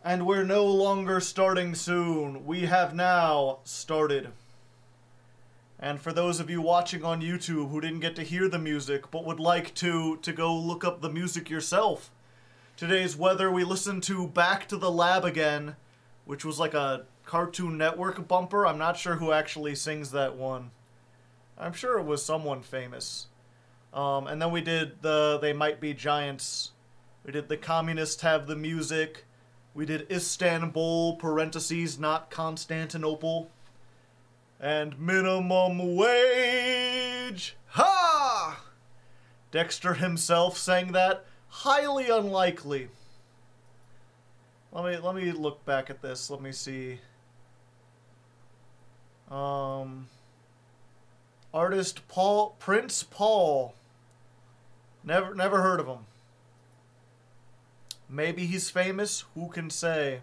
And we're no longer starting soon. We have now started. And for those of you watching on YouTube who didn't get to hear the music but would like to go look up the music yourself, today's weather we listened to Back to the Lab Again, which was like a Cartoon Network bumper. I'm not sure who actually sings that one. I'm sure it was someone famous. And then we did the They Might Be Giants. We did The Communists Have the Music. We did Istanbul, parentheses, not Constantinople. And Minimum Wage. Ha! Dexter himself sang that. Highly unlikely. Let me look back at this. Let me see. Artist Prince Paul. Never heard of him. Maybe he's famous, who can say?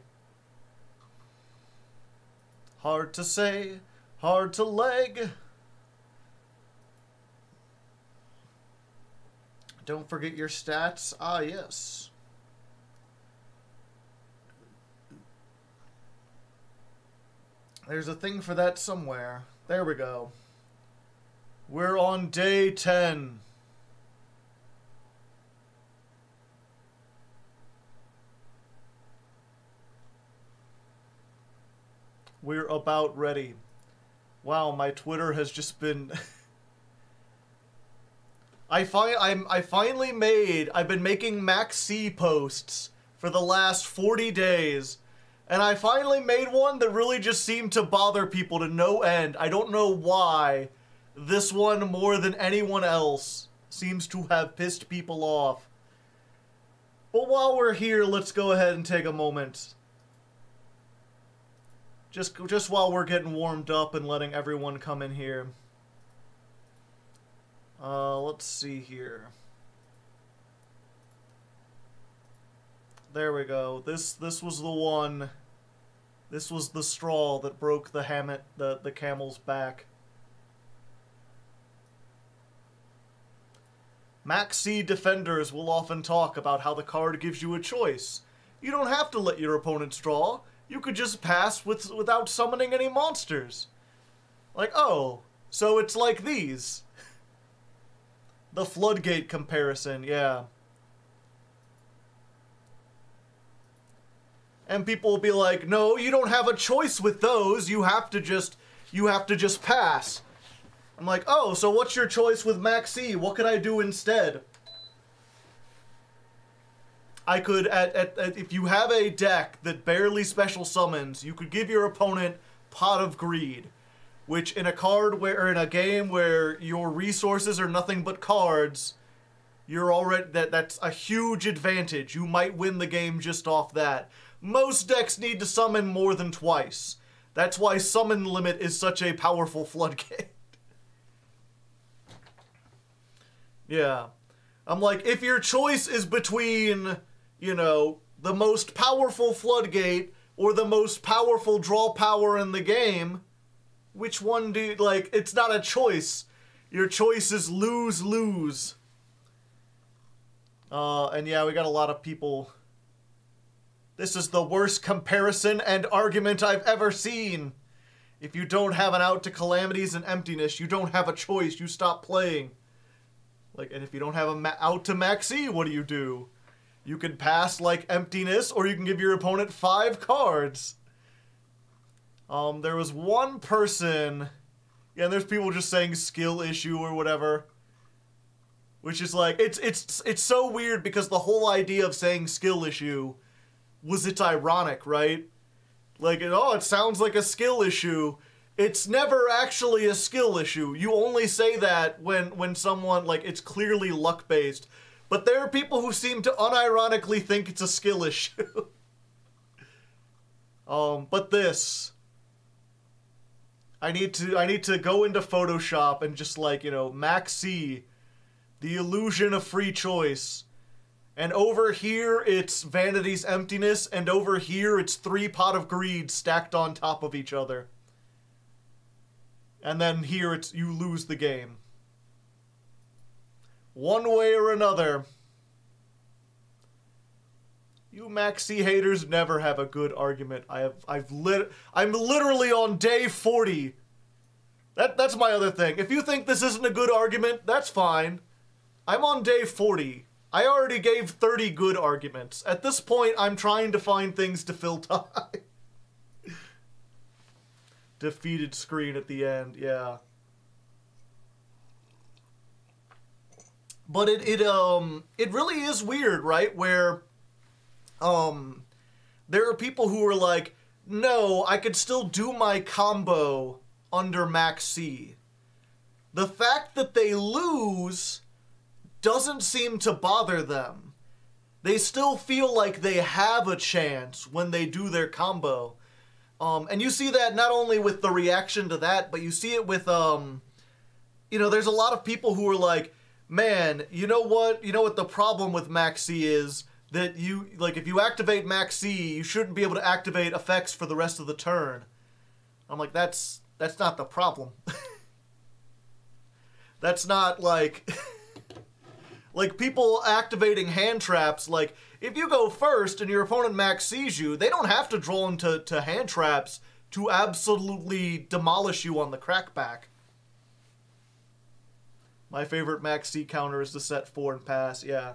Hard to say, hard to leg. Don't forget your stats. Ah, yes. There's a thing for that somewhere. There we go. We're on day 10. We're about ready. Wow, my Twitter has just been... I've been making Max C posts for the last 40 days. And I finally made one that really just seemed to bother people to no end. I don't know why. This one, more than anyone else, seems to have pissed people off. But while we're here, let's go ahead and take a moment. Just while we're getting warmed up and letting everyone come in here. Let's see here. There we go. This was the one. This was the straw that broke the camel's back. Max C defenders will often talk about how the card gives you a choice. You don't have to let your opponents draw. You could just pass without summoning any monsters. Like, oh, so it's like these. The floodgate comparison, yeah. And people will be like, no, you don't have a choice with those. You have to just pass. I'm like, oh, so what's your choice with Max C? What could I do instead? I could, if you have a deck that barely special summons, you could give your opponent Pot of Greed, which in a game where your resources are nothing but cards, that's a huge advantage. You might win the game just off that. Most decks need to summon more than twice. That's why summon limit is such a powerful floodgate. Yeah. I'm like, if your choice is between, you know, the most powerful floodgate or the most powerful draw power in the game, which one do you, like, it's not a choice. Your choice is lose-lose. And yeah, we got a lot of people. This is the worst comparison and argument I've ever seen. If you don't have an out to calamities and emptiness, you don't have a choice. You stop playing. Like, and if you don't have a out to Max C, what do? You can pass like emptiness, or you can give your opponent 5 cards. There was one person, yeah, and there's people just saying skill issue or whatever, which is like, it's so weird because the whole idea of saying skill issue was it's ironic, right? Like, oh, it sounds like a skill issue. It's never actually a skill issue. You only say that when someone, like, it's clearly luck-based. But there are people who seem to unironically think it's a skill issue. But this... I need to go into Photoshop and just, like, you know, Max C, the illusion of free choice. And over here, it's Vanity's Emptiness, and over here, it's 3 Pot of Greed stacked on top of each other. And then here, it's you lose the game. One way or another. You Maxi haters never have a good argument. I'm literally on day 40. That's my other thing. If you think this isn't a good argument, that's fine. I'm on day 40. I already gave 30 good arguments. At this point, I'm trying to find things to fill time. Defeated screen at the end, yeah. But it really is weird, right? Where there are people who are like, no, I could still do my combo under Max C. The fact that they lose doesn't seem to bother them. They still feel like they have a chance when they do their combo. And you see that not only with the reaction to that, but you see it with, you know, there's a lot of people who are like, man, you know what the problem with Max C is? That you, like, if you activate Max C, you shouldn't be able to activate effects for the rest of the turn. I'm like, that's not the problem. That's not, like... like, people activating hand traps, like, if you go first and your opponent Max C's you, they don't have to draw into hand traps to absolutely demolish you on the crackback. My favorite Max C counter is the set 4 and pass, yeah.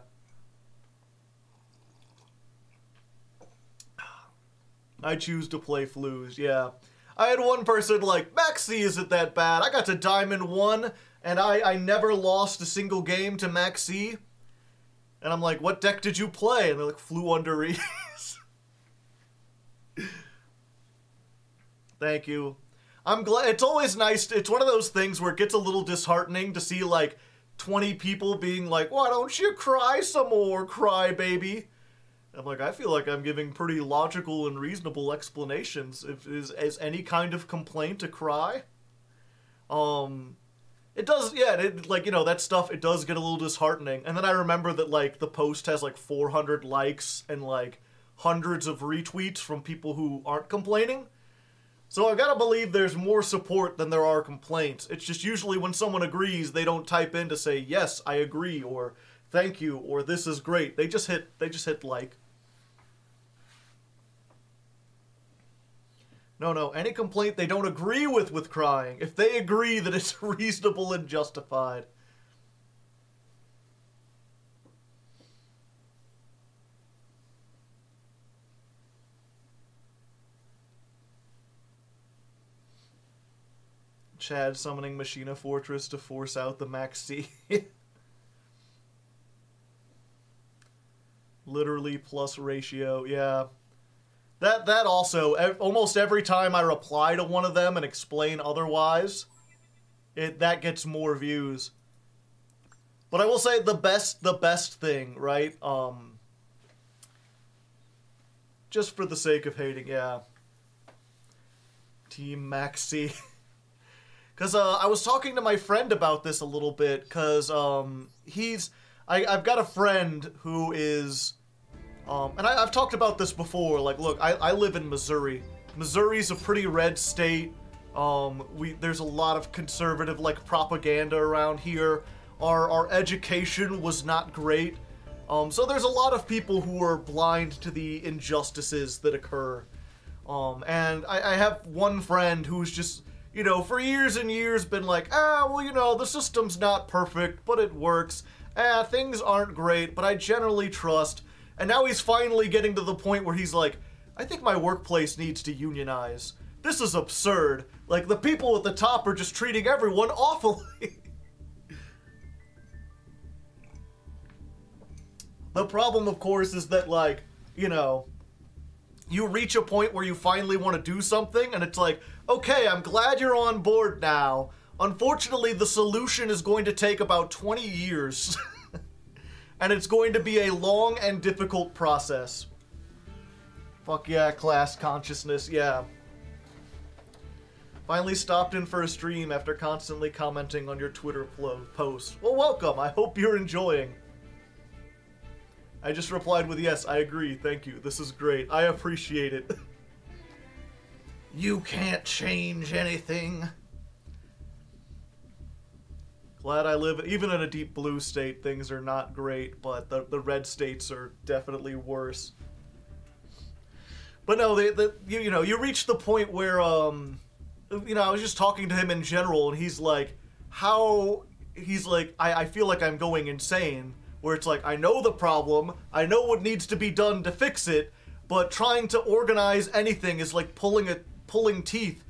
I choose to play Flues, yeah. I had one person like, Max C isn't that bad. I got to Diamond 1, and I never lost a single game to Max C. And I'm like, what deck did you play? And they're like, Flu under Ease. Thank you. I'm glad. It's always nice. It's one of those things where it gets a little disheartening to see, like, 20 people being like, why don't you cry some more, cry baby? I'm like, I feel like I'm giving pretty logical and reasonable explanations. Is any kind of complaint a cry? It does, yeah, like, you know, that stuff, it does get a little disheartening. And then I remember that, like, the post has, like, 400 likes and, like, hundreds of retweets from people who aren't complaining. So I've got to believe there's more support than there are complaints. It's just usually when someone agrees, they don't type in to say, yes, I agree, or thank you, or this is great. They just hit like. No, any complaint they don't agree with crying. If they agree that it's reasonable and justified. Chad summoning Machina Fortress to force out the Max C. Literally plus ratio, yeah. That also, almost every time I reply to one of them and explain otherwise, that gets more views. But I will say the best thing, right? Just for the sake of hating, yeah. Team Max C. Because I was talking to my friend about this a little bit, because I've got a friend who is... and I've talked about this before, like, look, I live in Missouri. Missouri's a pretty red state. There's a lot of conservative, like, propaganda around here. Our education was not great. So there's a lot of people who are blind to the injustices that occur. And I have one friend who's just, you know, for years and years been like, well, you know, the system's not perfect, but it works. Things aren't great, but I generally trust. And now he's finally getting to the point where he's like, I think my workplace needs to unionize. This is absurd. Like, the people at the top are just treating everyone awfully. The problem, of course, is that, like, you know, you reach a point where you finally want to do something, and it's like, okay, I'm glad you're on board now. Unfortunately, the solution is going to take about 20 years. And it's going to be a long and difficult process. Fuck yeah, class consciousness, yeah. Finally stopped in for a stream after constantly commenting on your Twitter post. Well, welcome, I hope you're enjoying. I just replied with, yes, I agree, thank you, this is great, I appreciate it. You can't change anything. Glad I live, even in a deep blue state, things are not great, but the red states are definitely worse. But no, you know, you reach the point where, you know, I was just talking to him in general, and he's like, I feel like I'm going insane, where it's like, I know the problem, I know what needs to be done to fix it, but trying to organize anything is like pulling teeth.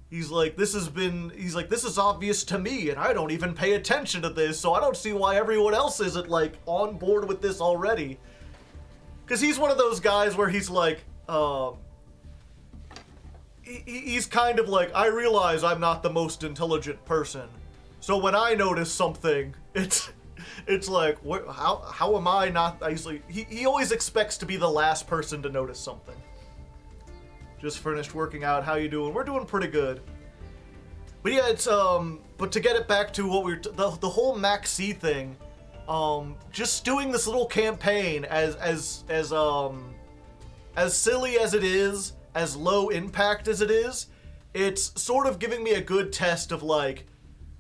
He's like, this is obvious to me, and I don't even pay attention to this, so I don't see why everyone else isn't, like, on board with this already. Because he's one of those guys where he's like, he's kind of like, I realize I'm not the most intelligent person, so when I notice something, it's like, how am I not? He always expects to be the last person to notice something. Just finished working out. How you doing? We're doing pretty good. But yeah, it's but to get it back to what the whole Max C thing, just doing this little campaign as silly as it is, as low impact as it is, it's sort of giving me a good test of like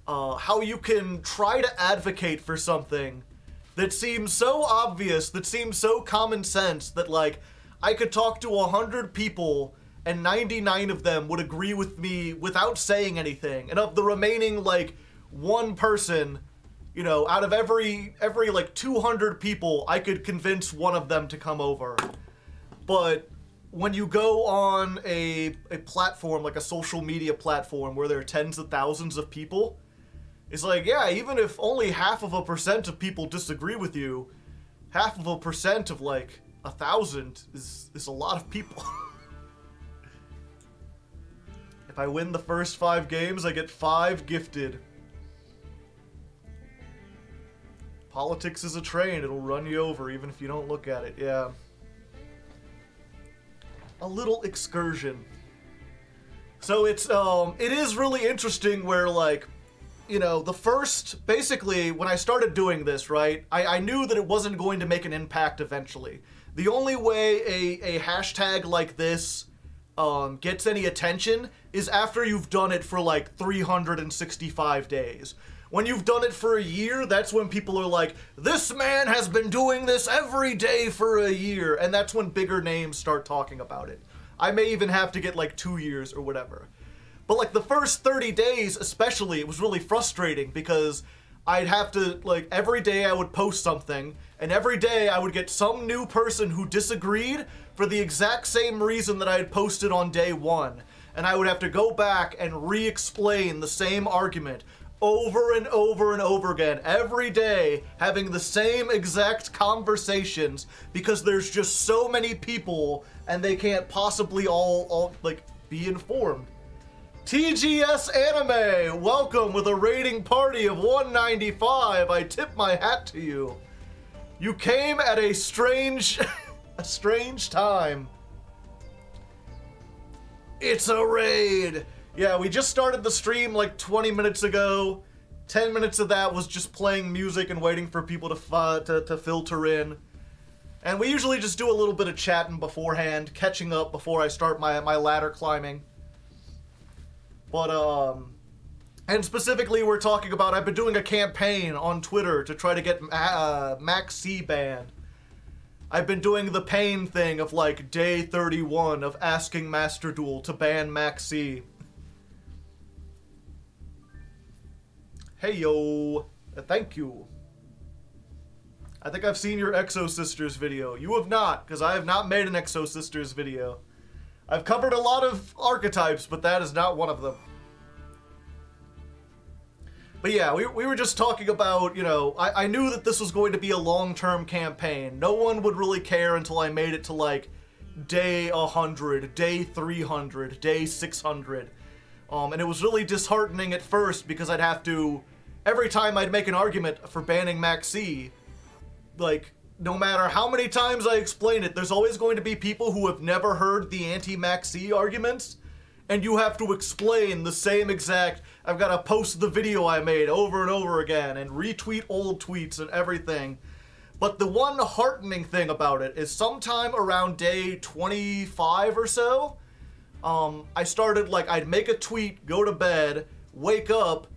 how you can try to advocate for something that seems so obvious, that seems so common sense, that like I could talk to 100 people and 99 of them would agree with me without saying anything. And of the remaining, like, one person, you know, out of every like, 200 people, I could convince one of them to come over. But when you go on a platform, like a social media platform, where there are tens of thousands of people, it's like, yeah, even if only 0.5% of people disagree with you, 0.5% of, like, 1,000 is a lot of people. If I win the first 5 games, I get 5 gifted. Politics is a train. It'll run you over even if you don't look at it. Yeah. A little excursion. So it is really interesting where, like, you know, basically, when I started doing this, right, I knew that it wasn't going to make an impact eventually. The only way a hashtag like this gets any attention is after you've done it for like 365 days. When you've done it for a year, that's when people are like, this man has been doing this every day for a year, and that's when bigger names start talking about it. I may even have to get like 2 years or whatever. But like the first 30 days especially, it was really frustrating because I'd have to, like, every day I would post something, and every day I would get some new person who disagreed for the exact same reason that I had posted on day 1. And I would have to go back and re-explain the same argument over and over and over again, every day, having the same exact conversations, because there's just so many people, and they can't possibly all like, be informed. TGS Anime, welcome with a rating party of 195. I tip my hat to you. You came at a strange, a strange time. It's a raid. Yeah, we just started the stream like 20 minutes ago. 10 minutes of that was just playing music and waiting for people to filter in. And we usually just do a little bit of chatting beforehand, catching up before I start my ladder climbing. But, and specifically we're talking about, I've been doing a campaign on Twitter to try to get Max C banned. I've been doing the pain thing of, like, day 31 of asking Master Duel to ban Max C. Hey, yo. Thank you. I think I've seen your Exo Sisters video. You have not, because I have not made an Exo Sisters video. I've covered a lot of archetypes, but that is not one of them. But yeah, we were just talking about, you know, I knew that this was going to be a long-term campaign. No one would really care until I made it to, like, day 100, day 300, day 600. And it was really disheartening at first because I'd have to, every time I'd make an argument for banning Max C, like, no matter how many times I explain it, there's always going to be people who have never heard the anti-Max C arguments, and you have to explain the same exact, I've got to post the video I made over and over again, and retweet old tweets and everything. But the one heartening thing about it is sometime around day 25 or so, I started, like, I'd make a tweet, go to bed, wake up,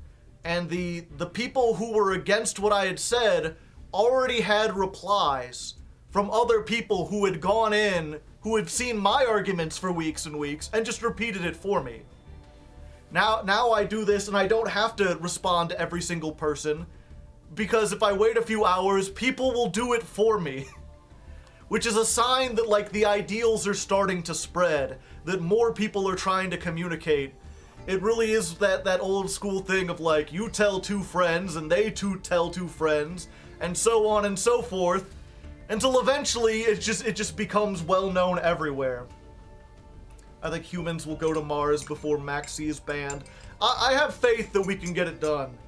and the people who were against what I had said already had replies from other people who had gone in, who had seen my arguments for weeks and weeks and just repeated it for me. Now I do this and I don't have to respond to every single person, because if I wait a few hours, people will do it for me. Which is a sign that, like, the ideals are starting to spread, that more people are trying to communicate. It really is that old school thing of, like, you tell two friends and they tell two friends, and so on and so forth, until eventually it just becomes well known everywhere. I think humans will go to Mars before Max C is banned. I have faith that we can get it done.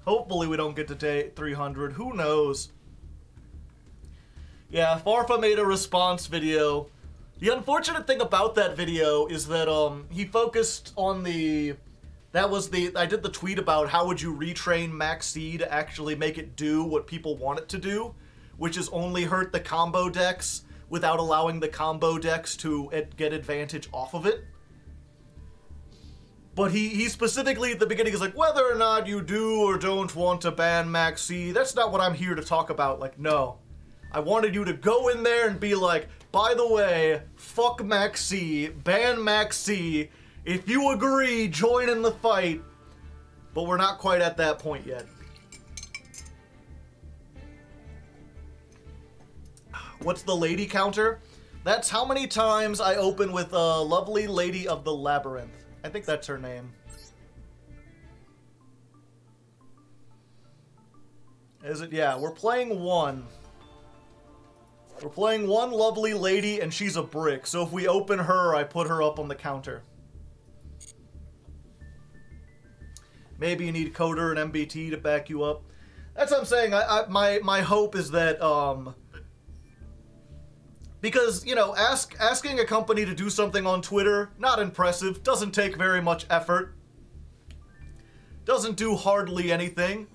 Hopefully we don't get to day 300. Who knows? Yeah, Farfa made a response video. The unfortunate thing about that video is that he focused on the... I did the tweet about how would you retrain Max C to actually make it do what people want it to do, which is only hurt the combo decks without allowing the combo decks to get advantage off of it. But he specifically at the beginning is like, whether or not you do or don't want to ban Max C, that's not what I'm here to talk about. Like, no. I wanted you to go in there and be like, by the way, fuck Max C, ban Max C. If you agree, join in the fight. But we're not quite at that point yet. What's the lady counter? That's how many times I open with a lovely lady of the Labyrinth. I think that's her name. Is it? Yeah, we're playing one. We're playing one lovely lady, and she's a brick. So if we open her, I put her up on the counter. Maybe you need Coder and MBT to back you up. That's what I'm saying. My hope is that, because, you know, asking a company to do something on Twitter, not impressive, doesn't take very much effort. Doesn't do hardly anything.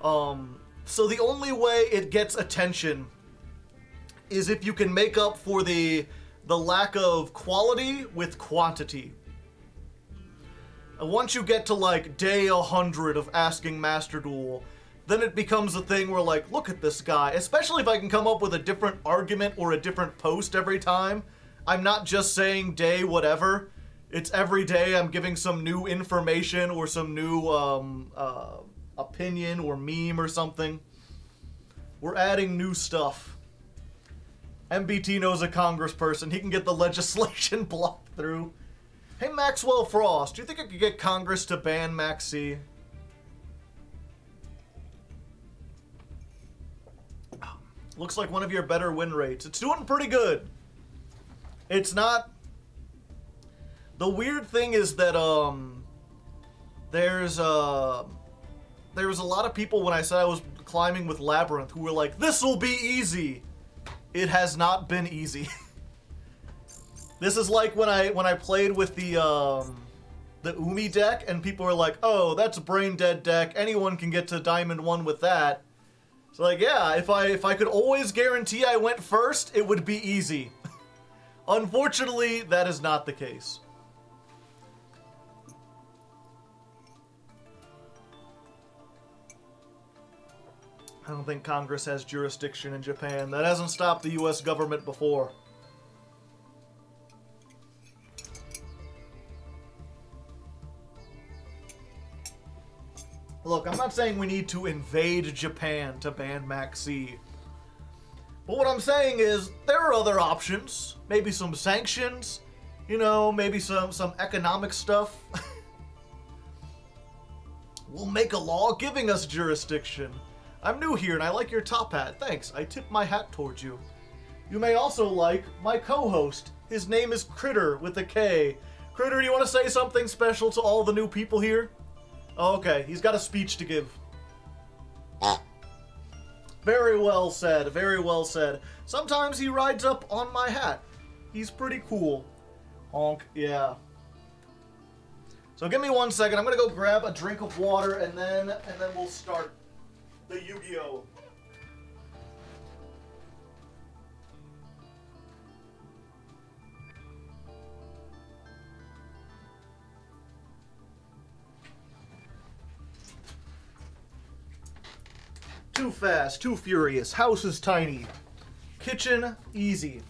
So the only way it gets attention is if you can make up for the lack of quality with quantity. And once you get to, like, day 100 of asking Master Duel, then it becomes a thing where, like, look at this guy. Especially if I can come up with a different argument or a different post every time. I'm not just saying day whatever. It's every day I'm giving some new information or some new opinion or meme or something. We're adding new stuff. MBT knows a congressperson. He can get the legislation blocked through. Hey, Maxwell Frost, do you think I could get Congress to ban Max C? Looks like one of your better win rates. It's doing pretty good. It's not... The weird thing is that, there was a lot of people when I said I was climbing with Labrynth who were like, this'll be easy. It has not been easy. This is like when I played with the Umi deck and people were like, oh, that's a brain dead deck. Anyone can get to Diamond 1 with that. So, like, yeah, if I could always guarantee I went first, it would be easy. Unfortunately, that is not the case. I don't think Congress has jurisdiction in Japan. That hasn't stopped the US government before. Look, I'm not saying we need to invade Japan to ban Max C. But what I'm saying is, there are other options. Maybe some sanctions. You know, maybe some economic stuff. We'll make a law giving us jurisdiction. I'm new here and I like your top hat. Thanks, I tip my hat towards you. You may also like my co-host. His name is Critter with a K. Critter, do you want to say something special to all the new people here? Oh, okay, he's got a speech to give. Very well said, very well said. Sometimes he rides up on my hat. He's pretty cool. Honk, yeah. So give me 1 second. I'm gonna go grab a drink of water and then we'll start the Yu-Gi-Oh! Too fast, too furious. House is tiny. Kitchen, easy.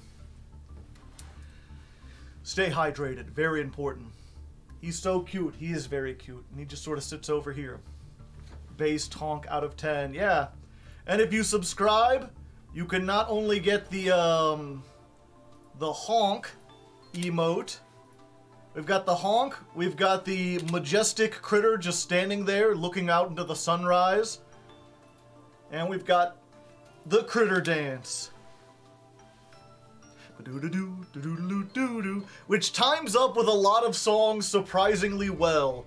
Stay hydrated, very important. He's so cute. He is very cute. And he just sort of sits over here. Base tonk out of 10. Yeah. And if you subscribe, you can not only get the honk emote. We've got the honk. We've got the majestic critter just standing there looking out into the sunrise. And we've got the critter dance. Which times up with a lot of songs surprisingly well.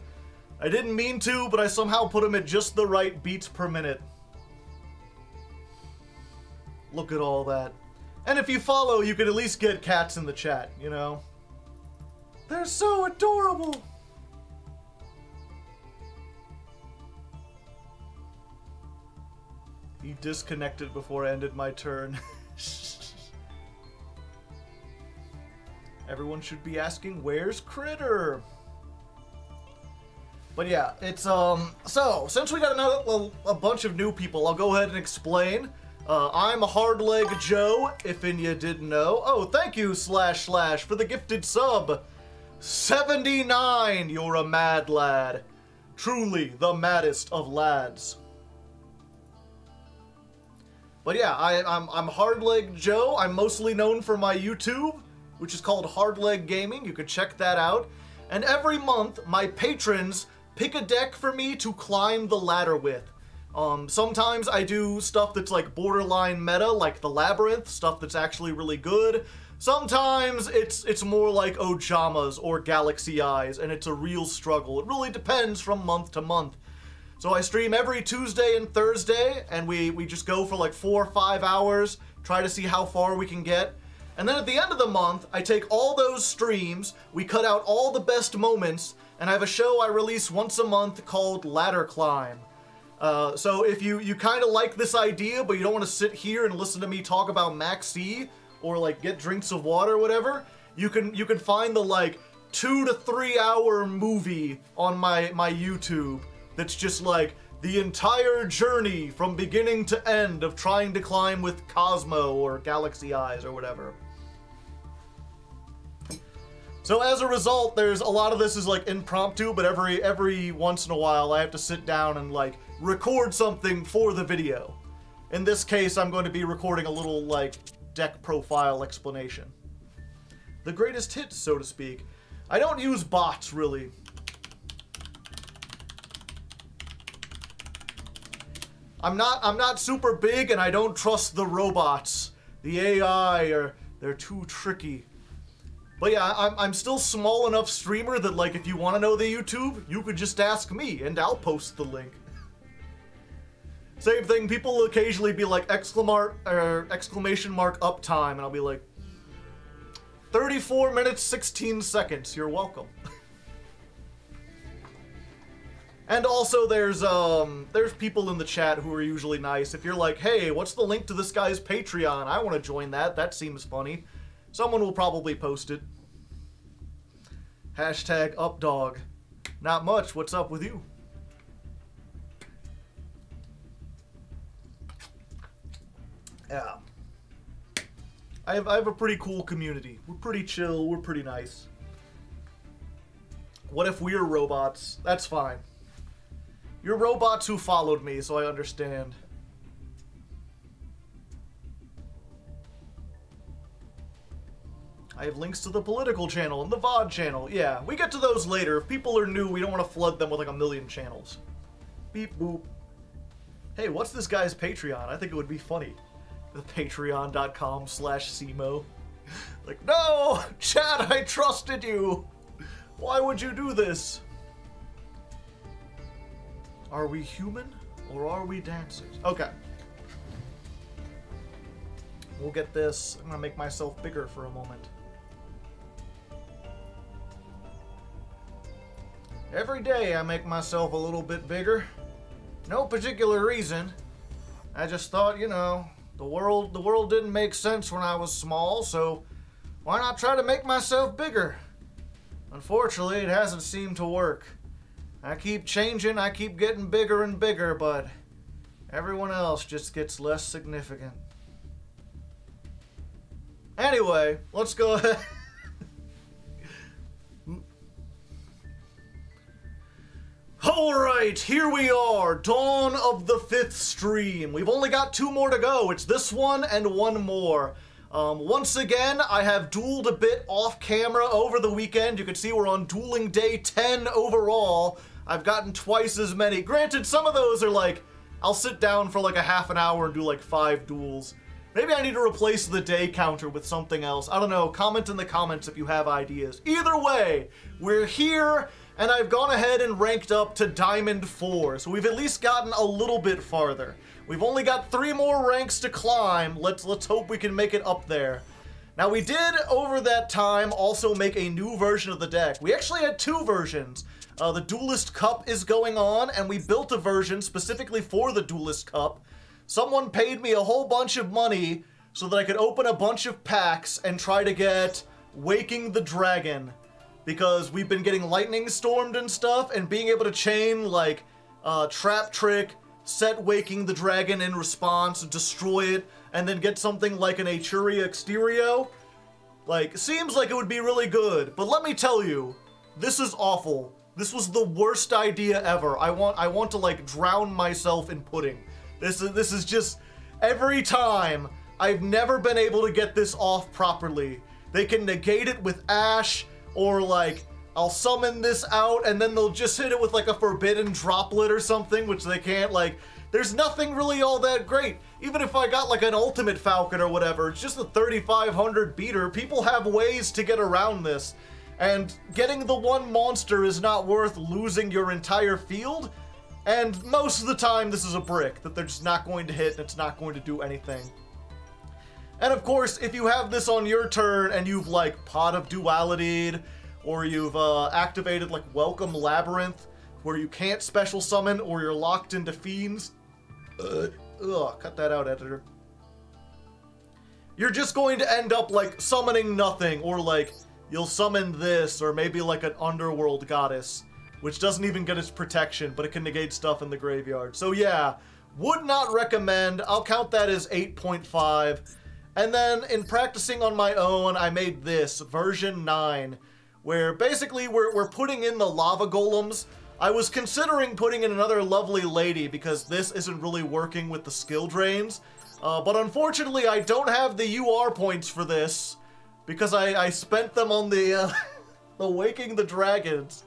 I didn't mean to, but I somehow put them at just the right beats per minute. Look at all that. And if you follow, you can at least get cats in the chat, you know? They're so adorable! He disconnected before I ended my turn. Everyone should be asking, where's Critter? But yeah, it's, so, since we got a bunch of new people, I'll go ahead and explain. I'm Hardleg Joe, if you didn't know. Oh, thank you, / for the gifted sub. 79, you're a mad lad. Truly the maddest of lads. But yeah, I'm Hardleg Joe. I'm mostly known for my YouTube, which is called Hardleg Gaming. You can check that out. And every month, my patrons pick a deck for me to climb the ladder with. Sometimes I do stuff that's like borderline meta, like the Labrynth, stuff that's actually really good. Sometimes it's more like Ojamas or Galaxy Eyes, and it's a real struggle. It really depends from month to month. So I stream every Tuesday and Thursday, and we just go for like 4 or 5 hours, try to see how far we can get. And then at the end of the month, I take all those streams, we cut out all the best moments, and I have a show I release once a month called Ladder Climb. So if you kind of like this idea, but you don't want to sit here and listen to me talk about Max C, or like get drinks of water or whatever, you can find the like 2 to 3 hour movie on my YouTube that's just like the entire journey from beginning to end of trying to climb with Cosmo or Galaxy Eyes or whatever. So as a result, there's a lot of this is like impromptu, but every once in a while I have to sit down and like record something for the video. In this case, I'm going to be recording a little like deck profile explanation. The greatest hits, so to speak. I don't use bots really. I'm not super big, and I don't trust the robots. The AI they're too tricky. But yeah, I'm still small enough streamer that like if you want to know the YouTube, you could just ask me and I'll post the link. Same thing, people will occasionally be like exclamation mark uptime, and I'll be like 34 minutes 16 seconds. You're welcome. And also there's people in the chat who are usually nice. If you're like, hey, what's the link to this guy's Patreon? I want to join that. That seems funny. Someone will probably post it. Hashtag updog. Not much. What's up with you? Yeah. I have a pretty cool community. We're pretty chill. We're pretty nice. What if we're robots? That's fine. You're robots who followed me, so I understand. I have links to the political channel and the VOD channel. Yeah, we get to those later. If people are new, we don't want to flood them with like a million channels. Beep boop. Hey, what's this guy's Patreon? I think it would be funny. The patreon.com/Simo. Like, no! Chad, I trusted you! Why would you do this? Are we human or are we dancers? Okay. We'll get this. I'm gonna make myself bigger for a moment. Every day I make myself a little bit bigger. No particular reason. I just thought, you know, the world didn't make sense when I was small, so why not try to make myself bigger? Unfortunately, it hasn't seemed to work. I keep changing, I keep getting bigger and bigger, but Everyone else just gets less significant. Anyway, let's go ahead. Alright, here we are, dawn of the 5th stream. We've only got 2 more to go. It's this one and 1 more. Once again, I have dueled a bit off camera over the weekend. You can see we're on dueling day 10 overall. I've gotten twice as many. Granted, some of those are like, I'll sit down for like a half an hour and do like 5 duels. Maybe I need to replace the day counter with something else. I don't know. Comment in the comments if you have ideas. Either way, we're here, and I've gone ahead and ranked up to Diamond 4. So we've at least gotten a little bit farther. We've only got 3 more ranks to climb. Let's hope we can make it up there. Now, we did, over that time, also make a new version of the deck. We actually had 2 versions. The Duelist Cup is going on, and we built a version specifically for the Duelist Cup. Someone paid me a whole bunch of money so that I could open a bunch of packs and try to get Waking the Dragon. Because we've been getting lightning stormed and stuff, and being able to chain, like, Trap Trick, set Waking the Dragon in response, destroy it, and then get something like an Echuria Exterio, like, seems like it would be really good. But let me tell you, this is awful. This was the worst idea ever. I want to, like, drown myself in pudding. This is just, every time, I've never been able to get this off properly. They can negate it with Ash, or like, I'll summon this out and then they'll just hit it with like a forbidden droplet or something, which they can't, like, there's nothing really all that great. Even if I got like an ultimate Falcon or whatever, it's just a 3500 beater. People have ways to get around this. And getting the one monster is not worth losing your entire field. And most of the time, this is a brick that they're just not going to hit and it's not going to do anything. And of course, if you have this on your turn and you've like Pot of Duality, or you've activated like Welcome Labrynth, where you can't special summon or you're locked into Fiends. Cut that out, editor. You're just going to end up like summoning nothing, or like you'll summon this, or maybe like an Underworld Goddess, which doesn't even get its protection, but it can negate stuff in the graveyard. So yeah, would not recommend. I'll count that as 8.5. And then in practicing on my own, I made this, version 9, where basically we're putting in the lava golems. I was considering putting in another lovely lady because this isn't really working with the skill drains. But unfortunately, I don't have the UR points for this because I spent them on the, the Waking the Dragons.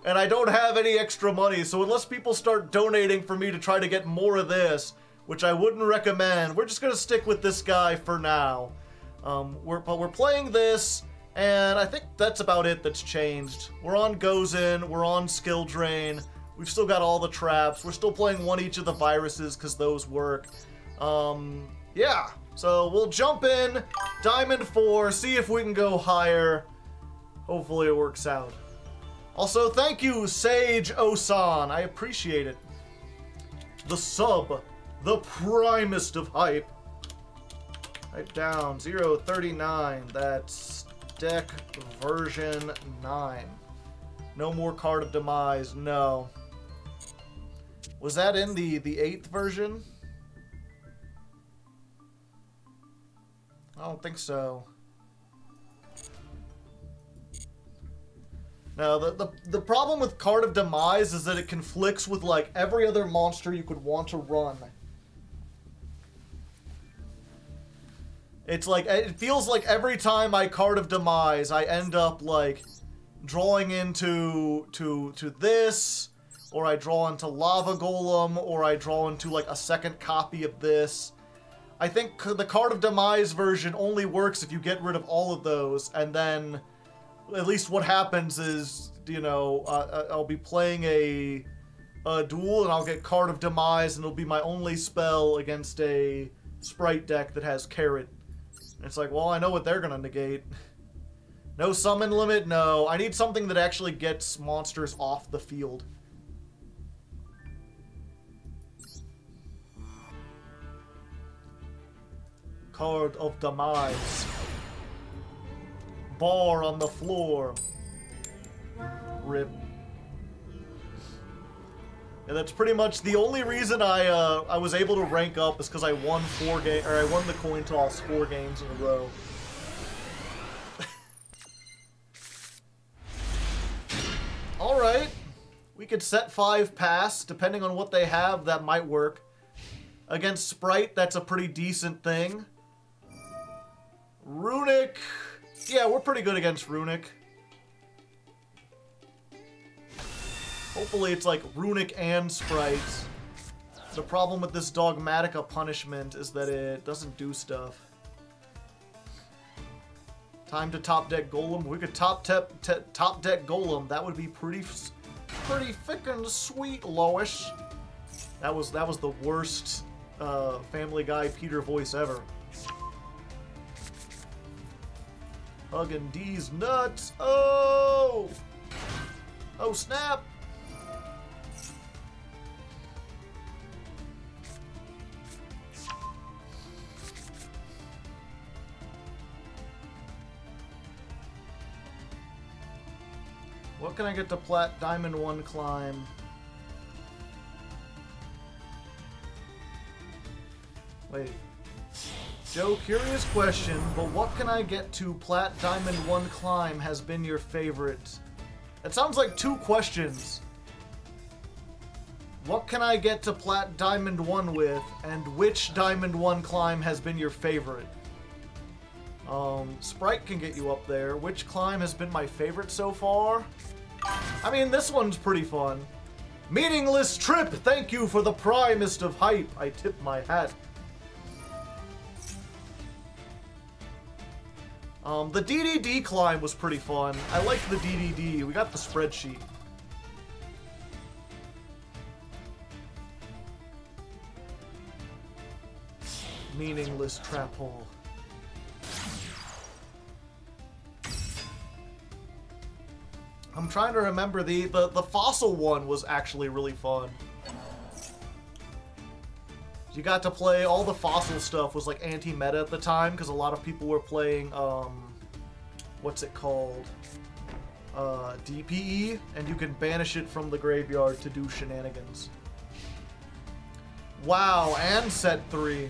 And I don't have any extra money, so unless people start donating for me to try to get more of this, which I wouldn't recommend, we're just gonna stick with this guy for now. But we're playing this, and I think that's about it that's changed. We're on Goes In, we're on Skill Drain, we've still got all the traps, we're still playing one each of the viruses because those work. Yeah, so we'll jump in, Diamond 4, see if we can go higher. Hopefully it works out. Also, thank you, Sage Osan. I appreciate it. The sub, the primest of hype. Hype down, 039. That's deck version 9. No more Card of Demise, no. Was that in the 8th version? I don't think so. Now, the problem with Card of Demise is that it conflicts with, like, every other monster you could want to run. It's like, it feels like every time I Card of Demise, I end up, like, drawing into to this, or I draw into Lava Golem, or I draw into, like, a second copy of this. I think the Card of Demise version only works if you get rid of all of those, and then at least what happens is, you know, I'll be playing a duel and I'll get Card of Demise and it'll be my only spell against a sprite deck that has Carrot. And it's like, well, I know what they're gonna negate. No summon limit? No. I need something that actually gets monsters off the field. Card of Demise. Bar on the floor. Rip. And that's pretty much the only reason I was able to rank up is because I won I won the coin toss 4 games in a row. All right, we could set 5 pass depending on what they have. That might work. Against Sprite, that's a pretty decent thing. Runic, yeah, we're pretty good against Runic. Hopefully it's like Runic and Sprite. The problem with this Dogmatica punishment is that it doesn't do stuff. Time to top deck Golem. We could top deck Golem. That would be pretty frickin' sweet, Lois. That was the worst Family Guy Peter voice ever. Hugging D's nuts. Oh! Oh snap! What can I get to Plat Diamond 1 climb? Wait. Joe, curious question, but what can I get to Plat Diamond 1 climb has been your favorite? That sounds like 2 questions. What can I get to Plat Diamond 1 with, and which Diamond 1 climb has been your favorite? Sprite can get you up there. Which climb has been my favorite so far? I mean, this one's pretty fun. Meaningless Trip, thank you for the primest of hype. I tip my hat. The DDD climb was pretty fun. I liked the DDD. We got the spreadsheet. Meaningless trap hole. I'm trying to remember the fossil one was actually really fun. You got to play all the fossil stuff was like anti-meta at the time because a lot of people were playing what's it called? DPE, and you can banish it from the graveyard to do shenanigans. Wow, and set 3.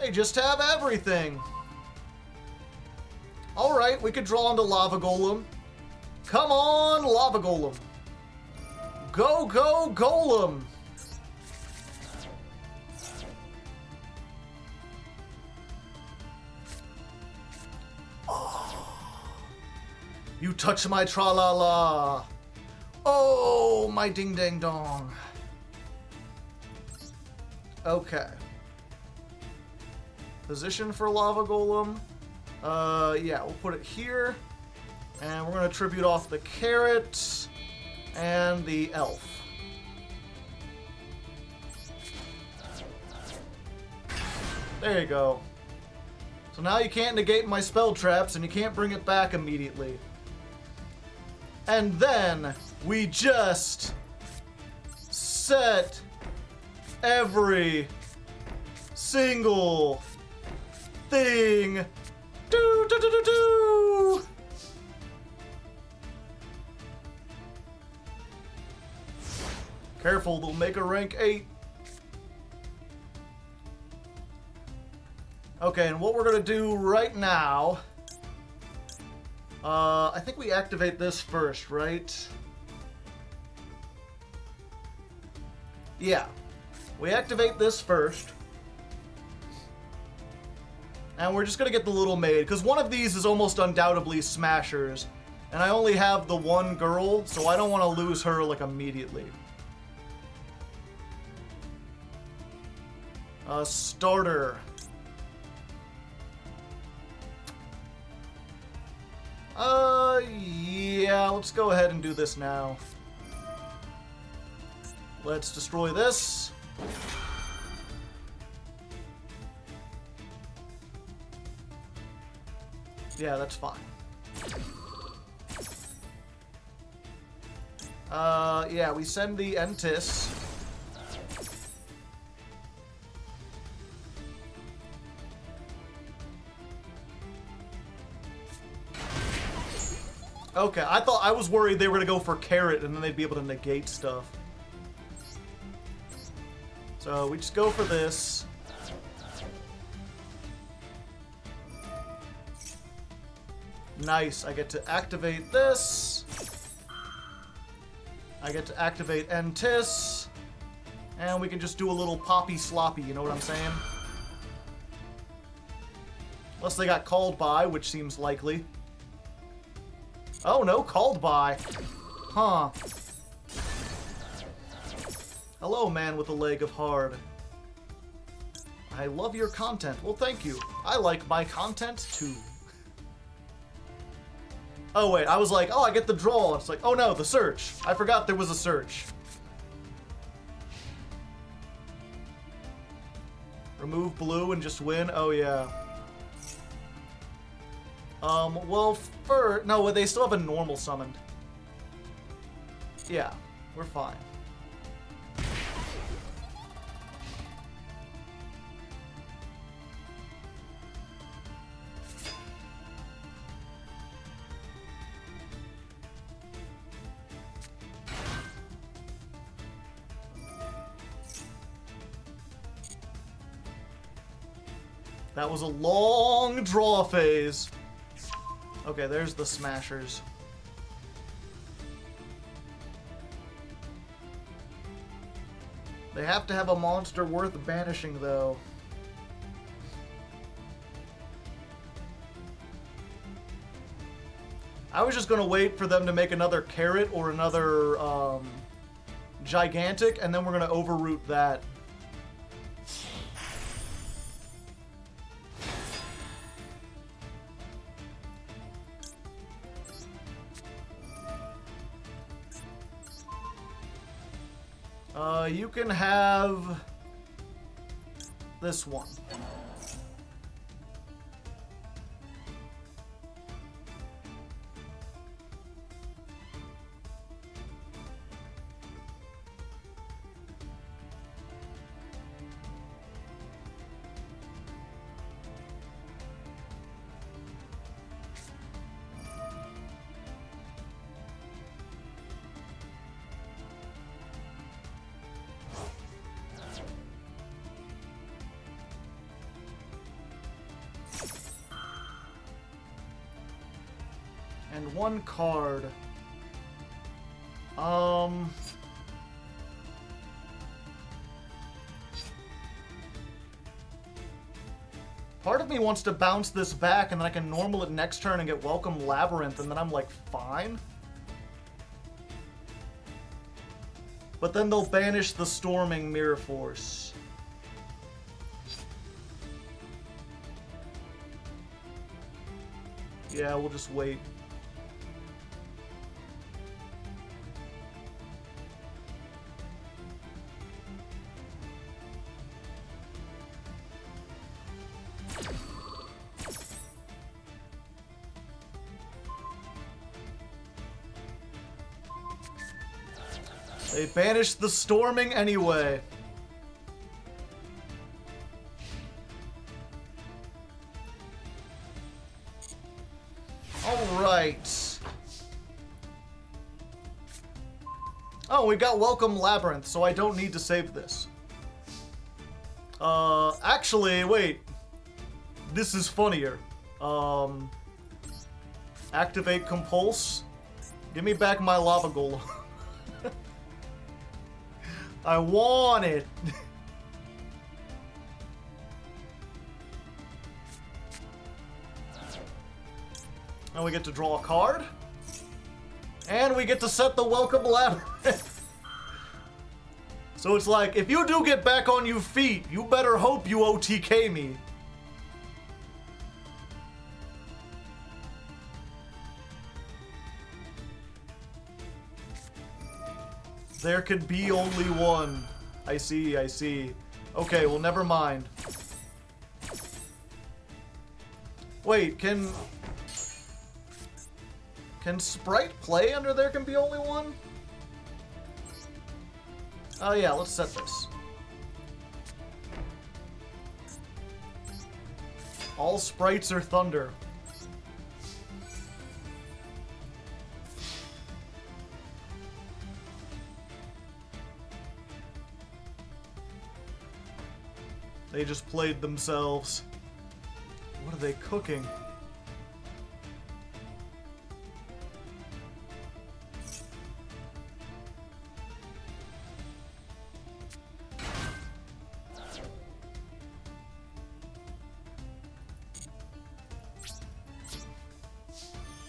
They just have everything. Alright, we could draw into Lava Golem. Come on, Lava Golem. Go, go, Golem. Oh. You touch my tra-la-la. Oh, my ding-dang-dong. Okay. Position for Lava Golem. Yeah, we'll put it here. And we're going to tribute off the carrot and the elf. There you go. So now you can't negate my spell traps and you can't bring it back immediately. And then we just set every single thing. Do, do, do, do, do. Careful, they'll make a rank 8. Okay, and what we're gonna do right now, I think we activate this first, right? Yeah, we activate this first. And we're just gonna get the little maid, because one of these is almost undoubtedly Smashers. And I only have the one girl, so I don't want to lose her, like, immediately. Starter. Yeah, let's go ahead and do this now. Let's destroy this. Yeah, that's fine. Yeah, we send the Entis. Okay, I was worried they were gonna go for Carrot and then they'd be able to negate stuff. So we just go for this. Nice. I get to activate this. I get to activate Entis. And we can just do a little poppy sloppy, you know what I'm saying? Unless they got called by, which seems likely. Oh no, called by. Huh. Hello, man with a leg of hard. I love your content. Well, thank you. I like my content too. Oh wait, I was like, oh, I get the draw. It's like, oh no, the search. I forgot there was a search. Remove blue and just win? Oh yeah. Well, no, they still have a normal summoned. Yeah, we're fine. That was a long draw phase. Okay, there's the smashers. They have to have a monster worth banishing, though. I was just gonna wait for them to make another carrot or another gigantic, and then we're gonna overroot that. You can have this one. And one card. Part of me wants to bounce this back and then I can normal it next turn and get Welcome Labrynth, and then I'm like, fine. But then they'll banish the Storming Mirror Force. Yeah, we'll just wait. They banished the Storming anyway. Alright. Oh, we got Welcome Labrynth, so I don't need to save this. Actually, wait. This is funnier. Activate Compulse. Give me back my Lava Golem. I want it. And we get to draw a card. And we get to set the Welcome Labyrinth. So it's like, if you do get back on your feet, you better hope you OTK me. There could be only one. I see, I see. Okay, well, never mind. Wait, can Sprite play under there can be only one? Oh yeah, let's set this. All sprites are thunder. They just played themselves. What are they cooking?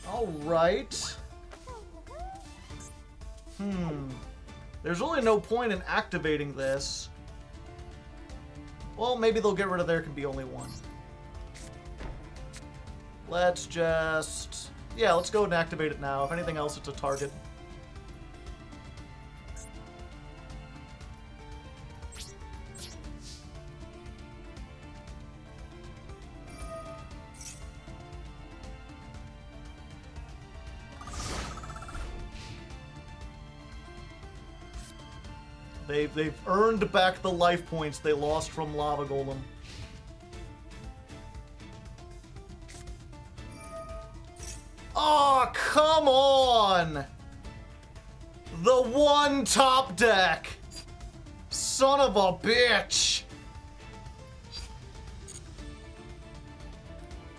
Alright. There's really no point in activating this. Well, maybe they'll get rid of there can be only one. Let's just... Yeah, let's go and activate it now. If anything else, it's a target. They've earned back the life points they lost from Lava Golem. Oh, come on! The one top deck! Son of a bitch!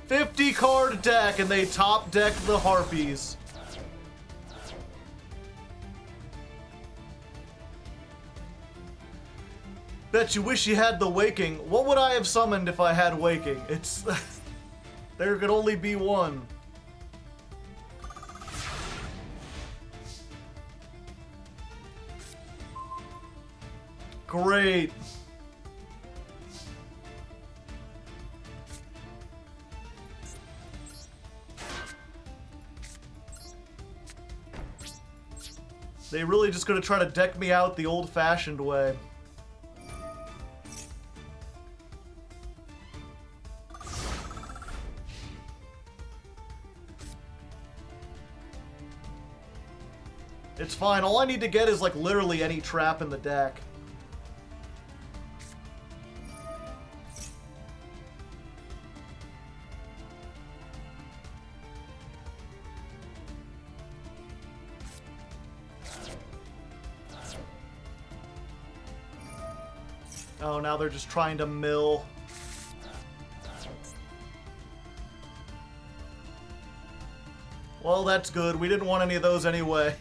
50 card deck and they top deck the Harpies. Bet you wish you had the Waking. What would I have summoned if I had Waking? It's... there could only be one. Great. They really just gonna try to deck me out the old-fashioned way. It's fine. All I need to get is, like, literally any trap in the deck. Oh, now they're just trying to mill. Well, that's good. We didn't want any of those anyway.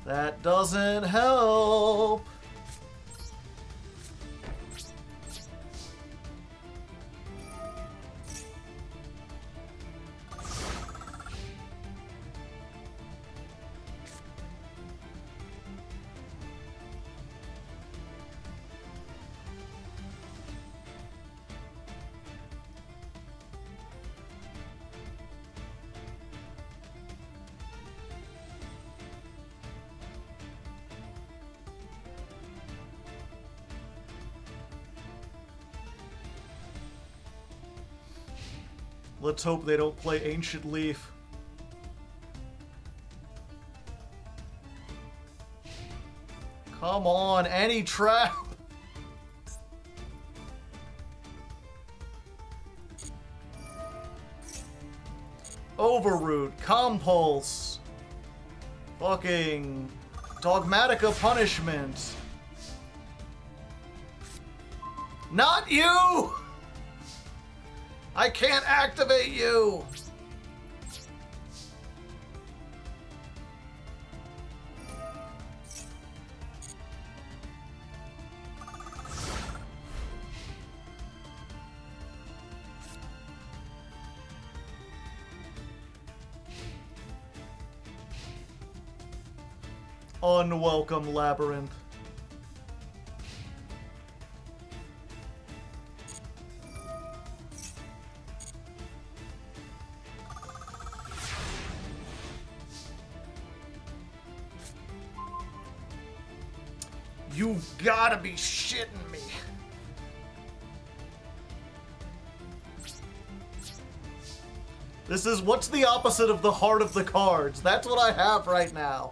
That doesn't help. Let's hope they don't play Ancient Leaf. Come on, any trap! Overroot, Compulse, fucking Dogmatica Punishment. Not you! I can't activate you! Unwelcome Labrynth. You've gotta be shitting me. This is, what's the opposite of the heart of the cards? That's what I have right now.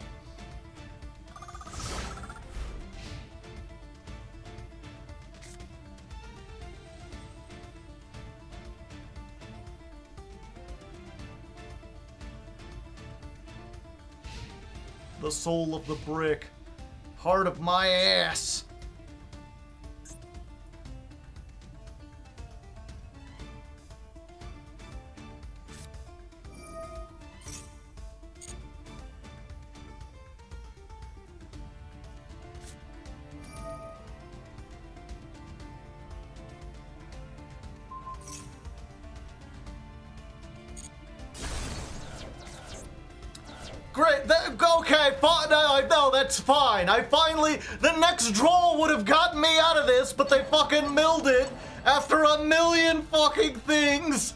The soul of the brick. Heart of my ass. Great, okay, fine, no, that's fine. The next draw would have gotten me out of this, but they fucking milled it after a million fucking things.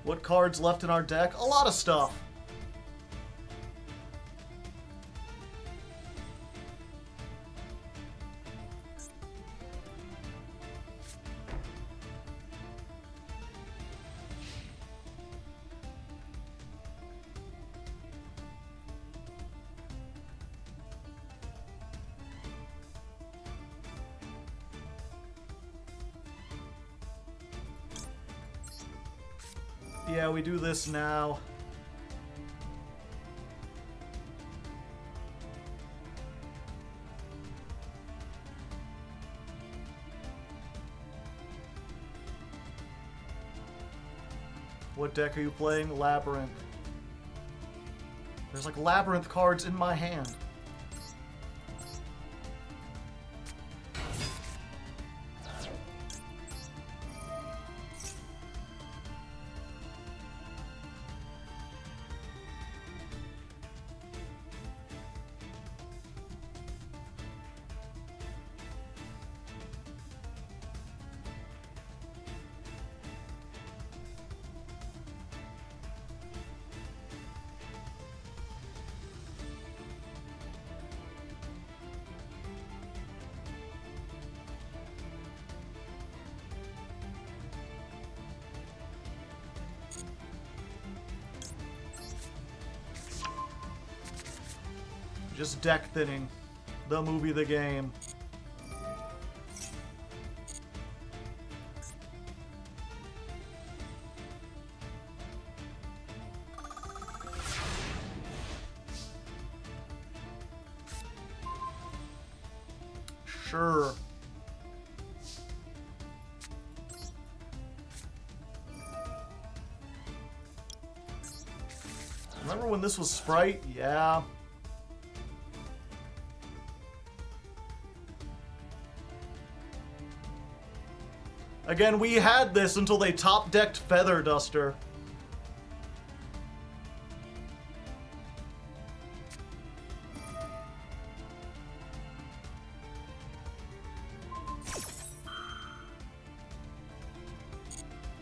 What cards left in our deck? A lot of stuff. Yeah, we do this now. What deck are you playing? Labrynth. There's like Labrynth cards in my hand. Just deck thinning. The movie, the game. Sure. Remember when this was Sprite? Yeah. Again, we had this until they top-decked Feather Duster.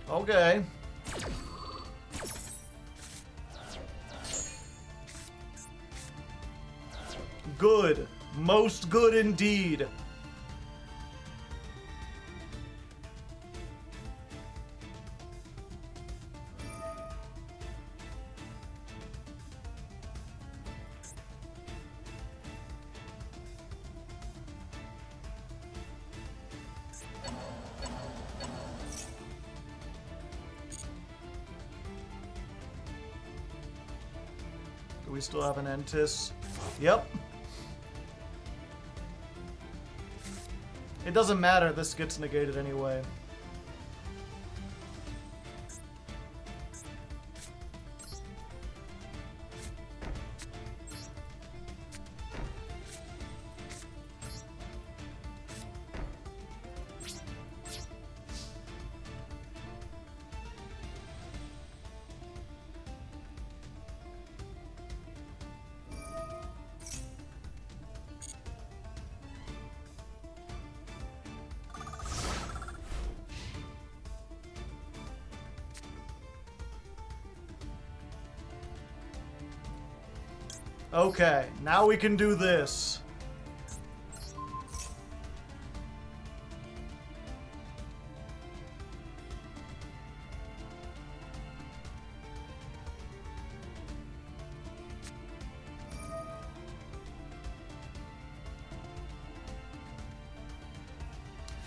Okay. Good. Most good indeed. Do we still have an Entis? Yep. It doesn't matter, this gets negated anyway. Okay, now we can do this.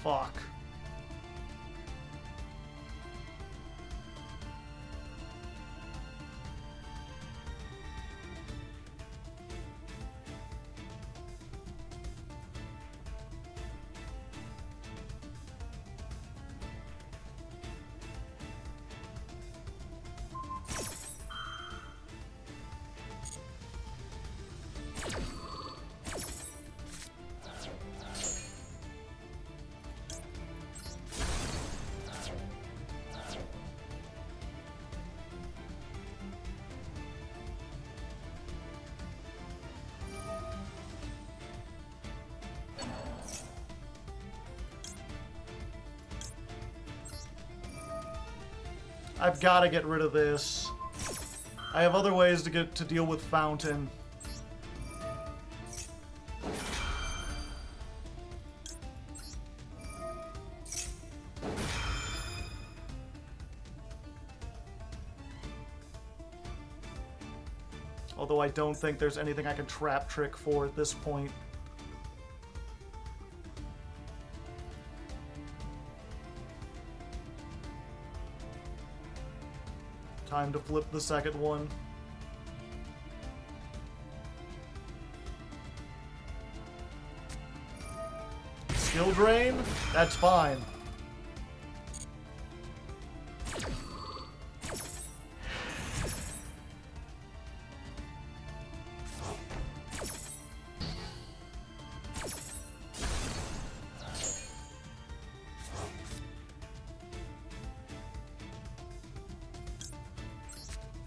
Fuck. I've got to get rid of this. I have other ways to deal with Fountain. Although I don't think there's anything I can trap trick for at this point. Time to flip the second one. Skill drain? That's fine.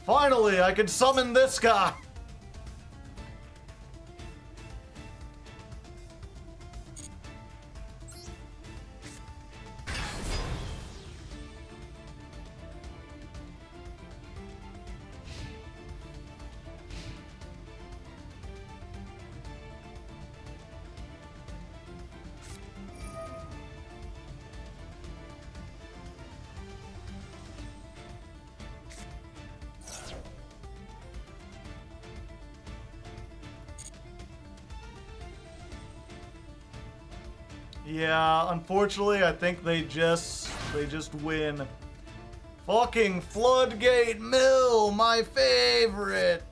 Finally, I can summon this guy! Yeah, unfortunately, I think they just win. Fucking Floodgate Mill, my favorite.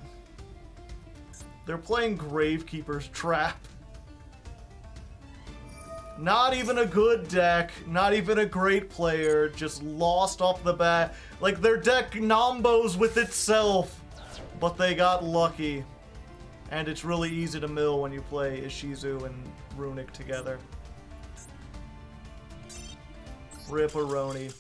They're playing Gravekeeper's Trap. Not even a good deck, not even a great player, just lost off the bat. Like, their deck nombos with itself, but they got lucky. And it's really easy to mill when you play Ishizu and Runic together. Ripperoni.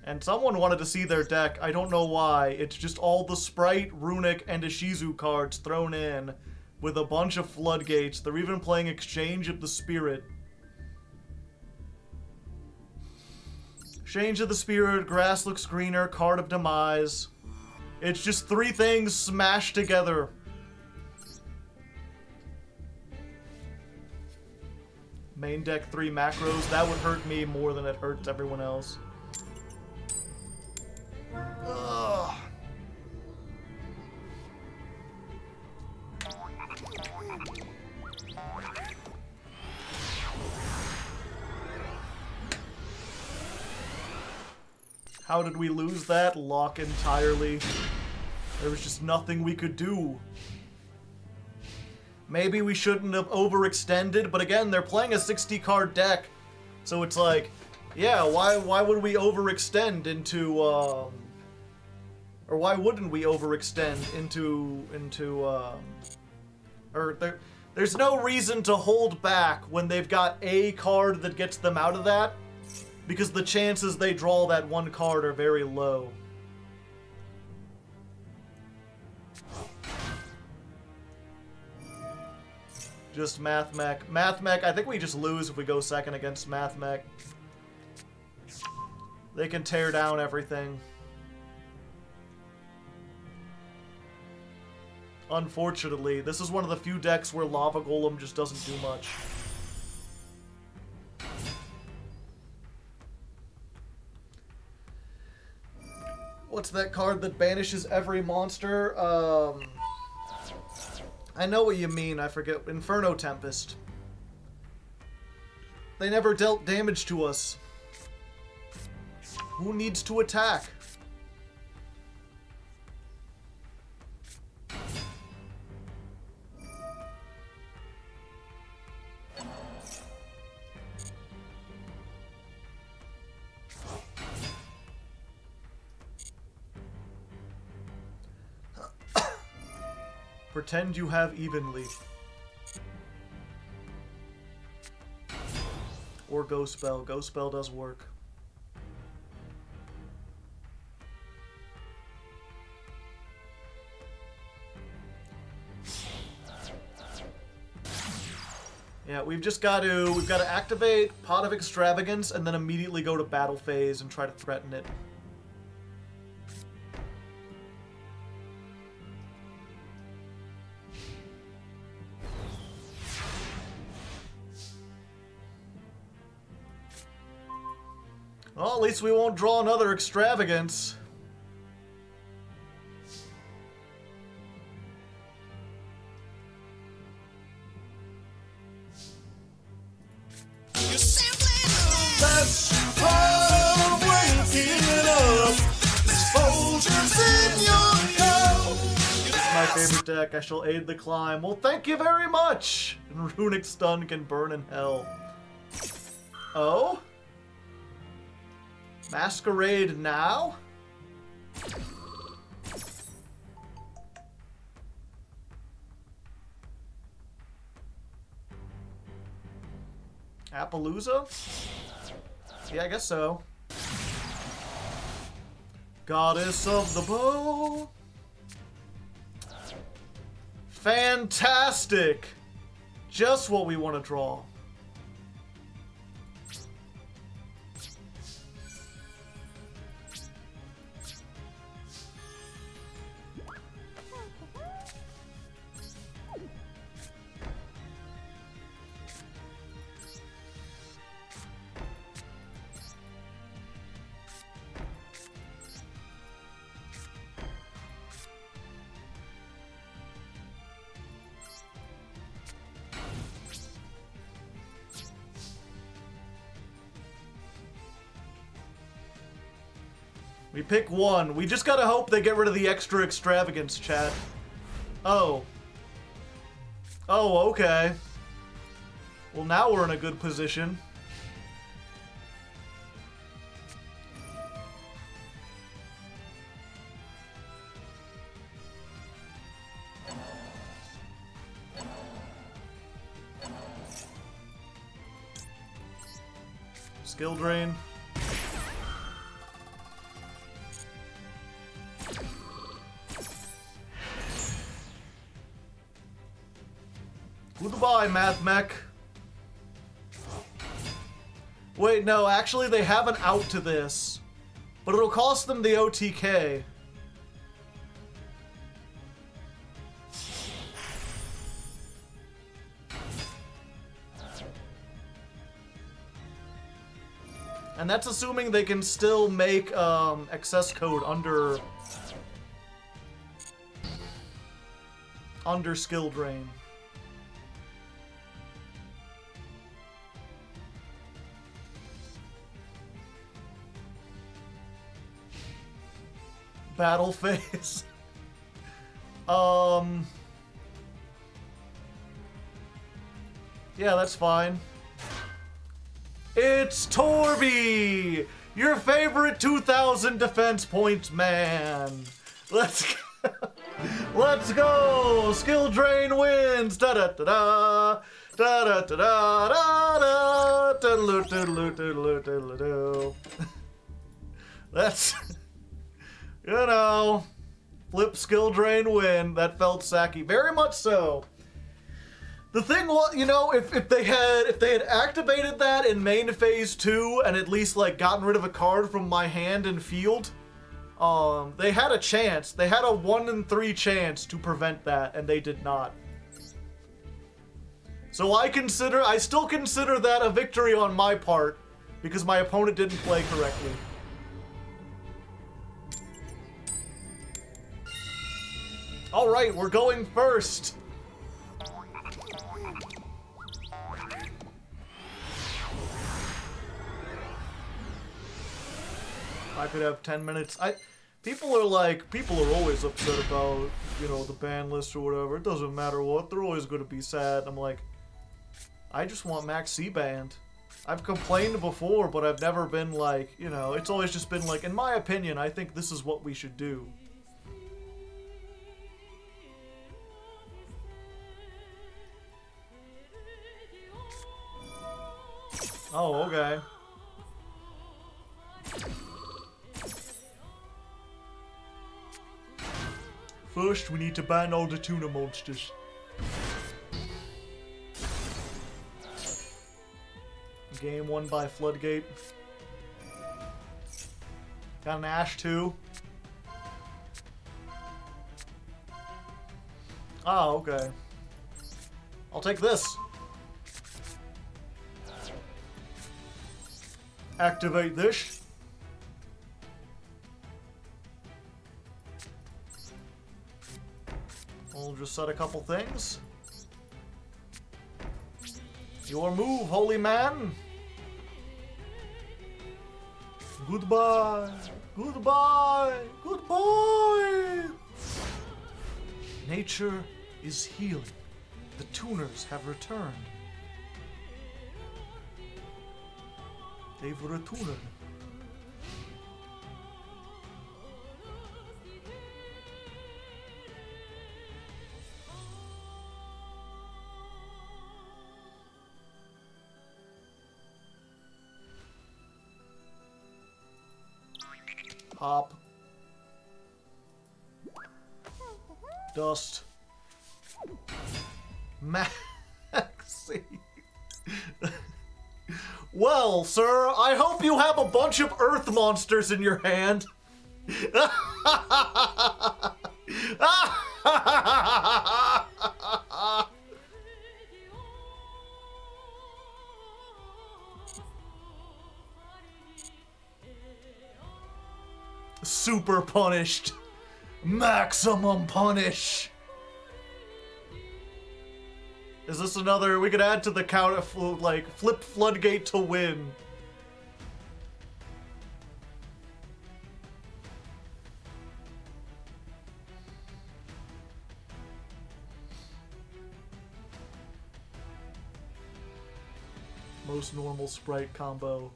And someone wanted to see their deck. I don't know why. It's just all the Sprite, Runic, and Ishizu cards thrown in with a bunch of Floodgates. They're even playing Exchange of the Spirit. Exchange of the Spirit, Grass Looks Greener, Card of Demise. It's just three things smashed together. Main deck 3 macros. That would hurt me more than it hurts everyone else. Ugh. How did we lose that? Luck entirely. There was just nothing we could do. Maybe we shouldn't have overextended, but again, they're playing a 60-card deck. So it's like, yeah, why would we overextend into, or why wouldn't we overextend there's no reason to hold back when they've got a card that gets them out of that, because the chances they draw that one card are very low. Just Math Mech. Math Mech, I think we just lose if we go second against Math Mech. They can tear down everything. Unfortunately, this is one of the few decks where Lava Golem just doesn't do much. What's that card that banishes every monster? I know what you mean, I forget. Inferno Tempest. They never dealt damage to us. Who needs to attack? Pretend you have Evenly. Or Ghost Spell. Ghost Spell does work. Yeah, we've got to activate Pot of Extravagance and then immediately go to battle phase and try to threaten it. Well, at least we won't draw another Extravagance. That's all waking up. Exposures in your cup. My favorite deck. I shall aid the climb. Well, thank you very much. And Runic Stun can burn in hell. Oh? Masquerade now? Appaloosa? Yeah, I guess so. Goddess of the Bow. Fantastic! Just what we want to draw. We pick one. We just gotta hope they get rid of the extra extravagance, chat. Oh. Oh, okay. Well, now we're in a good position. Skill drain. Goodbye, Math Mech. Wait, no, actually they have an out to this. But it'll cost them the OTK. And that's assuming they can still make access code under skill drain. Battle phase. Yeah, that's fine. It's Torby! Your favorite 2,000 defense points man. Let's go. Let's go! Skill drain wins! Da da da da! Da da da da da da! Diddle diddle diddle diddle diddle. That's, you know, flip skill drain win. That felt sacky. Very much so. The thing was, you know, if they had activated that in main phase 2 and at least like gotten rid of a card from my hand and field, they had a chance. They had a 1 in 3 chance to prevent that, and they did not. So I still consider that a victory on my part, because my opponent didn't play correctly. All right, we're going first. I could have 10 minutes. People are always upset about, you know, the ban list or whatever. It doesn't matter what, they're always going to be sad. I'm like, I just want Max C banned. I've complained before, but I've never been like, you know, it's always just been like, in my opinion, I think this is what we should do. Oh, okay. First, we need to ban all the tuna monsters. Game won by Floodgate. Got an Ash too. Oh, okay. I'll take this. Activate this. We'll just set a couple things. Your move, holy man. Goodbye. Goodbye. Goodbye. Nature is healing. The tuners have returned. They've returned. Hop. Dust. Maxi. Well, sir, I hope you have a bunch of earth monsters in your hand. Super punished. Maximum punish. Is this another? We could add to the count of like flip Floodgate to win. Most normal sprite combo.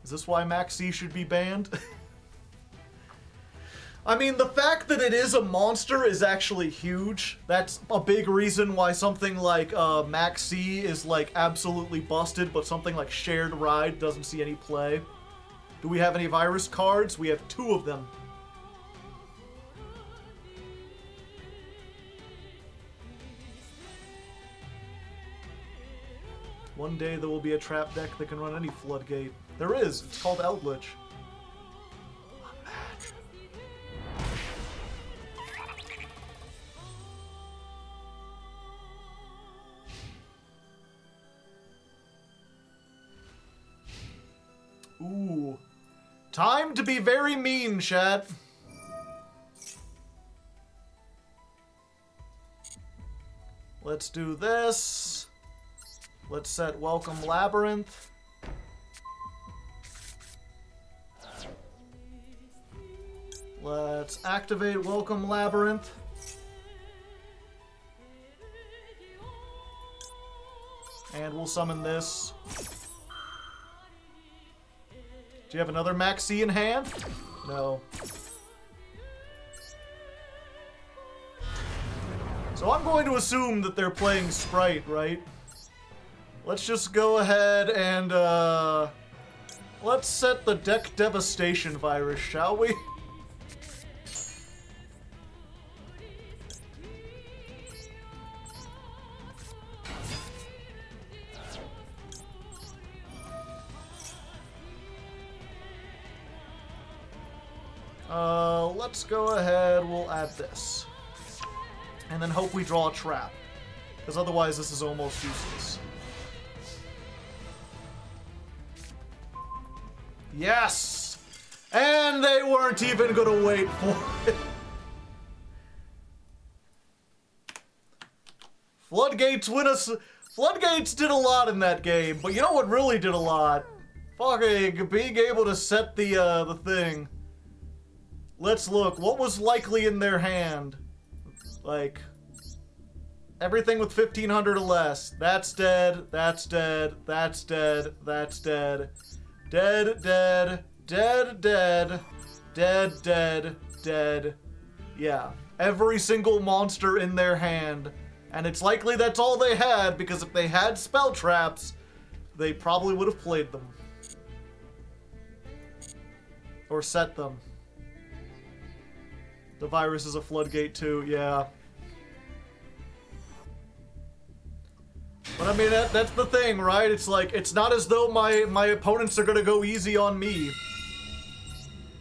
Is this why Max C should be banned? I mean, the fact that it is a monster is actually huge. That's a big reason why something like Max C is like absolutely busted, but something like Shared Ride doesn't see any play. Do we have any virus cards? We have 2 of them. One day there will be a trap deck that can run any Floodgate. There is. It's called Eldritch. Ooh. Time to be very mean, chat. Let's do this. Let's set Welcome Labrynth. Let's activate Welcome Labrynth. And we'll summon this. Do you have another Max C in hand? No. So I'm going to assume that they're playing Sprite, right? Let's just go ahead and, let's set the deck devastation virus, shall we? Let's go ahead. We'll add this. And then hope we draw a trap. Because otherwise this is almost useless. Yes! And they weren't even gonna wait for it. Floodgates win us. Floodgates did a lot in that game, but you know what really did a lot? Fucking being able to set the thing. Let's look. What was likely in their hand? Like, everything with 1500 or less. That's dead. That's dead. That's dead. That's dead. Dead, dead, dead, dead, dead, dead, dead. Yeah. Every single monster in their hand. And it's likely that's all they had, because if they had spell traps, they probably would have played them. Or set them. The virus is a floodgate too, yeah. But I mean, that's the thing, right? It's like, it's not as though my opponents are gonna go easy on me.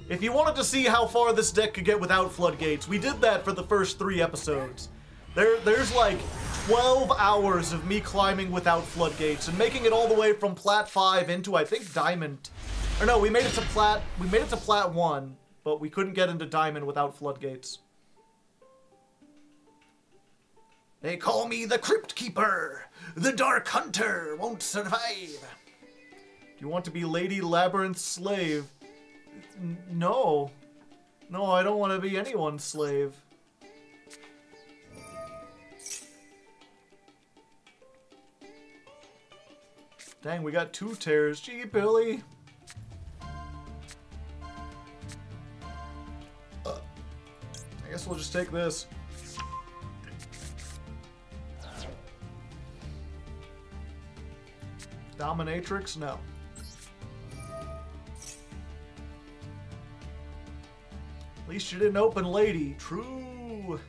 If you wanted to see how far this deck could get without floodgates, we did that for the first 3 episodes. There's like 12 hours of me climbing without floodgates and making it all the way from Plat 5 into, I think, Diamond. Or no, we made it to Plat 1, but we couldn't get into Diamond without floodgates. They call me the Crypt Keeper. The Dark Hunter won't survive. Do you want to be Lady Labrynth's slave? No. No, I don't want to be anyone's slave. Dang, we got 2 tears. Gee, Billy. I guess we'll just take this. Dominatrix? No. At least you didn't open Lady. True.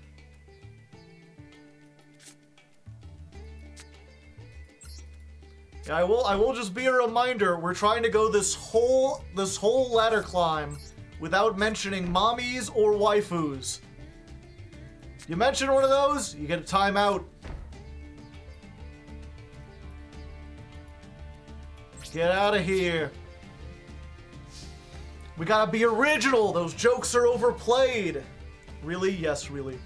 Yeah, I will just be a reminder, we're trying to go this whole ladder climb without mentioning mommies or waifus. You mention one of those, you get a timeout. Get out of here. We gotta be original. Those jokes are overplayed. Really? Yes, really.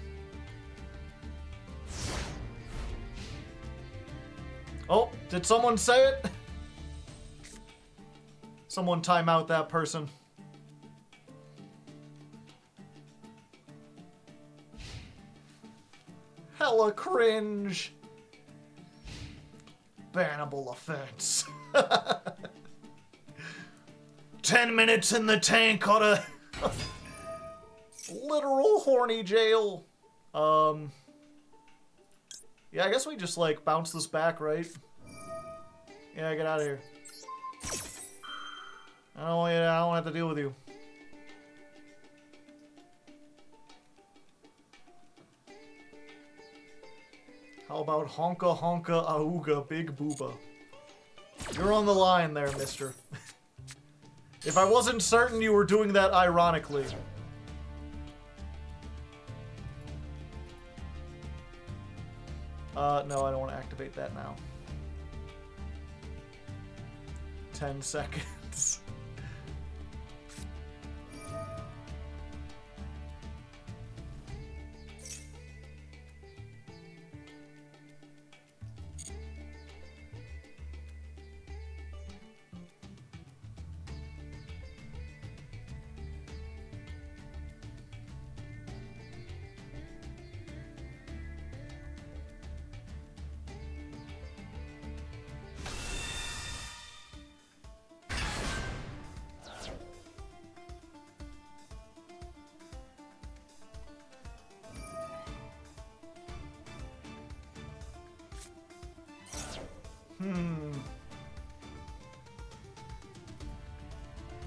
Oh, did someone say it? Someone time out that person. Hella cringe. Bannable offense. 10 minutes in the tank on a literal horny jail. Yeah, I guess we just like bounce this back, right? Yeah, get out of here. I don't have to deal with you. How about honka honka auga big booba? You're on the line there, mister. If I wasn't certain you were doing that ironically. No, I don't want to activate that now. 10 seconds.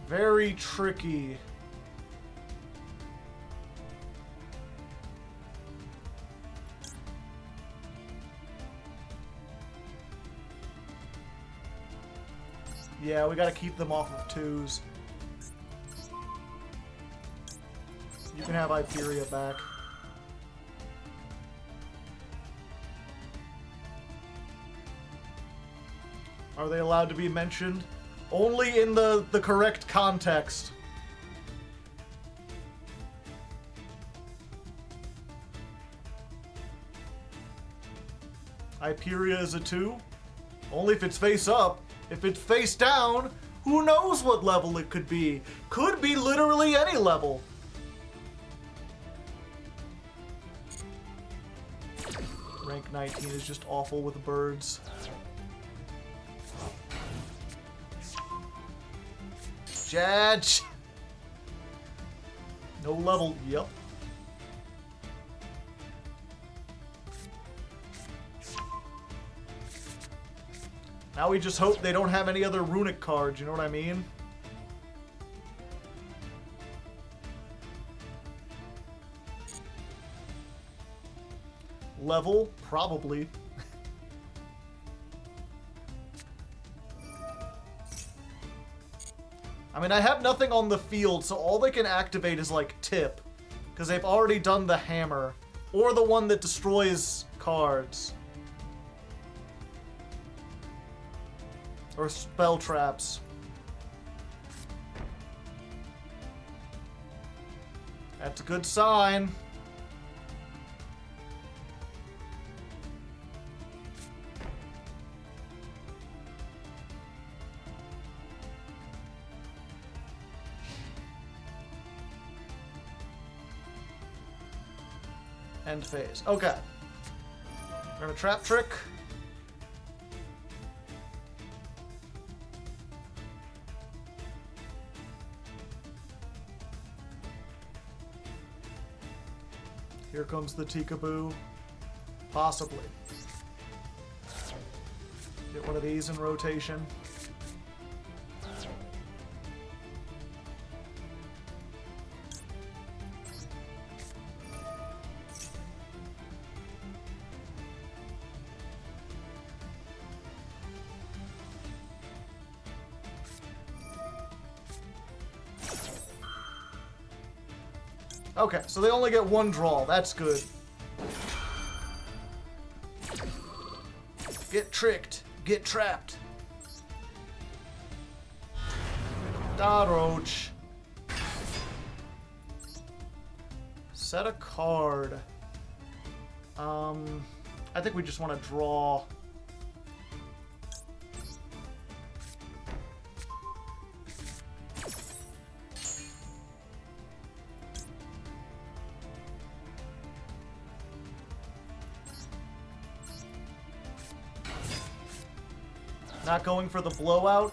Very tricky. Yeah, we gotta keep them off of 2s. You can have Hyperia back. Are they allowed to be mentioned? Only in the correct context. Hyperia is a 2? Only if it's face up. If it's face down, who knows what level it could be? Could be literally any level. Rank 19 is just awful with birds. Judge! No level, yep. Now we just hope they don't have any other runic cards, you know what I mean? Level? Probably. I mean, I have nothing on the field, so all they can activate is, like, Tip. Because they've already done the hammer. Or the one that destroys cards. Or spell traps. That's a good sign. End phase. Okay. We're gonna trap trick. Here comes the Tikaboo. Possibly. Get one of these in rotation. Okay, so they only get one draw. That's good. Get tricked. Get trapped. Daroach. Set a card. I think we just want to draw. Not going for the blowout.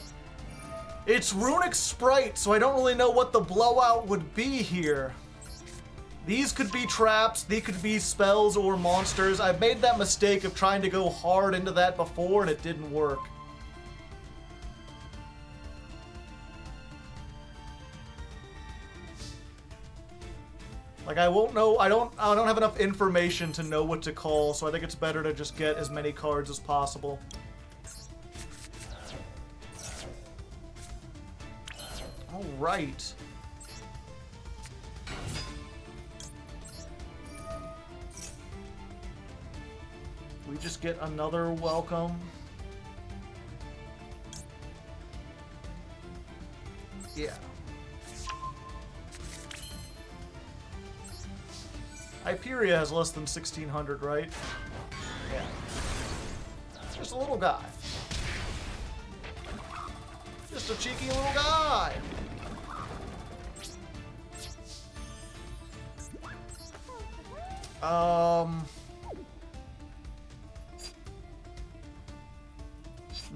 It's Runic Sprite, so I don't really know what the blowout would be here. These could be traps, these could be spells or monsters. I've made that mistake of trying to go hard into that before and it didn't work. Like, I won't know, I don't have enough information to know what to call, so I think it's better to just get as many cards as possible. All right. We just get another welcome. Yeah. Hyperia has less than 1,600, right? Yeah. Just a little guy. Just a cheeky little guy.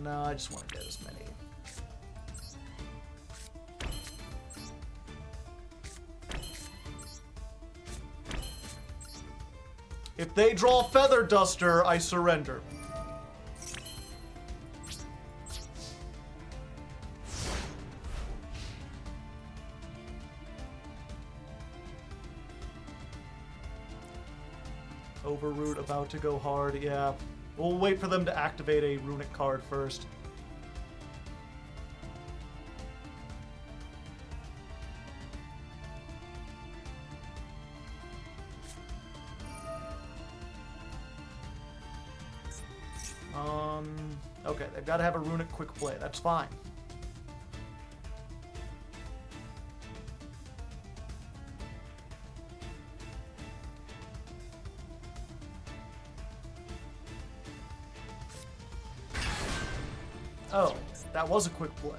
No, I just want to get as many. If they draw Feather Duster, I surrender. Overroot about to go hard, yeah. We'll wait for them to activate a runic card first. Okay, they've got to have a runic quick play. That's fine. Oh, that was a quick play.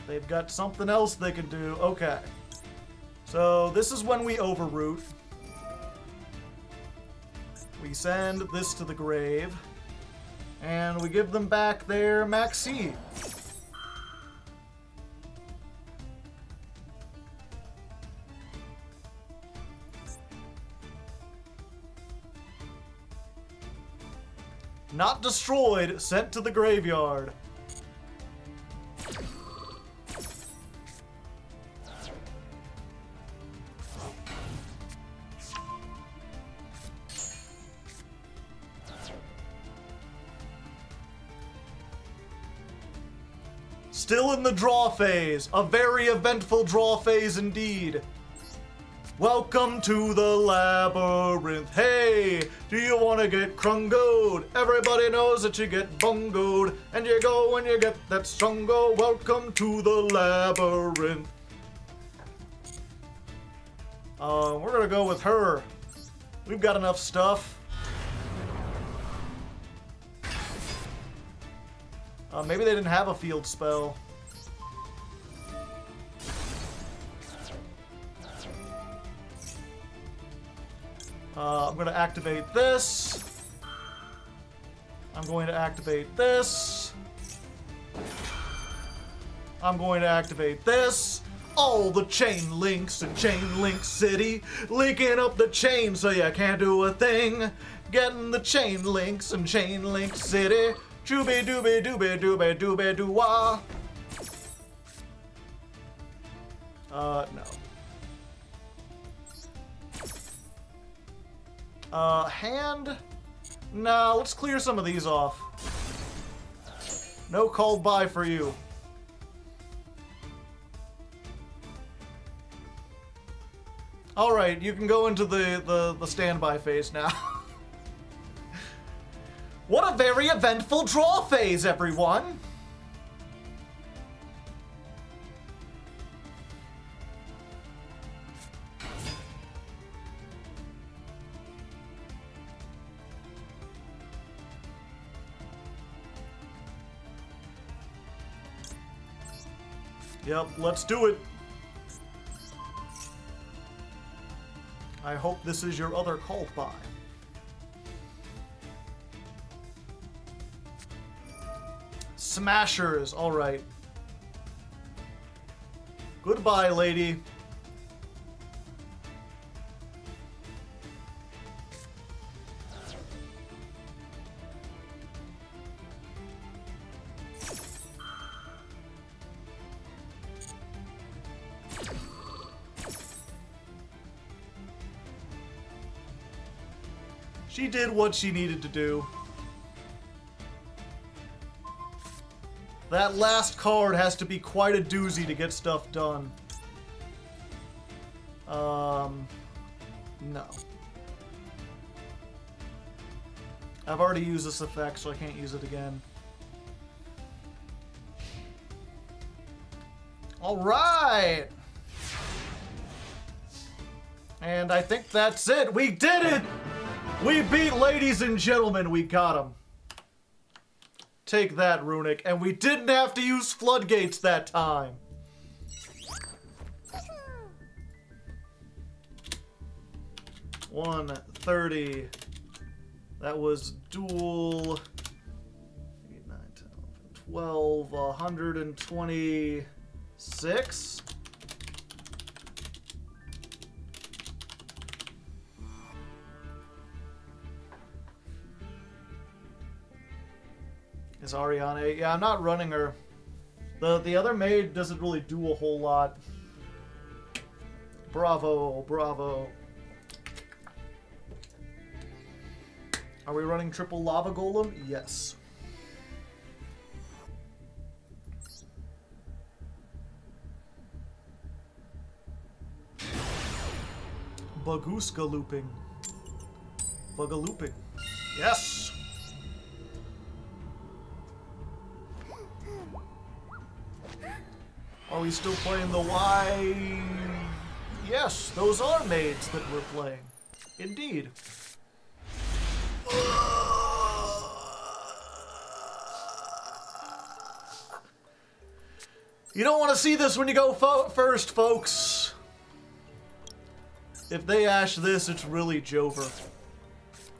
They've got something else they can do. Okay. So this is when we overroot. We send this to the grave. And we give them back their Maxi. Not destroyed, sent to the graveyard. Still in the draw phase. A very eventful draw phase indeed. Welcome to the Labyrinth. Hey, do you want to get crungoed? Everybody knows that you get bungoed. And you go and you get that strungo. Welcome to the Labyrinth. We're gonna go with her. We've got enough stuff. Maybe they didn't have a field spell. I'm going to activate this. I'm going to activate this. I'm going to activate this. All the chain links in Chain Link City. Linking up the chain so you can't do a thing. Getting the chain links in Chain Link City. Dooby dooby dooby dooby dooby doo wah. No. Hand? Nah, let's clear some of these off. No called by for you. Alright, you can go into the standby phase now. What a very eventful draw phase, everyone! Yep, let's do it. I hope this is your other called by. Smashers, alright. Goodbye, lady. She did what she needed to do. That last card has to be quite a doozy to get stuff done. No. I've already used this effect, so I can't use it again. Alright! And I think that's it. We did it! We beat, ladies and gentlemen, we got him. Take that, Runic. And we didn't have to use floodgates that time. $130. That was dual. 8, 9, 10, 12, 126. Is Ariane? Yeah, I'm not running her. The other maid doesn't really do a whole lot. Bravo, bravo. Are we running triple lava golem? Yes. Baguska looping. Bugalooping. Yes! Are we still playing the Y? Yes, those are maids that we're playing. Indeed. You don't want to see this when you go first, folks. If they ash this, it's really Jover.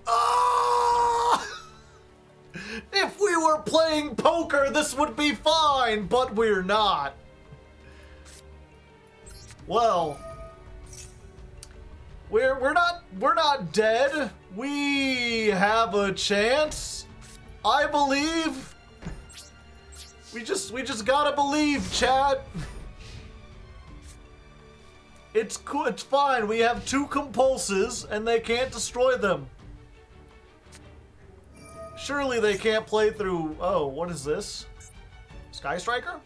Ah! If we were playing poker, this would be fine, but we're not. Well, we're not dead. We have a chance, I believe. We just gotta believe, chat. It's cool. It's fine. We have 2 compulses, and they can't destroy them. Surely they can't play through. Oh, what is this? Sky Striker?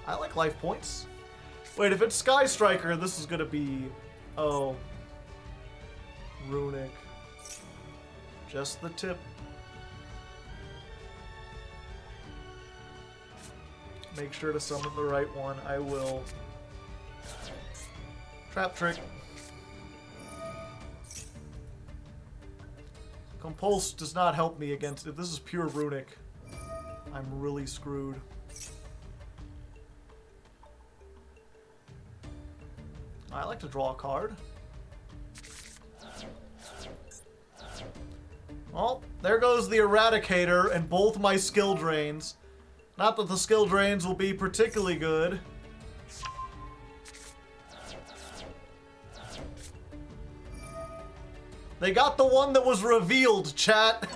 I like life points. Wait, if it's Sky Striker, this is gonna be. Oh. Runic. Just the tip. Make sure to summon the right one. I will. Trap trick. Compulse does not help me against. If this is pure runic, I'm really screwed. I like to draw a card. Well, there goes the Eradicator and both my skill drains. Not that the skill drains will be particularly good. They got the one that was revealed, chat.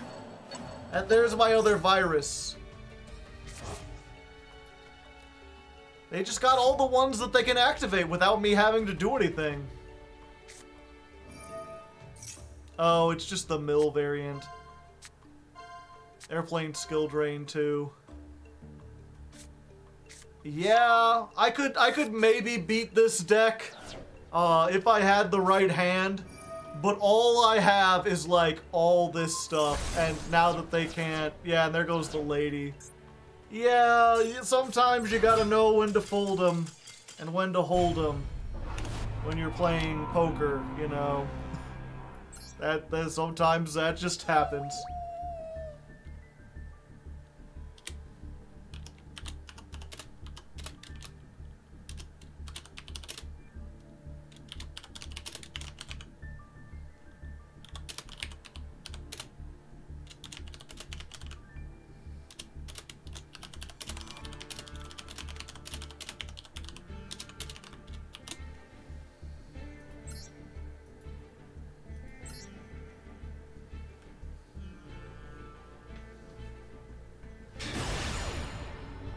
And there's my other virus. They just got all the ones that they can activate without me having to do anything. Oh, it's just the mill variant. Airplane skill drain too. Yeah, I could maybe beat this deck if I had the right hand, but all I have is like all this stuff, and now that they can't, yeah, and there goes the lady. Yeah, sometimes you gotta know when to fold them and when to hold them when you're playing poker, you know. That sometimes that just happens.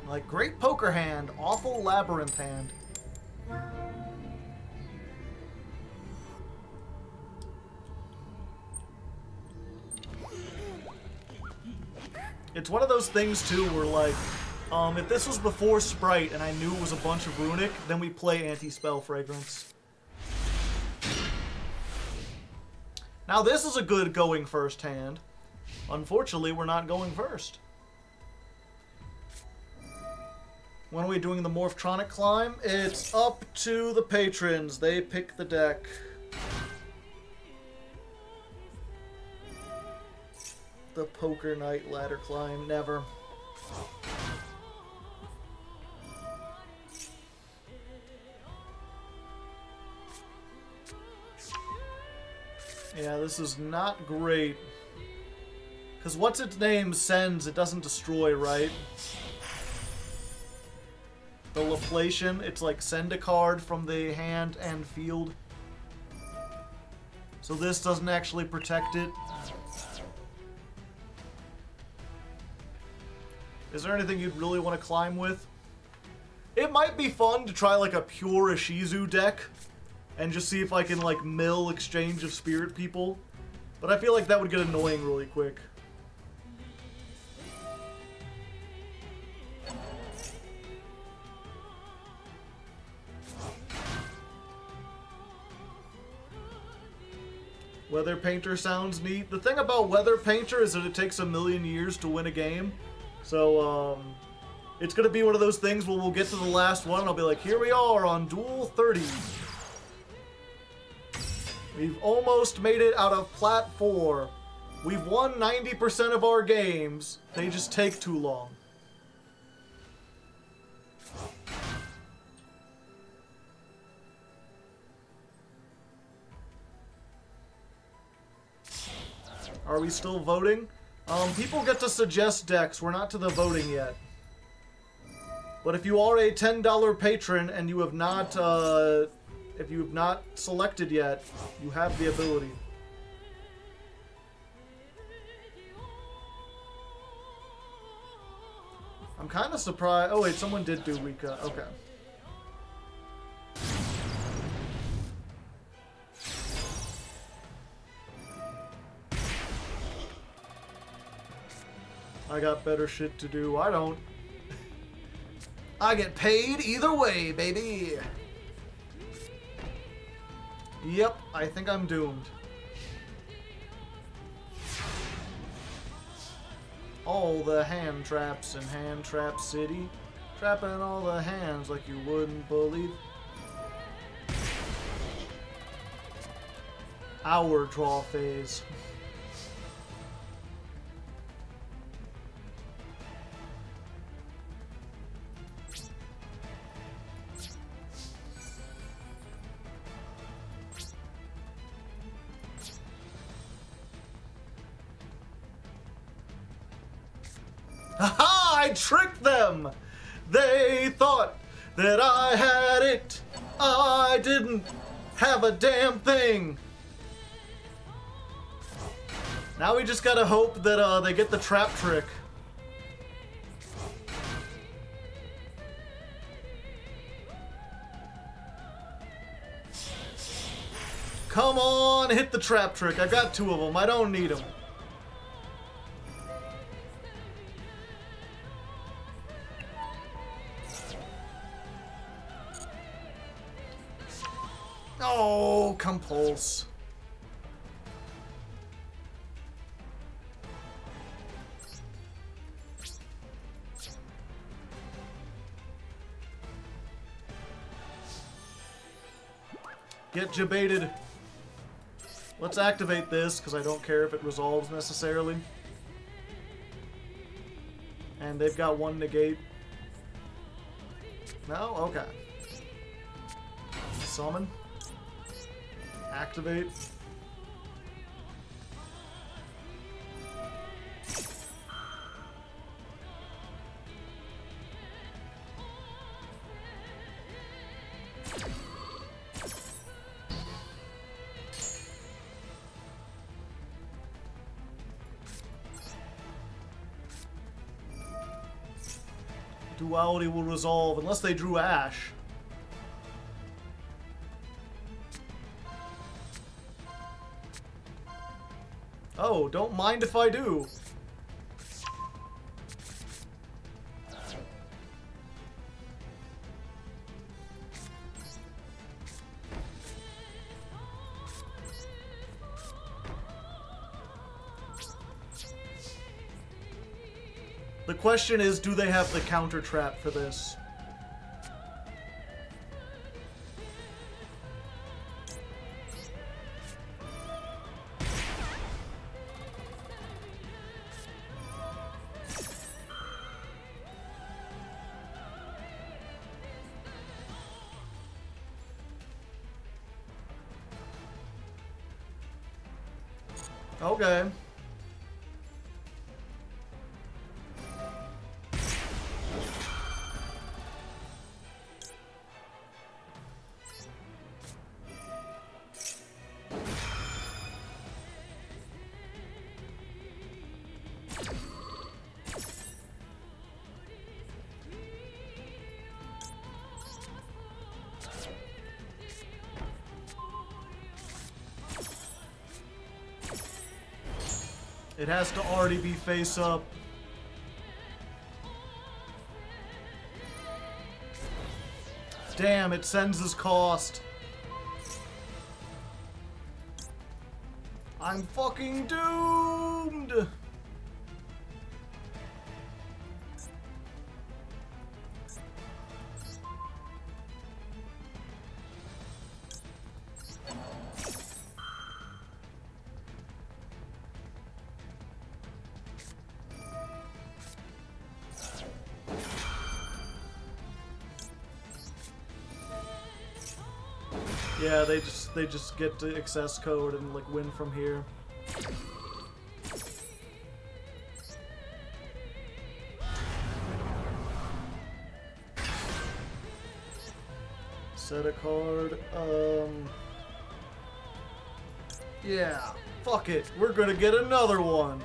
Like, great poker hand, awful labyrinth hand. It's one of those things, too, where, like, if this was before Sprite and I knew it was a bunch of Runic, then we play Anti-Spell Fragrance. Now, this is a good going first hand. Unfortunately, we're not going first. When are we doing the Morphtronic climb? It's up to the patrons. They pick the deck. The Poker Night ladder climb, never. Yeah, this is not great. Because what's its name sends, it doesn't destroy, right? The Laplation, it's like send a card from the hand and field. So this doesn't actually protect it. Is there anything you'd really want to climb with? It might be fun to try like a pure Ishizu deck and just see if I can, like, mill exchange of spirit people. But I feel like that would get annoying really quick. Weather Painter sounds neat. The thing about Weather Painter is that it takes a million years to win a game. So, it's going to be one of those things where we'll get to the last one and I'll be like, here we are on Duel 30. We've almost made it out of Plat 4. We've won 90% of our games. They just take too long. Are we still voting? People get to suggest decks. We're not to the voting yet. But if you are a $10 patron and you have not, if you have not selected yet, you have the ability. I'm kind of surprised. Oh wait, someone did do Rika. Okay. I got better shit to do. I don't. I get paid either way, baby. Yep, I think I'm doomed. All the hand traps in Hand Trap City. Trapping all the hands like you wouldn't believe. Our draw phase. Haha! I tricked them! They thought that I had it. I didn't have a damn thing. Now we just gotta hope that they get the trap trick. Come on, hit the trap trick. I got 2 of them. I don't need them. Oh, compulse. Get jebaited. Let's activate this, because I don't care if it resolves necessarily. And they've got 1 negate. No? Okay. Summon. Activate. Duality will resolve unless they drew Ash. Oh, don't mind if I do. The question is, do they have the counter trap for this? Okay. It has to already be face up. Damn, it sends his cost. I'm fucking doomed! Yeah, they just get to access code and like win from here. Set a card. Yeah, fuck it. We're gonna get another one.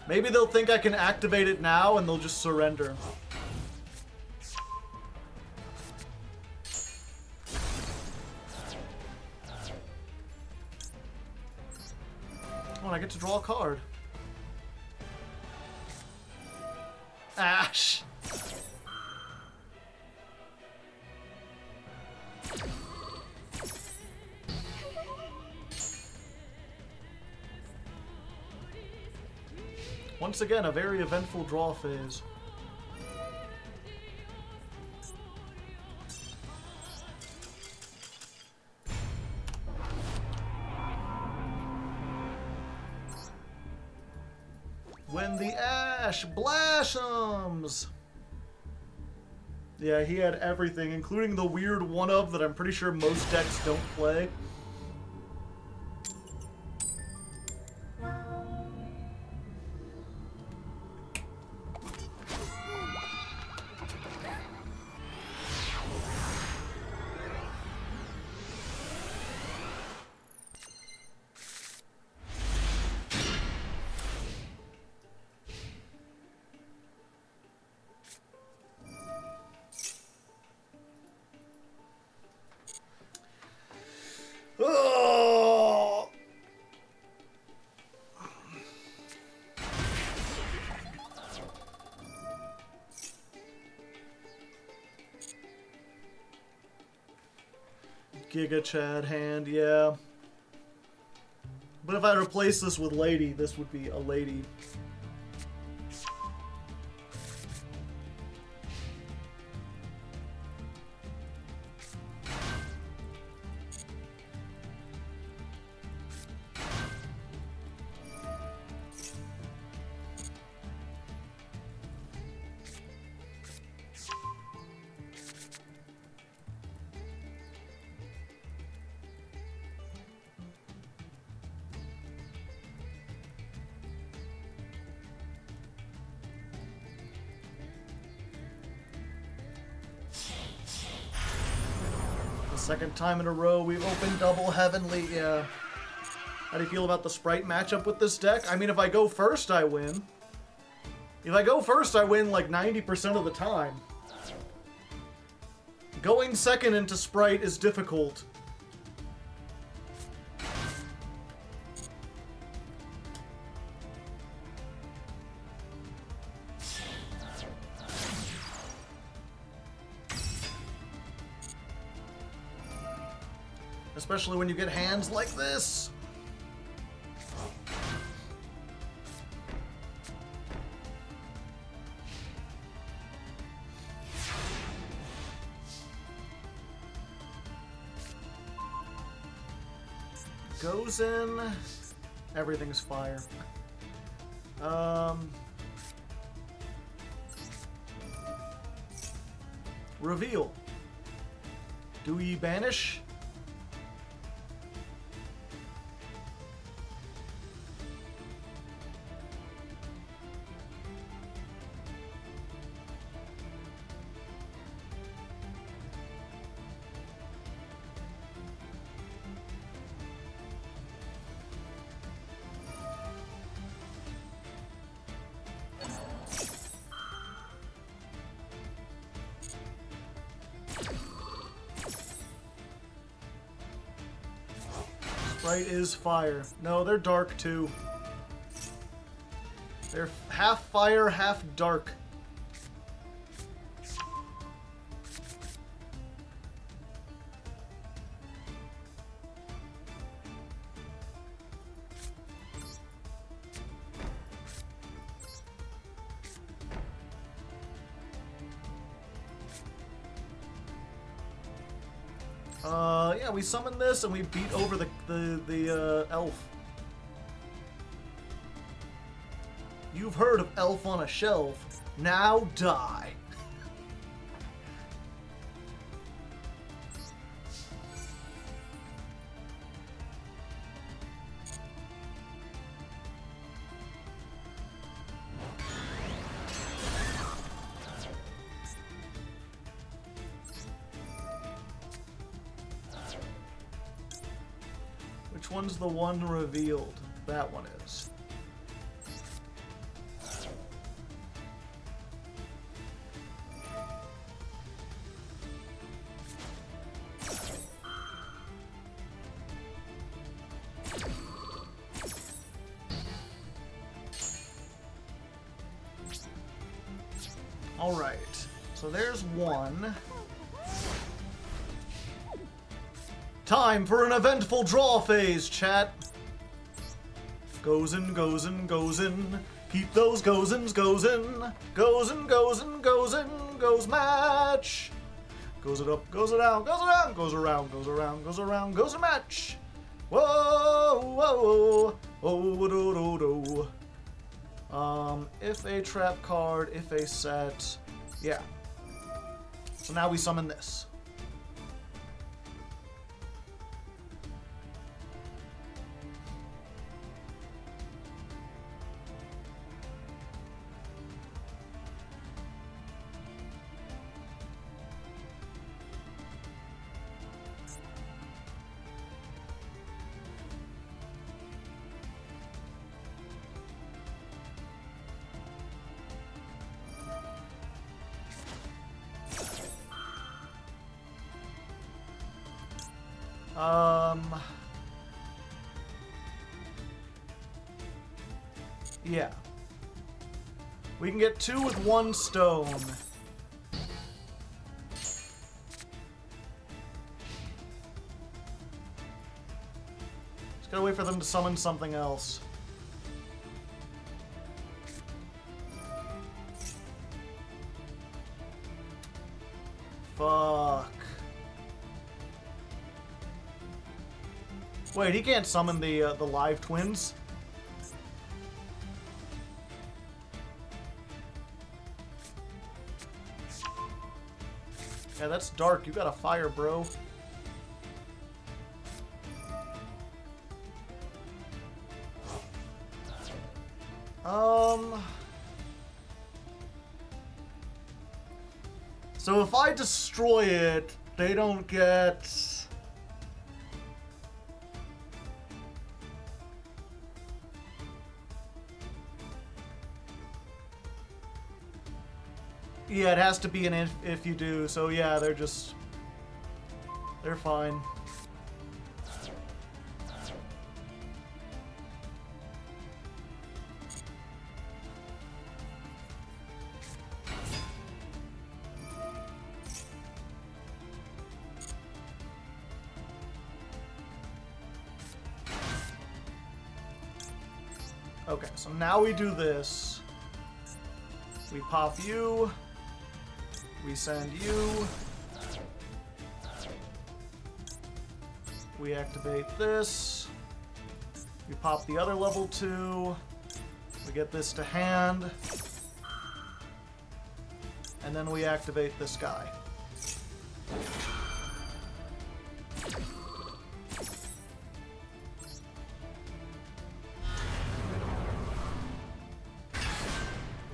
Maybe they'll think I can activate it now and they'll just surrender. Oh, and I get to draw a card. Ash! Once again, a very eventful draw phase. When the Ash blossoms! Yeah, he had everything, including the weird one-of that I'm pretty sure most decks don't play. Oh! Giga Chad hand, yeah. But if I replace this with Lady, this would be a Lady. Second time in a row we've opened double Heavenly, yeah. How do you feel about the Sprite matchup with this deck? I mean, if I go first, I win. If I go first, I win like 90% of the time. Going second into Sprite is difficult. Especially when you get hands like this. Goes in. Everything's fire. Reveal. Do we banish? Right is fire. No, they're dark too. They're half fire, half dark. Yeah, we summon this and we beat over the elf. You've heard of elf on a shelf. Now die. Which one's the one revealed? That one is. All right, so there's one. Time for an eventful draw phase, chat. Goes in, goes in, goes in. Keep those goes ins, goes in. Goes in, goes in, goes in, goes match. Goes it up, goes it down, goes around, goes around, goes around, goes around, goes a match. Whoa, whoa, oh, do, do, do. If a trap card, if a set, yeah. So now we summon this. Yeah. We can get 2 with 1 stone. Just gotta wait for them to summon something else. Fuck. Wait, he can't summon the live twins? Yeah, that's dark. You got a fire, bro. So if I destroy it, they don't get... Yeah, it has to be an if you do, so yeah, they're fine. Okay, so now we do this. We pop you. We send you. We activate this. We pop the other level 2. We get this to hand. And then we activate this guy.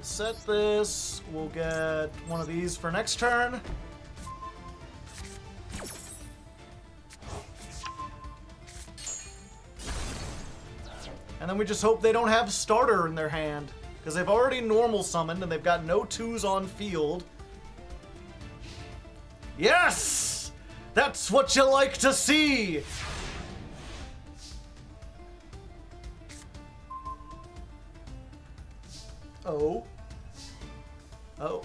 Set this. We'll get one of these for next turn. And then we just hope they don't have starter in their hand, because they've already normal summoned and they've got no 2s on field. Yes! That's what you like to see! Oh. Oh.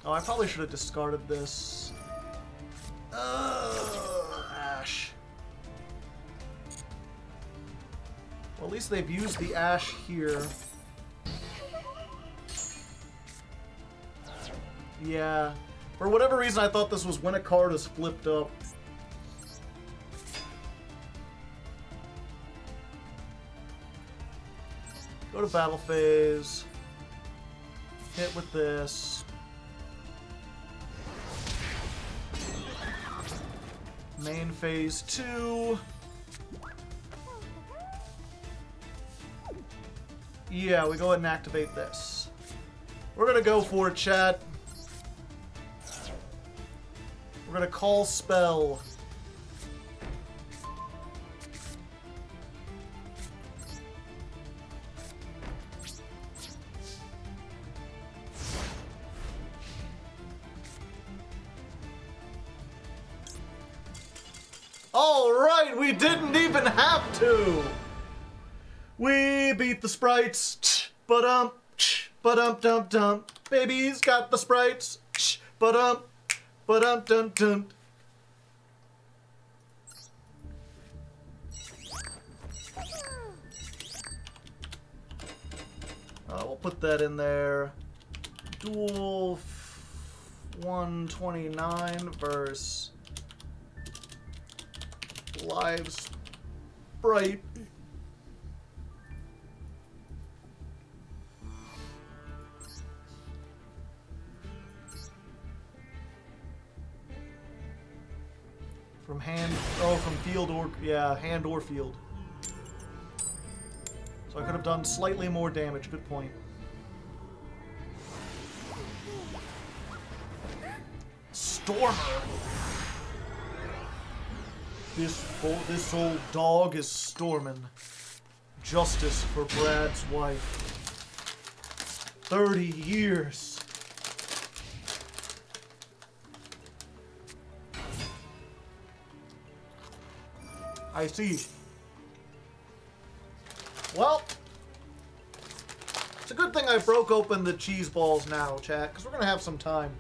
Oh, I probably should have discarded this. Ash. Well, at least they've used the ash here. Yeah. For whatever reason, I thought this was when a card is flipped up. Go to battle phase. Hit with this. Main phase 2. Yeah, we go ahead and activate this. We're gonna go for it, chat. We're gonna call spell. Alright, we didn't even have to! We beat the sprites. Ba-dum, ba-dum-dum-dum. Baby's got the sprites. Ba-dum, ba-dum-dum-dum. We'll put that in there. Dual 129 versus live sprite. From hand, oh, from field or, yeah, hand or field. So I could have done slightly more damage, good point. Stormer! This old dog is storming. Justice for Brad's wife. 30 years. I see. Well, it's a good thing I broke open the cheese balls now, chat, because we're going to have some time.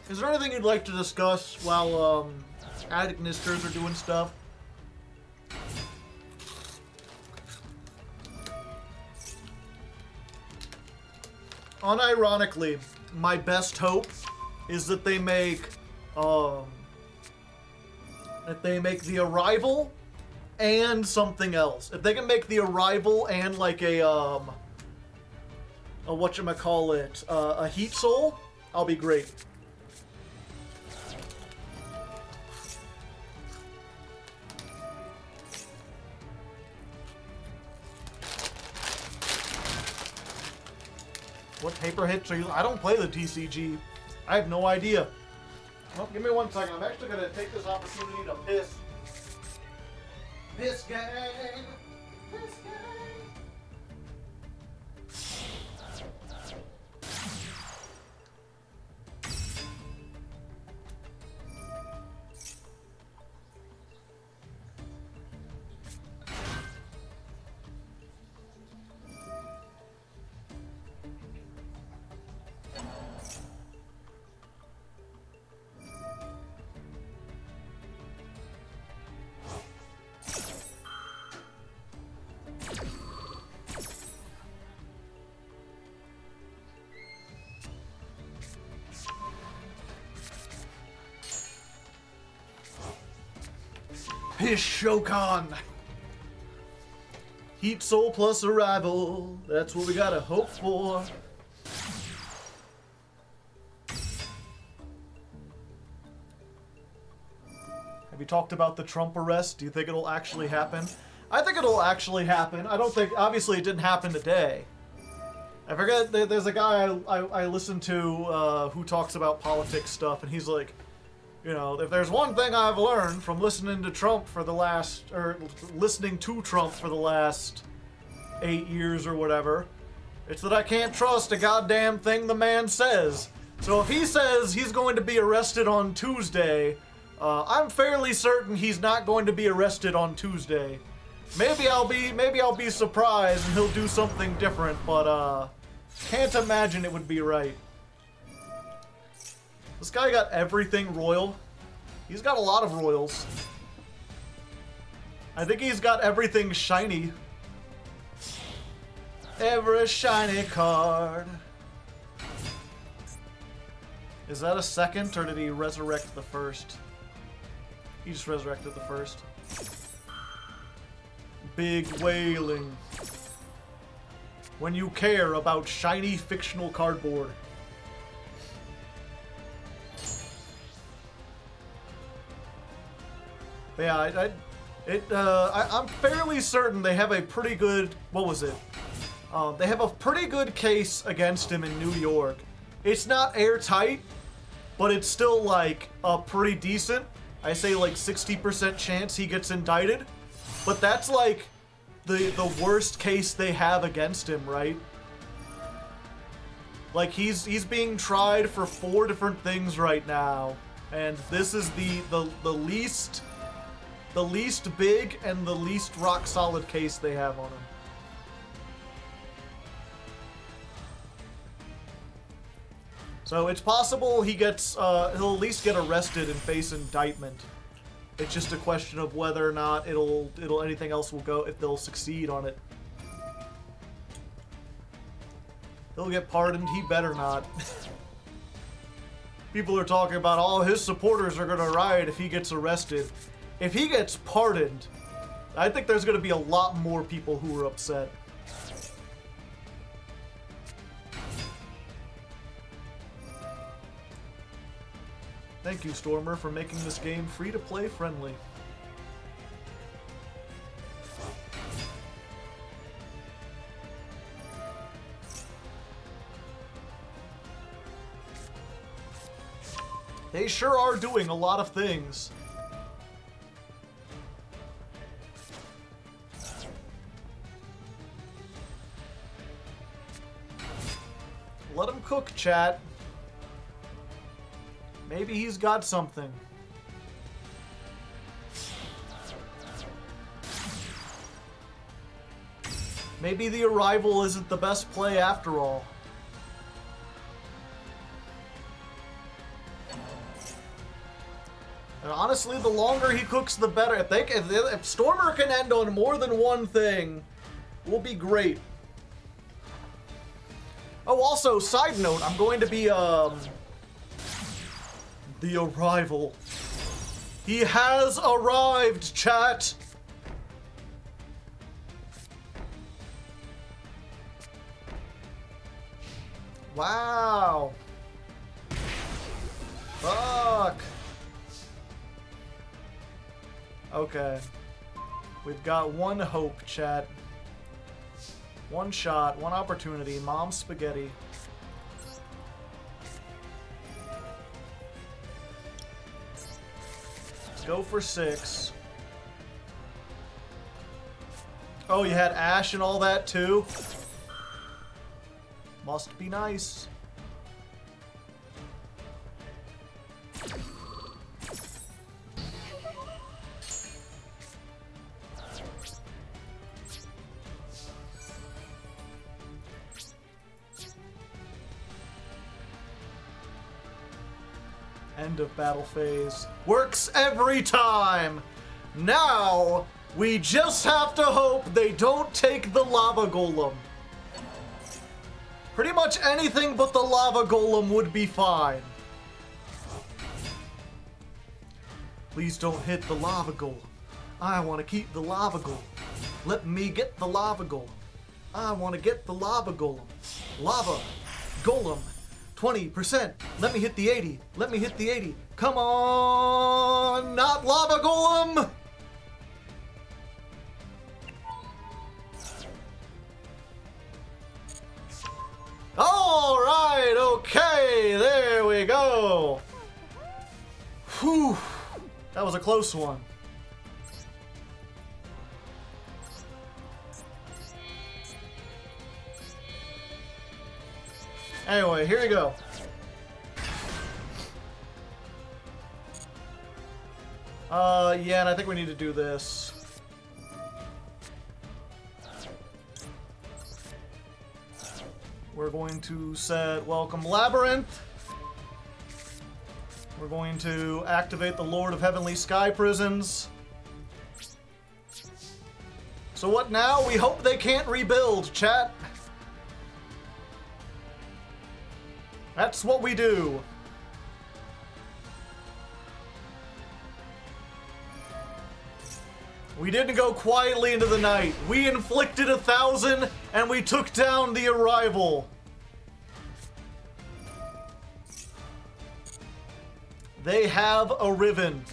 Is there anything you'd like to discuss while Addict Nisters are doing stuff? Unironically, my best hope is that they make The Arrival and something else. If they can make The Arrival and like a whatchamacallit, a Heat Soul, I'll be great. What paper hits are you? I don't play the TCG. I have no idea. Well, give me 1 second. I'm actually going to take this opportunity to piss. Piss gang! Piss gang! Piss Shokan! Heat Soul plus Arrival. That's what we gotta hope for. Have you talked about the Trump arrest? Do you think it'll actually happen? I think it'll actually happen. I don't think, obviously it didn't happen today. I forget, there's a guy I listen to who talks about politics stuff, and he's like, you know, if there's one thing I've learned from listening to Trump for the last, or listening to Trump for the last 8 years or whatever, it's that I can't trust a goddamn thing the man says. So if he says he's going to be arrested on Tuesday I'm fairly certain he's not going to be arrested on Tuesday. Maybe I'll be surprised and he'll do something different, but can't imagine it would be right. This guy got everything royal. He's got a lot of royals. I think he's got everything shiny. Every shiny card. Is that a second, or did he resurrect the first? He just resurrected the first. Big wailing. When you care about shiny fictional cardboard. But yeah, I'm fairly certain they have a pretty good, what was it? They have a pretty good case against him in New York. It's not airtight, but it's still like a pretty decent. I say like 60% chance he gets indicted. But that's like the worst case they have against him, right? Like he's being tried for 4 different things right now, and this is the least big and the least rock solid case they have on him. So it's possible he gets he'll at least get arrested and face indictment. It's just a question of whether or not it'll anything else will go, if they'll succeed on it. He'll get pardoned, he better not. People are talking about all his supporters are gonna riot if he gets arrested. If he gets pardoned, I think there's gonna be a lot more people who are upset. Thank you, Stormer, for making this game free-to-play friendly. They sure are doing a lot of things. Let him cook, chat. Maybe he's got something. Maybe the arrival isn't the best play after all. And honestly, the longer he cooks, the better. If Stormer can end on more than one thing, will be great. Oh, also, side note, I'm going to be, the arrival. He has arrived, chat! Wow. Fuck. Okay. We've got one hope, chat. One shot, one opportunity. Mom spaghetti. Go for 6. Oh, you had Ash and all that too? Must be nice. End of battle phase. Works every time! Now, we just have to hope they don't take the lava golem. Pretty much anything but the lava golem would be fine. Please don't hit the lava golem. I want to keep the lava golem. Let me get the lava golem. I want to get the lava golem. Lava golem. 20%. Let me hit the 80. Let me hit the 80. Come on! Not lava golem! Alright, okay, there we go. Whew. That was a close one. Anyway, here we go. Yeah, and I think we need to do this. We're going to set Welcome Labrynth. We're going to activate the Lord of Heavenly Sky Prisons. So what now? We hope they can't rebuild, chat. That's what we do. We didn't go quietly into the night. We inflicted 1,000 and we took down the arrival. They have arriven.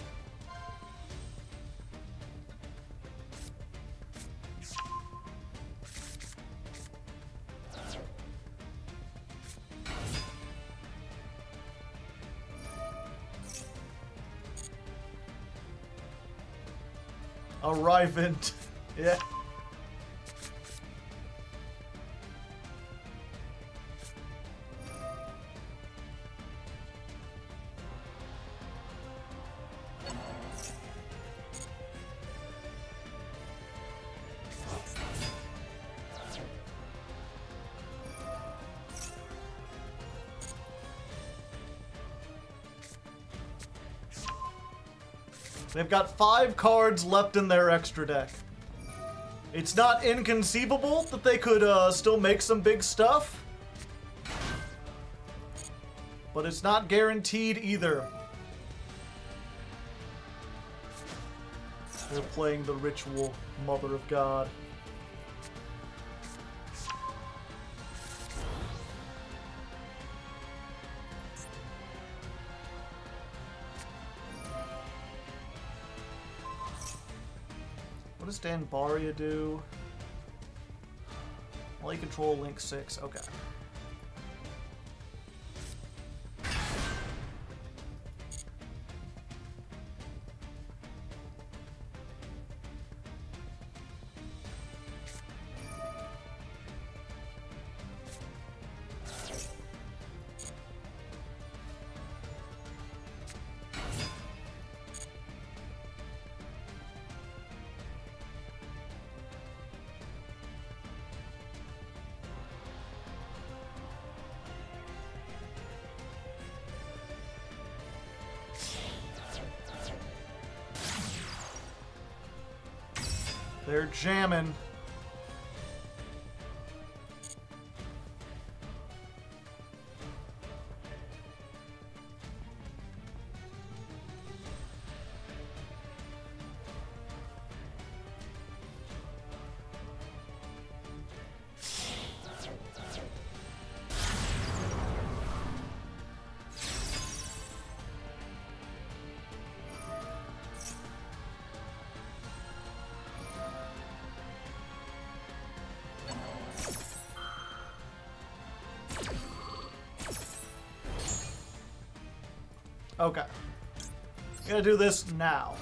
Arriving. Yeah. They've got 5 cards left in their extra deck. It's not inconceivable that they could still make some big stuff. But it's not guaranteed either. They're playing the Ritual Mother of God. What does Dan Baria do? Well, he control Link 6. Okay. They're jamming. Okay. I'm gonna do this now.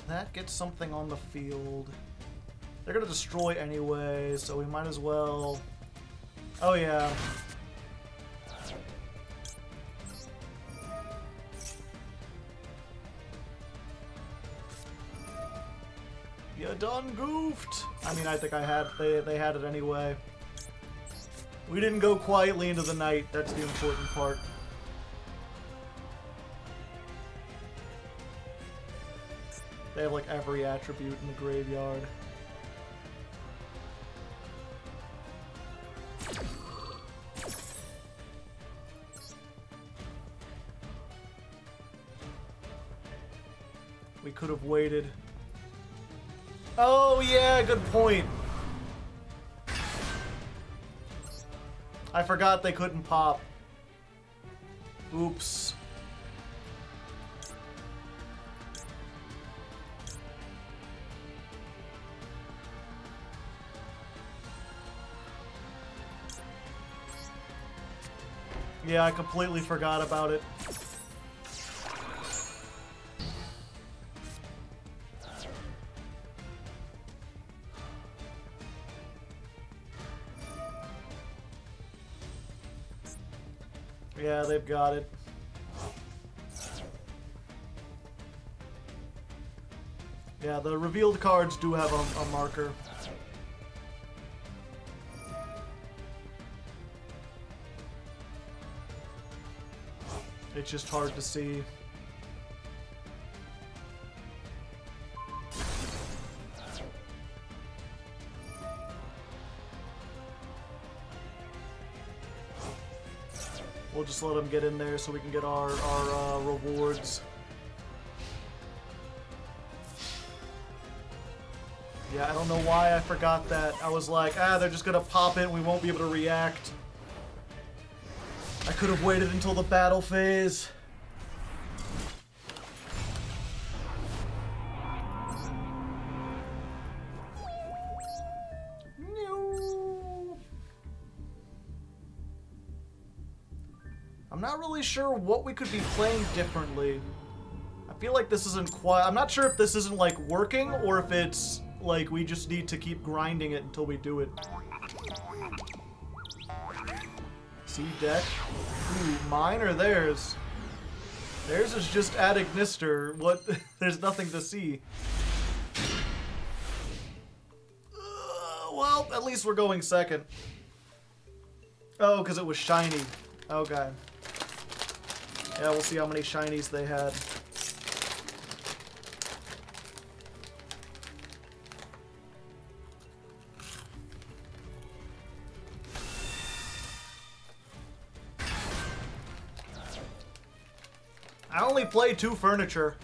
That gets something on the field. They're gonna destroy anyway, so we might as well... Oh yeah. You done goofed! I mean, I think they had it anyway. We didn't go quietly into the night. That's the important part. They have like every attribute in the graveyard. We could have waited. Oh yeah, good point. I forgot they couldn't pop. Oops. Yeah, I completely forgot about it. Yeah, they've got it. Yeah, the revealed cards do have a marker. It's just hard to see. We'll just let them get in there so we can get our rewards. Yeah, I don't know why I forgot that. I was like, they're just gonna pop it and we won't be able to react. I could have waited until the battle phase. I'm not really sure what we could be playing differently. I feel like this isn't quite... I'm not sure if this isn't, like, working, or if it's, like, we just need to keep grinding it until we do it. See, deck? Ooh, mine or theirs? Theirs is just add Ignister. What? There's nothing to see. Well, at least we're going second. Oh, because it was shiny. Okay. Yeah, we'll see how many shinies they had. I only play 2 furniture.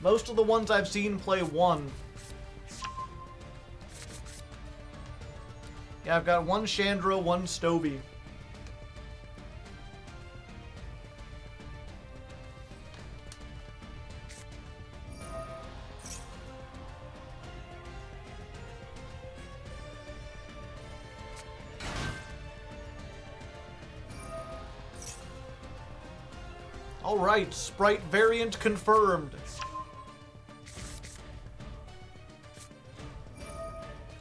Most of the ones I've seen play 1. Yeah, I've got 1 Chandra, 1 Stovey. Alright, Sprite variant confirmed.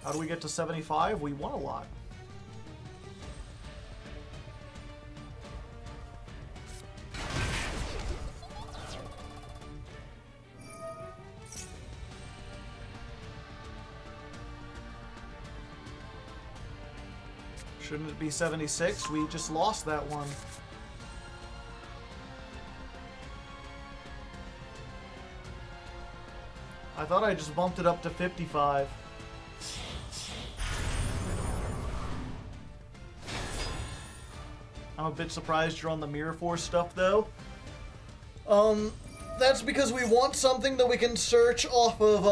How do we get to 75? We won a lot. Shouldn't it be 76? We just lost that one. I thought I just bumped it up to 55. I'm a bit surprised you're on the Mirror Force stuff, though. That's because we want something that we can search off of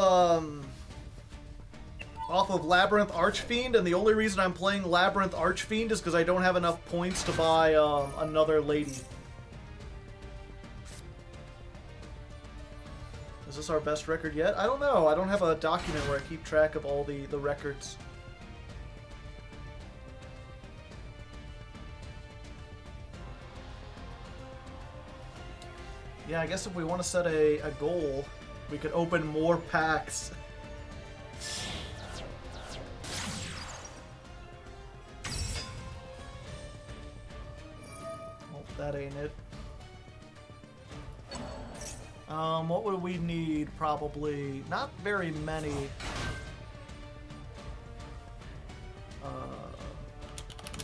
Labrynth Archfiend, and the only reason I'm playing Labrynth Archfiend is because I don't have enough points to buy another lady. Is this our best record yet? I don't know. I don't have a document where I keep track of all the records. Yeah, I guess if we want to set a goal, we could open more packs. Well, that ain't it. What would we need? Probably not very many.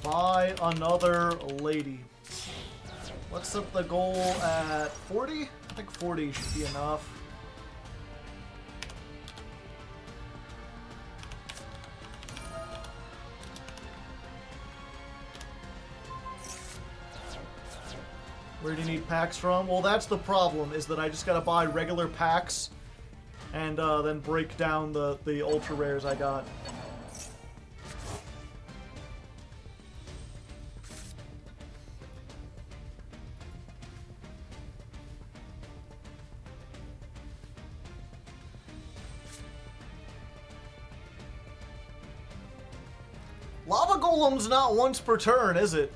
Buy another lady. Let's set the goal at 40? I think 40 should be enough. Where do you need packs from? Well, that's the problem, is that I just gotta buy regular packs and then break down the ultra rares I got. Lava Golem's not once per turn, is it?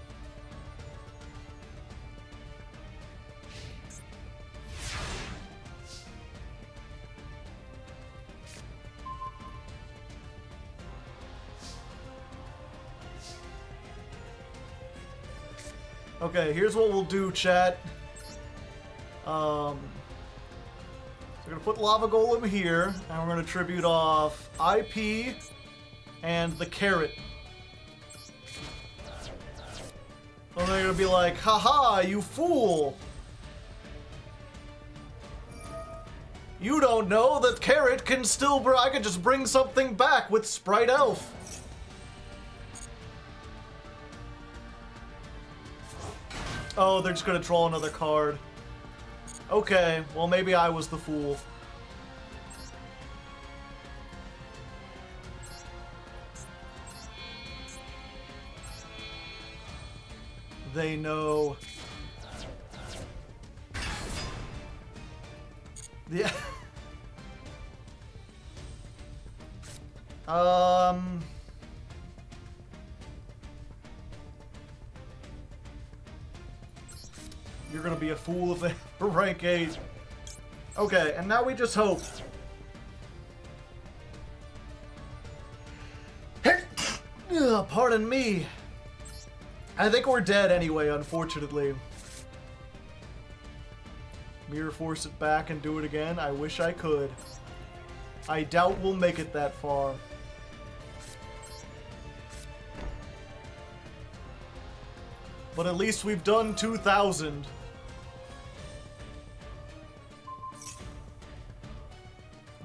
Okay, here's what we'll do, chat. So we're gonna put Lava Golem here, and we're gonna tribute off IP and the carrot. And they're gonna be like, haha, you fool! You don't know that carrot can still I can just bring something back with Sprite Elf. Oh, they're just gonna draw another card. Okay, well maybe I was the fool. They know. Yeah. You're gonna be a fool if they rank 8. Okay, and now we just hope. Ugh, pardon me. I think we're dead anyway, unfortunately. Mirror force it back and do it again. I wish I could. I doubt we'll make it that far. But at least we've done 2,000.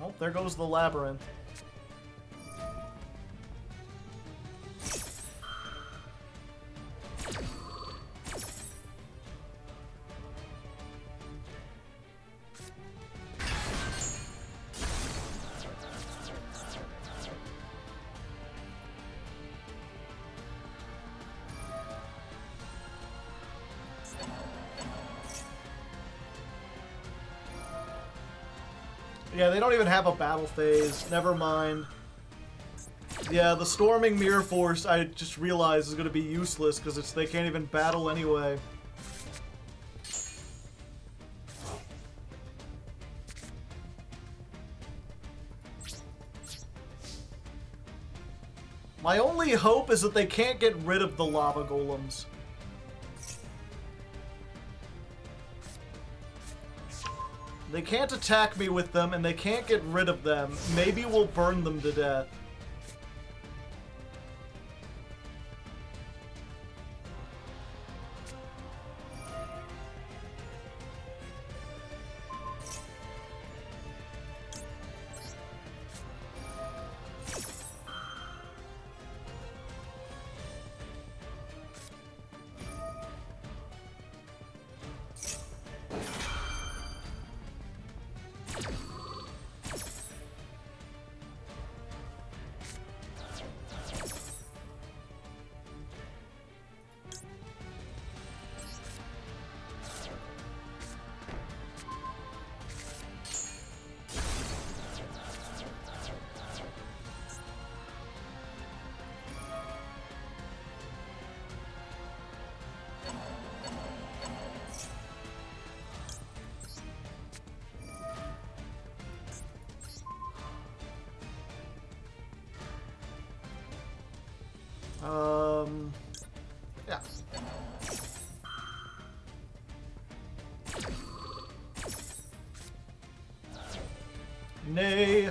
Oh, there goes the Labrynth. Yeah, they don't even have a battle phase. Never mind. Yeah, the Storming Mirror Force, I just realized, is going to be useless because they can't even battle anyway. My only hope is that they can't get rid of the Lava Golems. They can't attack me with them, and they can't get rid of them. Maybe we'll burn them to death. Yeah. Nay.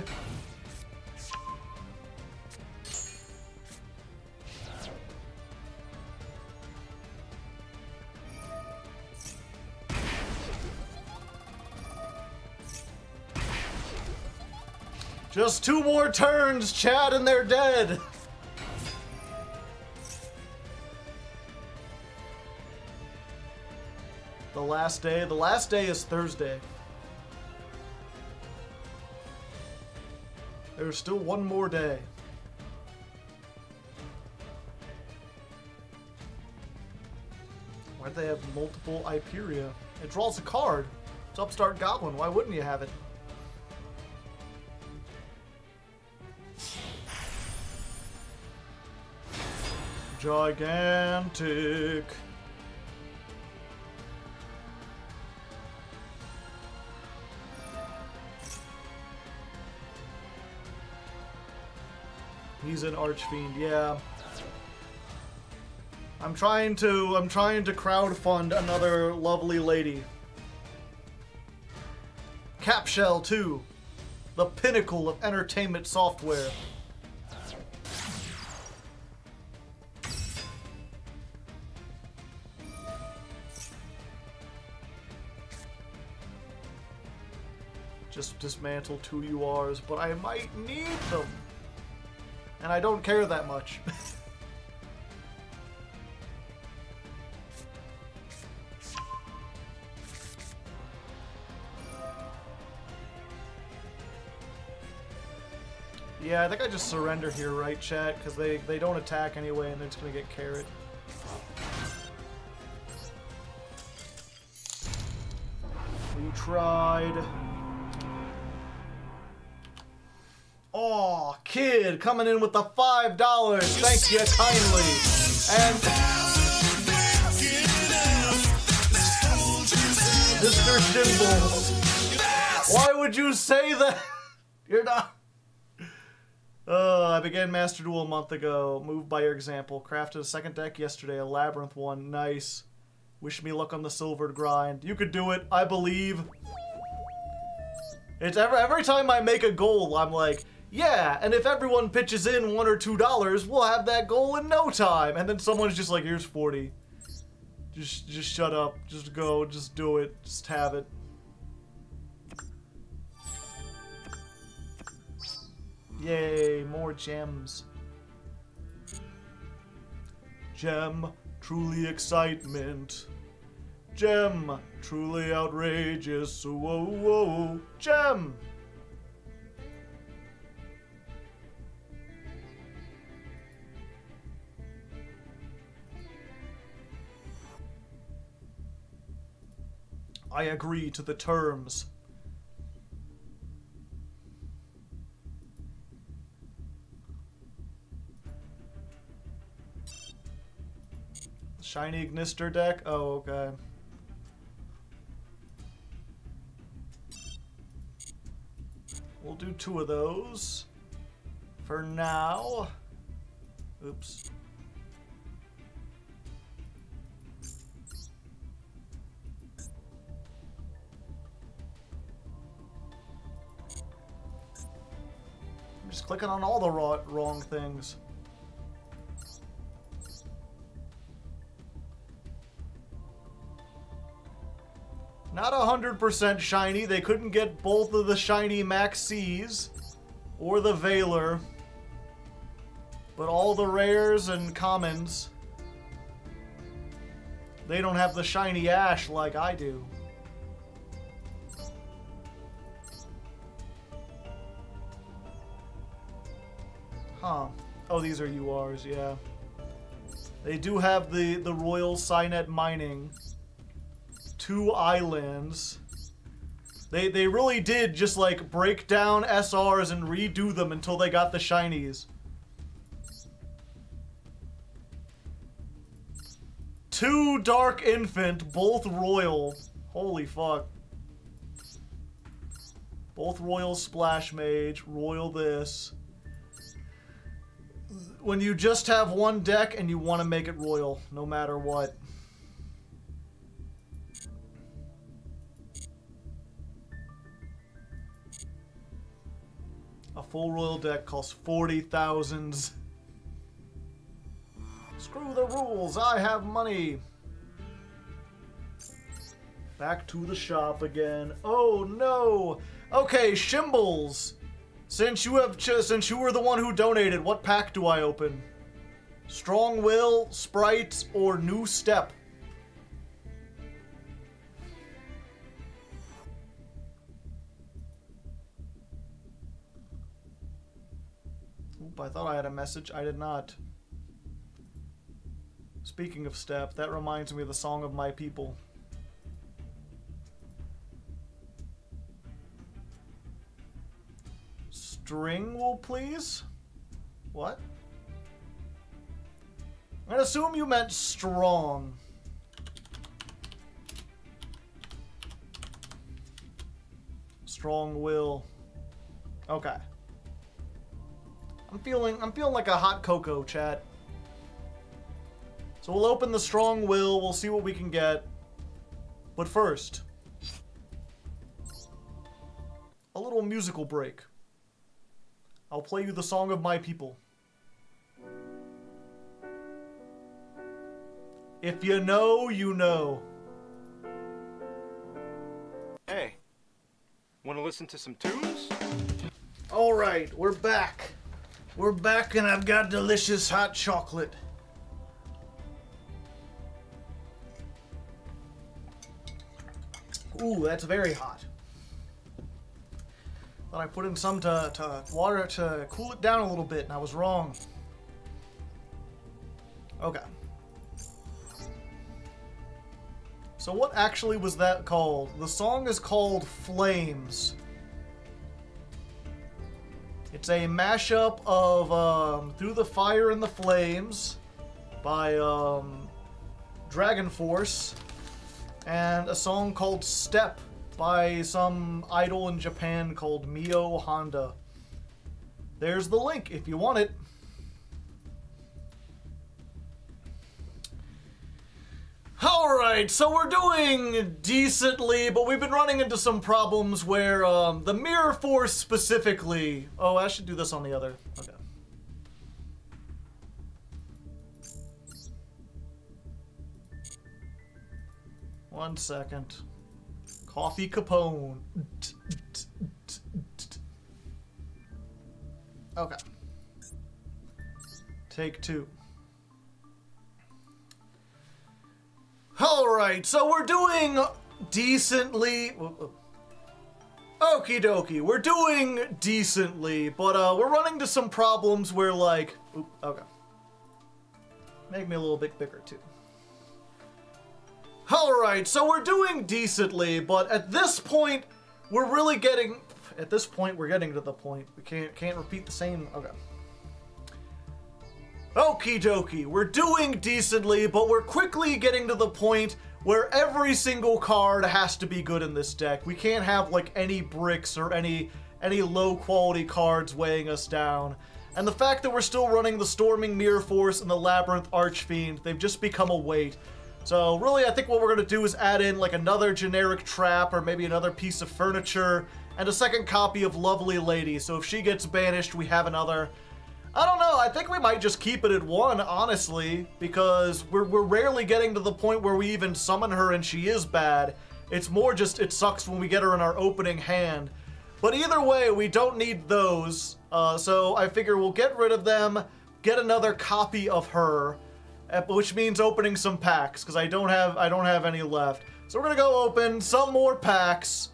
Just 2 more turns, Chad, and they're dead. The last day? The last day is Thursday. There's still 1 more day. Why'd they have multiple Iperia? It draws a card. It's Upstart Goblin. Why wouldn't you have it? Gigantic. He's an Archfiend, yeah. I'm trying to crowdfund another lovely lady. Capshell 2, the pinnacle of entertainment software. Just dismantle 2 URs, but I might need them. And I don't care that much. Yeah, I think I just surrender here, right, chat? Because they don't attack anyway, and they're just gonna get carried. We tried. Aw, kid coming in with the $5. Thank you kindly. And Mr. Shimbles. Why would you say that? You're not. I began Master Duel a month ago. Moved by your example. Crafted a second deck yesterday. A Labrynth one. Nice. Wish me luck on the silvered grind. You could do it. I believe. It's every time I make a goal, I'm like, yeah, and if everyone pitches in $1 or $2, we'll have that goal in no time. And then someone's just like, here's 40. Just shut up. Just go. Just do it. Just have it. Yay, more gems. Gem, truly excitement. Gem, truly outrageous. Whoa, whoa, gem. I agree to the terms. Shiny Ignister deck? Oh, okay. We'll do 2 of those. For now. Oops. I'm just clicking on all the wrong things. Not 100% shiny. They couldn't get both of the shiny Max C's or the Veiler. But all the rares and commons, they don't have the shiny Ash like I do. Huh. Oh, these are URs, yeah. They do have the Royal Signet Mining. 2 islands. They really did just like break down SRs and redo them until they got the shinies. 2 Dark Infant, both royal. Holy fuck. Both royal Splash Mage, royal this. When you just have one deck and you want to make it royal, no matter what. A full royal deck costs 40,000. Screw the rules, I have money. Back to the shop again. Oh no. Okay, Shimbles. Since you were the one who donated, what pack do I open? Strong Will, Sprite, or New Step? Oop, I thought I had a message. I did not. Speaking of Step, that reminds me of the Song of My People. String will please? What? I'm gonna assume you meant strong. Strong will. Okay. I'm feeling like a hot cocoa, chat. So we'll open the Strong Will, we'll see what we can get. But first, a little musical break. I'll play you the song of my people. If you know, you know. Hey, want to listen to some tunes? Alright, we're back. We're back and I've got delicious hot chocolate. Ooh, that's very hot. Thought I put in some to water to cool it down a little bit and I was wrong. Okay. So what actually was that called? The song is called Flames. It's a mashup of Through the Fire and the Flames by Dragon Force and a song called Step by some idol in Japan called Mio Honda. There's the link if you want it. Alright, so we're doing decently, but we've been running into some problems where the Mirror Force specifically... Oh, I should do this on the other. Okay. One second. Coffee Capone. Okay. Take two. Alright, so we're doing decently. Okie dokie, we're doing decently, but we're running into some problems where, like. Oop, okay. Make me a little bit bigger, too. Alright, so we're doing decently, but at this point, we're really getting. At this point, we're getting to the point. We can't repeat the same. Okay. Okie dokie, we're doing decently, but we're quickly getting to the point where every single card has to be good in this deck. We can't have, like, any bricks or any low-quality cards weighing us down. And the fact that we're still running the Storming Mirror Force and the Labrynth Archfiend, they've just become a weight. So, really, I think what we're going to do is add in, like, another generic trap or maybe another piece of furniture and a second copy of Lovely Lady. So if she gets banished, we have another. I don't know, I think we might just keep it at one, honestly, because we're rarely getting to the point where we even summon her and she is bad. It's more just, it sucks when we get her in our opening hand. But either way, we don't need those, so I figure we'll get rid of them, get another copy of her, which means opening some packs, because I don't have any left. So we're gonna go open some more packs.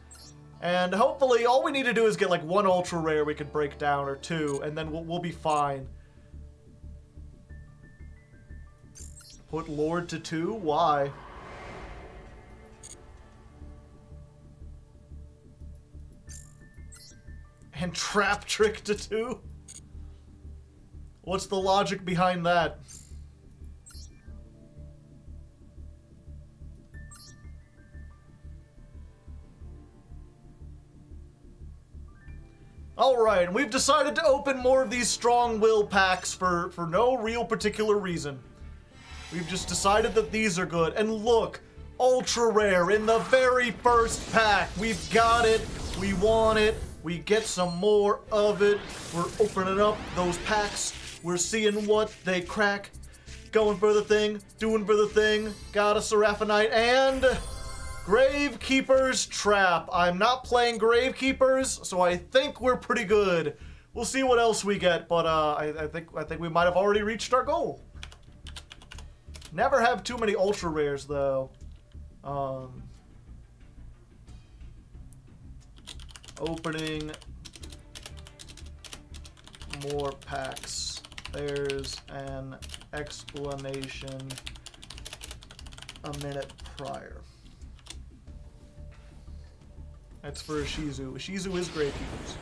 And hopefully, all we need to do is get like one ultra rare we could break down, or two, and then we'll be fine. Put Lord to 2? Why? And Trap Trick to 2? What's the logic behind that? Alright, and we've decided to open more of these Strong Will packs for no real particular reason. We've just decided that these are good. And look, ultra rare in the very first pack. We've got it. We want it. We get some more of it. We're opening up those packs. We're seeing what they crack. Going for the thing. Doing for the thing. Got a Seraphonite and Gravekeeper's Trap. I'm not playing Gravekeepers, so I think we're pretty good. We'll see what else we get, but I think we might have already reached our goal. Never have too many ultra rares though. Opening more packs. There's an explanation a minute prior. That's for Ishizu. Ishizu is Gravekeepers.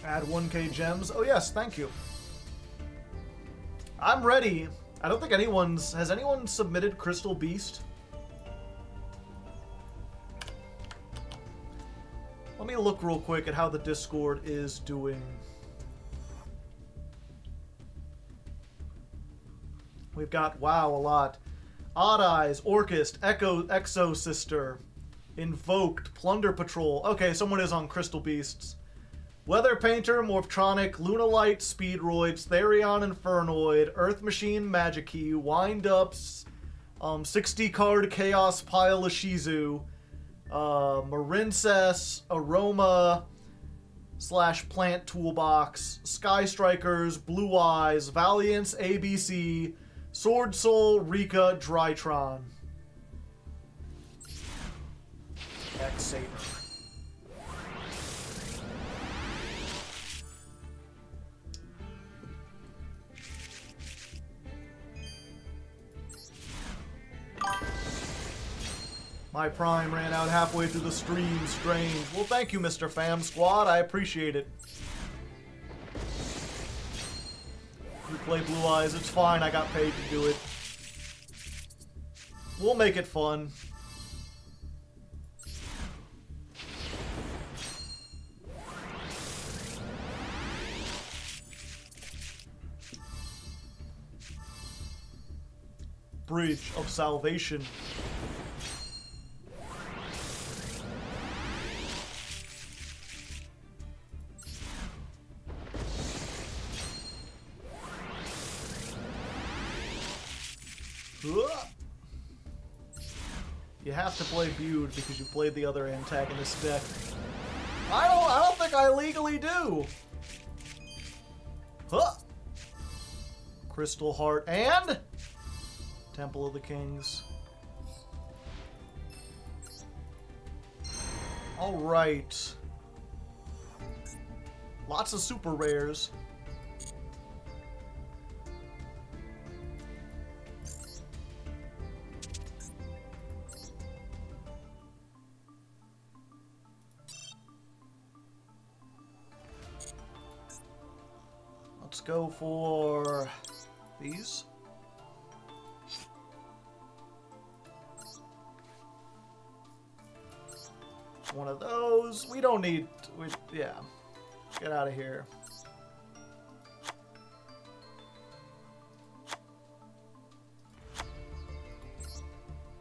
Add 1k gems. Oh yes, thank you. I'm ready. I don't think anyone's... Has anyone submitted Crystal Beast? Let me look real quick at how the Discord is doing. We've got, wow, a lot. Odd Eyes, Orchist, Exo Sister, Invoked, Plunder Patrol. Okay, someone is on Crystal Beasts. Weather Painter, Morphtronic, Lunalite, Speedroids, Therion Infernoid, Earth Machine Magikey, Wind-Ups, 60-card Chaos Pile Shizu, Marincess, Aroma, / Plant Toolbox, Sky Strikers, Blue Eyes, Valiance, ABC, Sword Soul, Rika, Drytron. X-Saber. My Prime ran out halfway through the stream. Strange. Well, thank you, Mr. Fam Squad. I appreciate it. You play Blue Eyes. It's fine. I got paid to do it. We'll make it fun. Bridge of Salvation. You have to play Feud because you played the other antagonist deck. I don't think I legally do. Huh. Crystal Heart and Temple of the Kings. All right. Lots of super rares. Let's go for these. One of those. We don't need... yeah. Get out of here.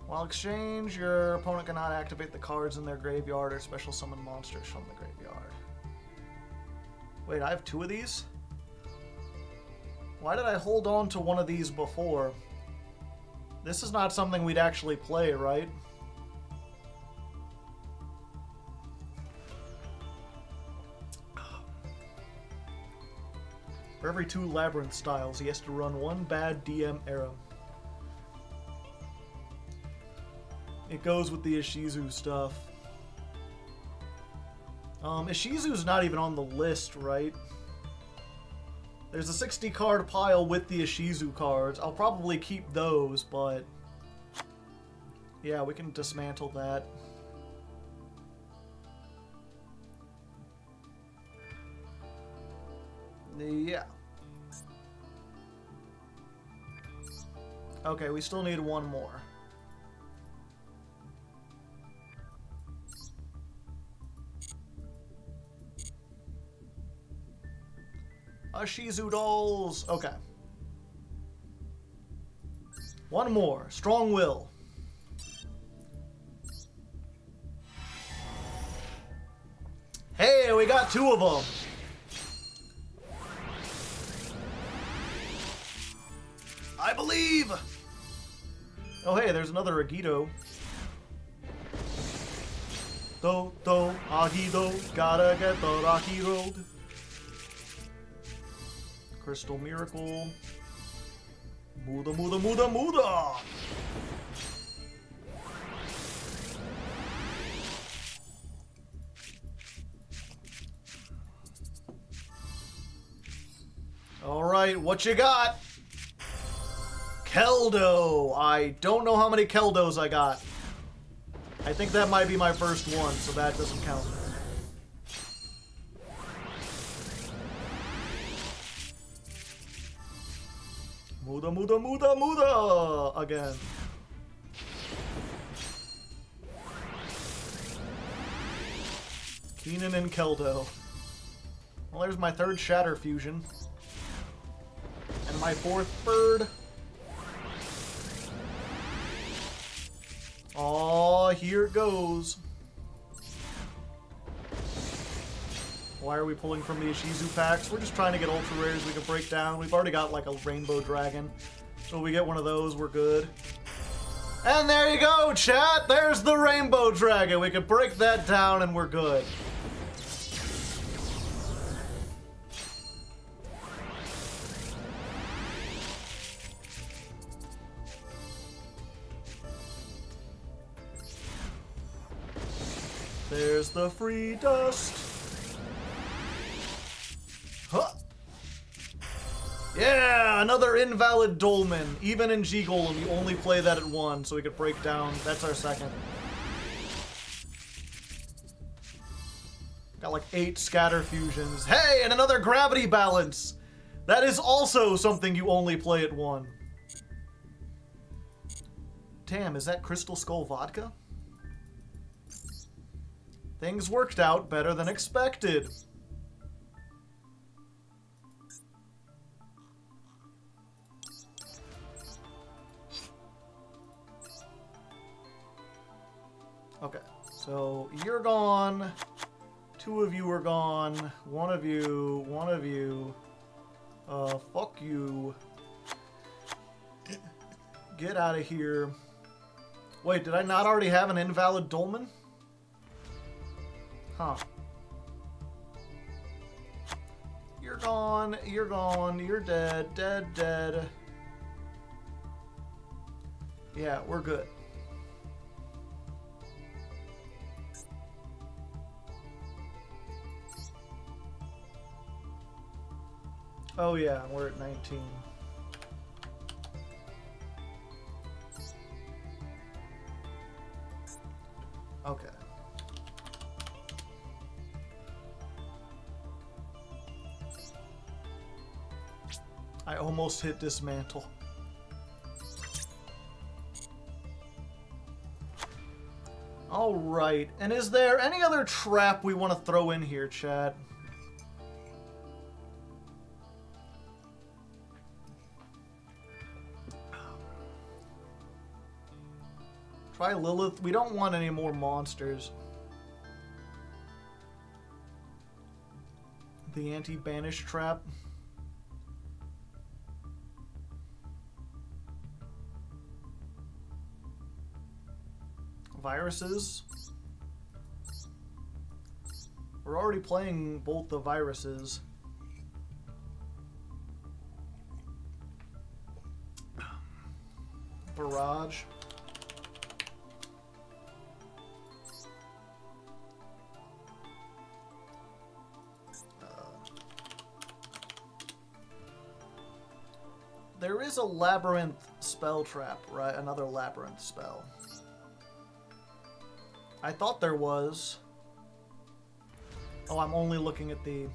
While exchange, your opponent cannot activate the cards in their graveyard or special summon monsters from the graveyard. Wait, I have 2 of these? Why did I hold on to one of these before? This is not something we'd actually play, right? For every 2 Labrynth styles, he has to run 1 bad DM arrow. It goes with the Ishizu stuff. Ishizu's not even on the list, right? There's a 60-card pile with the Ishizu cards. I'll probably keep those, but... yeah, we can dismantle that. Yeah. Okay, we still need 1 more. Ishizu dolls. Okay. 1 more. Strong Will. Hey, we got 2 of them. I believe. Oh, hey, there's another Agito. Agito, gotta get the Rocky Road. Crystal Miracle. Muda, Muda, Muda, Muda! Alright, what you got? Keldo! I don't know how many Keldos I got. I think that might be my first one, so that doesn't count. Muda, muda, muda, muda! Again. Keenan and Keldo. Well, there's my third Shatter Fusion. And my fourth bird. Oh, here it goes. Why are we pulling from the Ishizu packs? We're just trying to get ultra rares we can break down. We've already got like a Rainbow Dragon. So if we get one of those, we're good. And there you go, chat! There's the Rainbow Dragon! We can break that down and we're good. There's the free dust. Huh. Yeah, another invalid Dolmen. Even in G-Golem, you only play that at 1, so we could break down. That's our second. Got like 8 Scatter Fusions. Hey, and another Gravity Balance. That is also something you only play at 1. Damn, is that Crystal Skull Vodka? Things worked out better than expected. Okay, so you're gone. 2 of you are gone. 1 of you. 1 of you. Fuck you. Get out of here. Wait, did I not already have an invalid Dolmen? Huh. You're gone. You're gone. You're dead. Dead, dead. Yeah, we're good. Oh yeah, we're at 19. Okay. I almost hit dismantle. Alright, and is there any other trap we want to throw in here, chat? Try Lilith. We don't want any more monsters. The anti-banish trap. Viruses. We're already playing both the viruses. Barrage. There is a Labrynth spell trap, right? Another Labrynth spell. I thought there was. Oh, I'm only looking at the...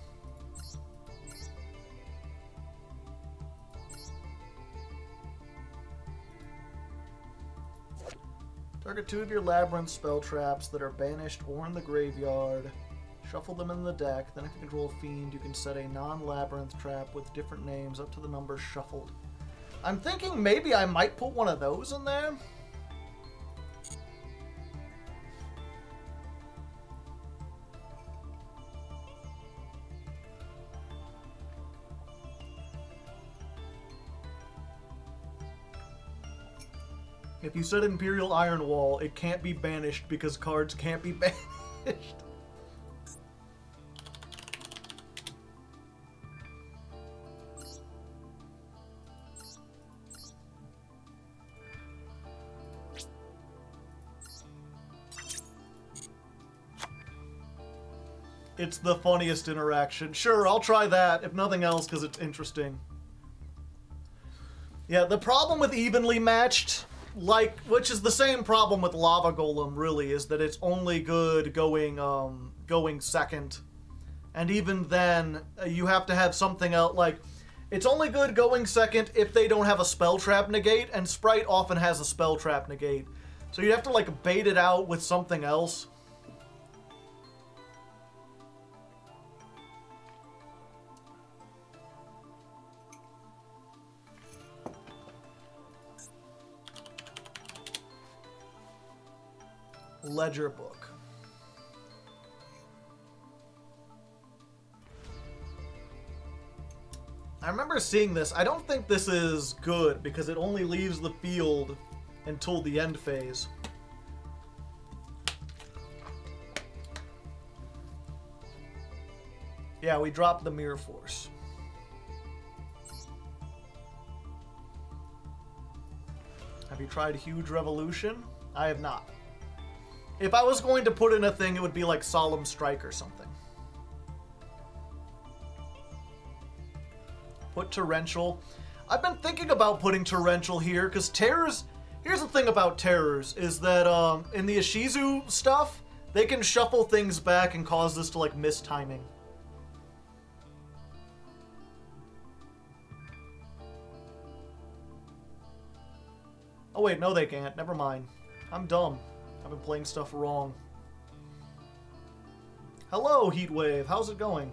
Target 2 of your Labrynth spell traps that are banished or in the graveyard. Shuffle them in the deck. Then if you control a fiend, you can set a non-Labrynth trap with different names up to the number shuffled. I'm thinking maybe I might put one of those in there. If you set Imperial Iron Wall, it can't be banished because cards can't be banished. It's the funniest interaction. Sure, I'll try that, if nothing else, because it's interesting. Yeah, the problem with evenly matched, like, which is the same problem with Lava Golem, really, is that it's only good going second. And even then, you have to have something else, like, It's only good going second if they don't have a spell trap negate, and Sprite often has a spell trap negate. So you have to like bait it out with something else. Ledger book. I remember seeing this. I don't think this is good because it only leaves the field until the end phase. Yeah, we dropped the Mirror Force. Have you tried Huge Revolution? I have not. If I was going to put in a thing, it would be like Solemn Strike or something. Put Torrential. I've been thinking about putting Torrential here, because Terrors... Here's the thing about Terrors, is that in the Ishizu stuff, they can shuffle things back and cause this to, like, miss timing. Oh wait, no they can't. Never mind. I'm dumb. I've been playing stuff wrong. Hello, Heatwave. How's it going?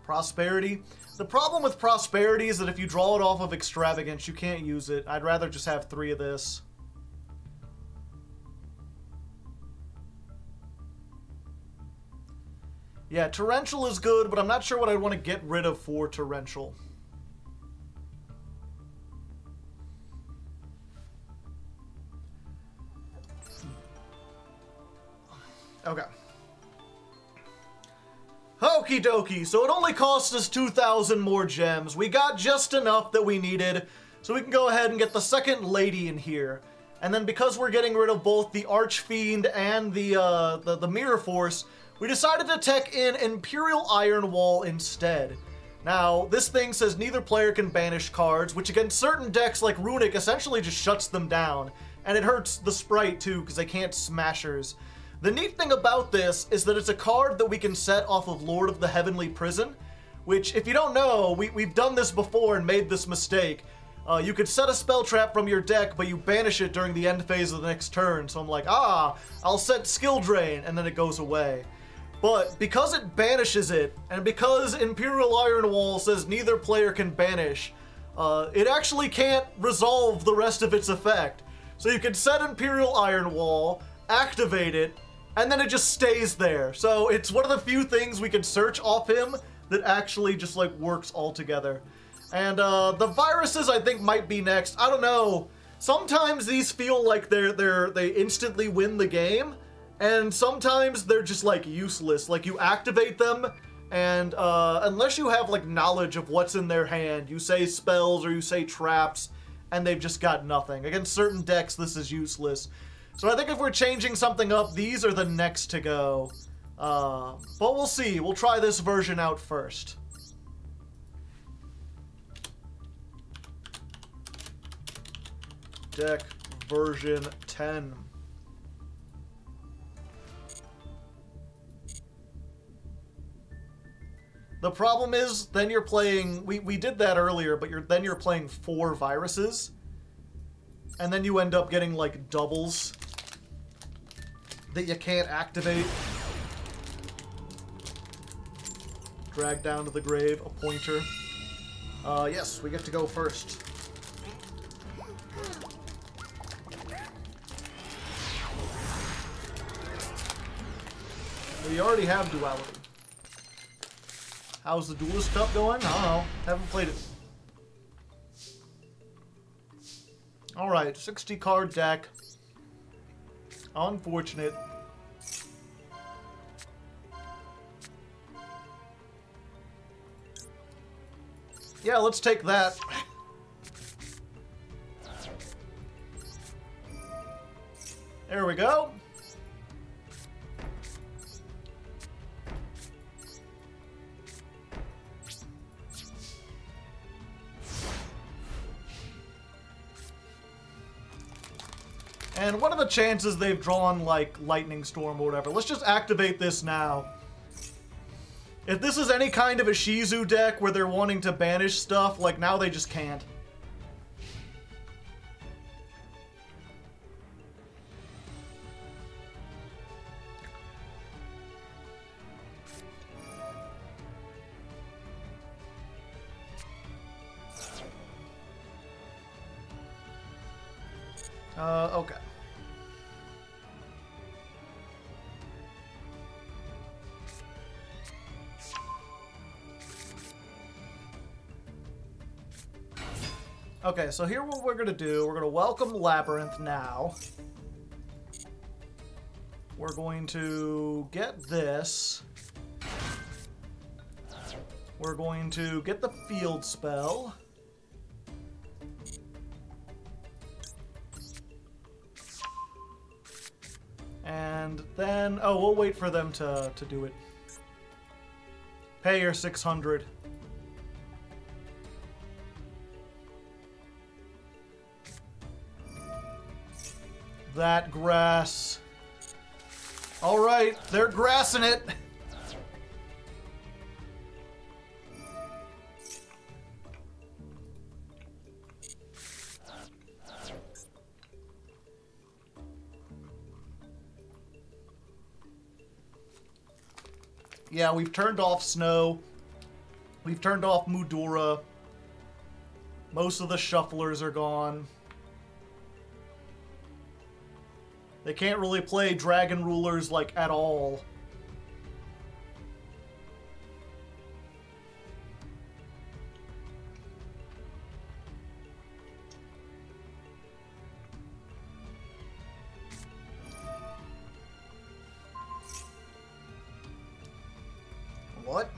Prosperity. The problem with Prosperity is that if you draw it off of Extravagance, you can't use it. I'd rather just have 3 of this. Yeah, Torrential is good, but I'm not sure what I'd want to get rid of for Torrential. Okay. Okie dokie, so it only cost us 2,000 more gems. We got just enough that we needed, so we can go ahead and get the second lady in here. And then because we're getting rid of both the Archfiend and the Mirror Force, we decided to tech in Imperial Iron Wall instead. Now, this thing says neither player can banish cards, which against certain decks like Runic essentially just shuts them down. And it hurts the Sprite too, because they can't Smashers. The neat thing about this is that it's a card that we can set off of Lord of the Heavenly Prison, which, if you don't know, we've done this before and made this mistake. You could set a spell trap from your deck, but you banish it during the end phase of the next turn. So I'm like, I'll set Skill Drain, and then it goes away. But because it banishes it, and because Imperial Iron Wall says neither player can banish, it actually can't resolve the rest of its effect. So you can set Imperial Iron Wall, activate it, and then it just stays there. So it's one of the few things we can search off him that actually just like works all together. And the viruses I think might be next. I don't know. Sometimes these feel like they instantly win the game, and sometimes they're just like useless. Like you activate them, and unless you have like knowledge of what's in their hand, you say spells or you say traps, and they've just got nothing. Against certain decks, this is useless. So I think if we're changing something up, these are the next to go. But we'll see. We'll try this version out first. Deck version 10. The problem is, then you're playing... We did that earlier, but then you're playing 4 viruses. And then you end up getting, like, doubles that you can't activate. Drag down to the grave, a pointer. Yes, we get to go first. We already have duality. How's the Duelist Cup going? I don't know. Haven't played it. Alright, 60 card deck. Unfortunate. Yeah, let's take that. There we go. And what are the chances they've drawn, like, Lightning Storm or whatever? Let's just activate this now. If this is any kind of a Shizu deck where they're wanting to banish stuff, like, now they just can't. Okay. Okay, so here what we're gonna do, we're gonna welcome Labrynth now. We're going to get this. We're going to get the field spell. And then, oh, we'll wait for them to do it. Pay your 600. That grass. All right, they're grassing it. Yeah, we've turned off Snow. We've turned off Mudora. Most of the shufflers are gone. They can't really play Dragon Rulers, like, at all. What?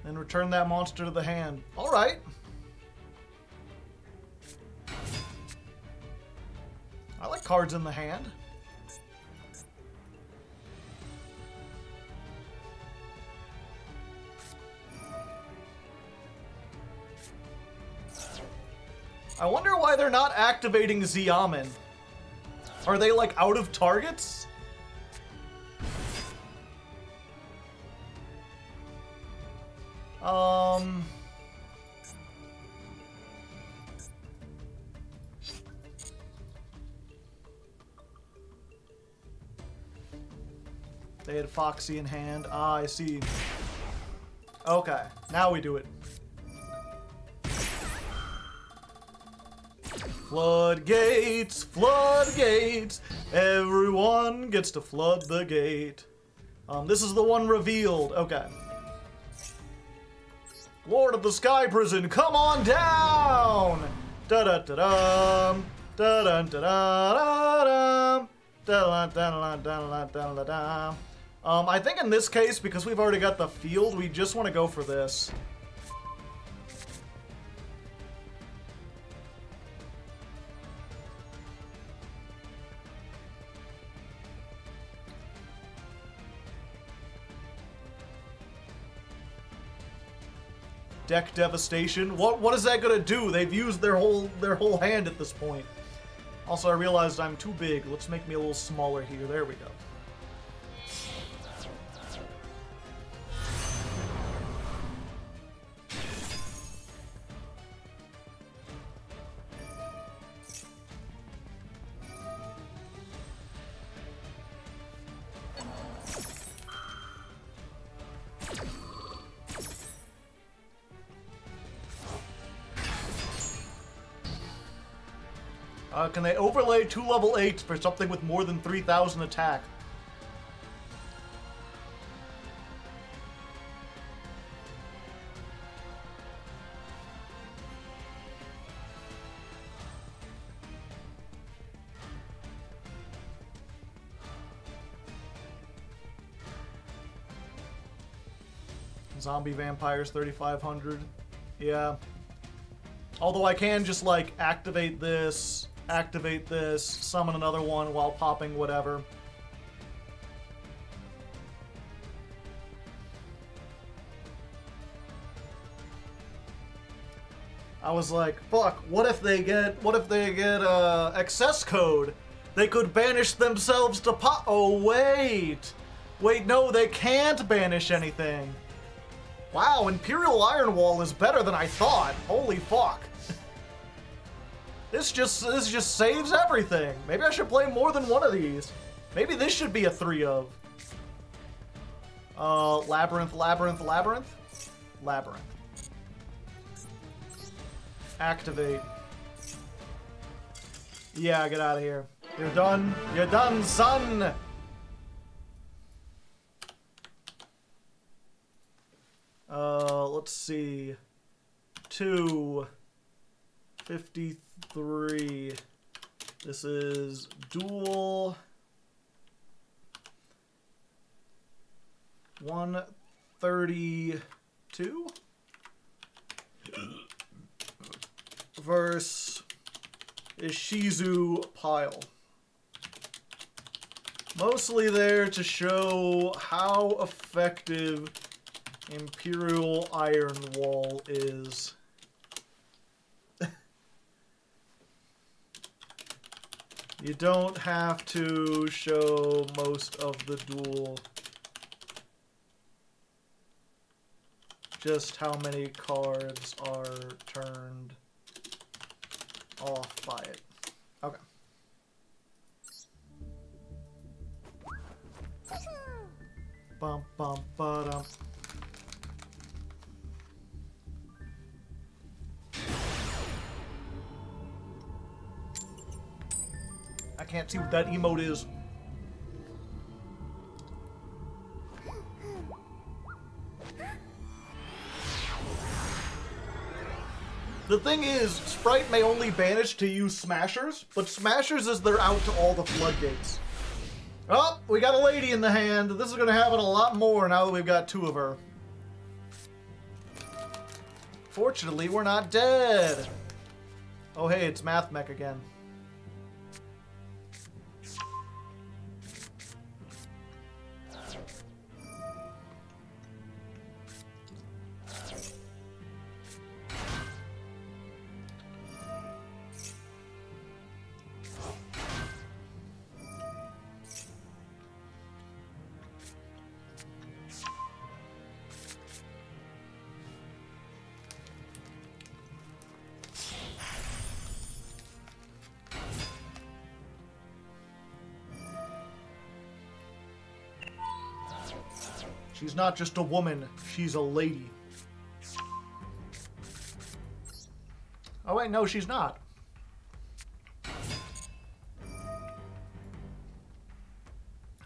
And return that monster to the hand. All right. I like cards in the hand. I wonder why they're not activating Xiamen. Are they, like, out of targets? They had Foxy in hand. Ah, I see. Okay, now we do it. Floodgates, floodgates. Everyone gets to flood the gate. This is the one revealed. Okay. Lord of the Sky Prison, come on down! Da da da dum, da da da da dum, da da da da da da. I think in this case, because we've already got the field, we just want to go for this. Deck devastation. What is that gonna do? They've used their whole hand at this point. Also, I realized I'm too big. Let's make me a little smaller here. There we go. Can they overlay 2 level 8s for something with more than 3,000 attack? Zombie vampires 3,500. Yeah. Although I can just, like, activate this, summon another one while popping whatever. I was like, fuck, what if they get, excess code? They could banish themselves to Oh, wait. Wait, no, they can't banish anything. Wow, Imperial Iron Wall is better than I thought. Holy fuck. This just saves everything. Maybe I should play more than one of these. Maybe this should be a 3 of. Labrynth. Activate. Yeah, get out of here. You're done. You're done, son! Let's see. 253. This is dual. 132 versus Ishizu Pile. Mostly there to show how effective Imperial Iron Wall is. You don't have to show most of the duel. Just how many cards are turned off by it. Okay. Bum bum ba-dum. I can't see what that emote is. The thing is, Sprite may only banish to use Smashers, but Smashers is they're out to all the floodgates. Oh, we got a lady in the hand. This is going to happen a lot more now that we've got 2 of her. Fortunately, we're not dead. Oh, hey, it's Math Mech again. She's not just a woman, she's a lady. Oh wait, no, she's not.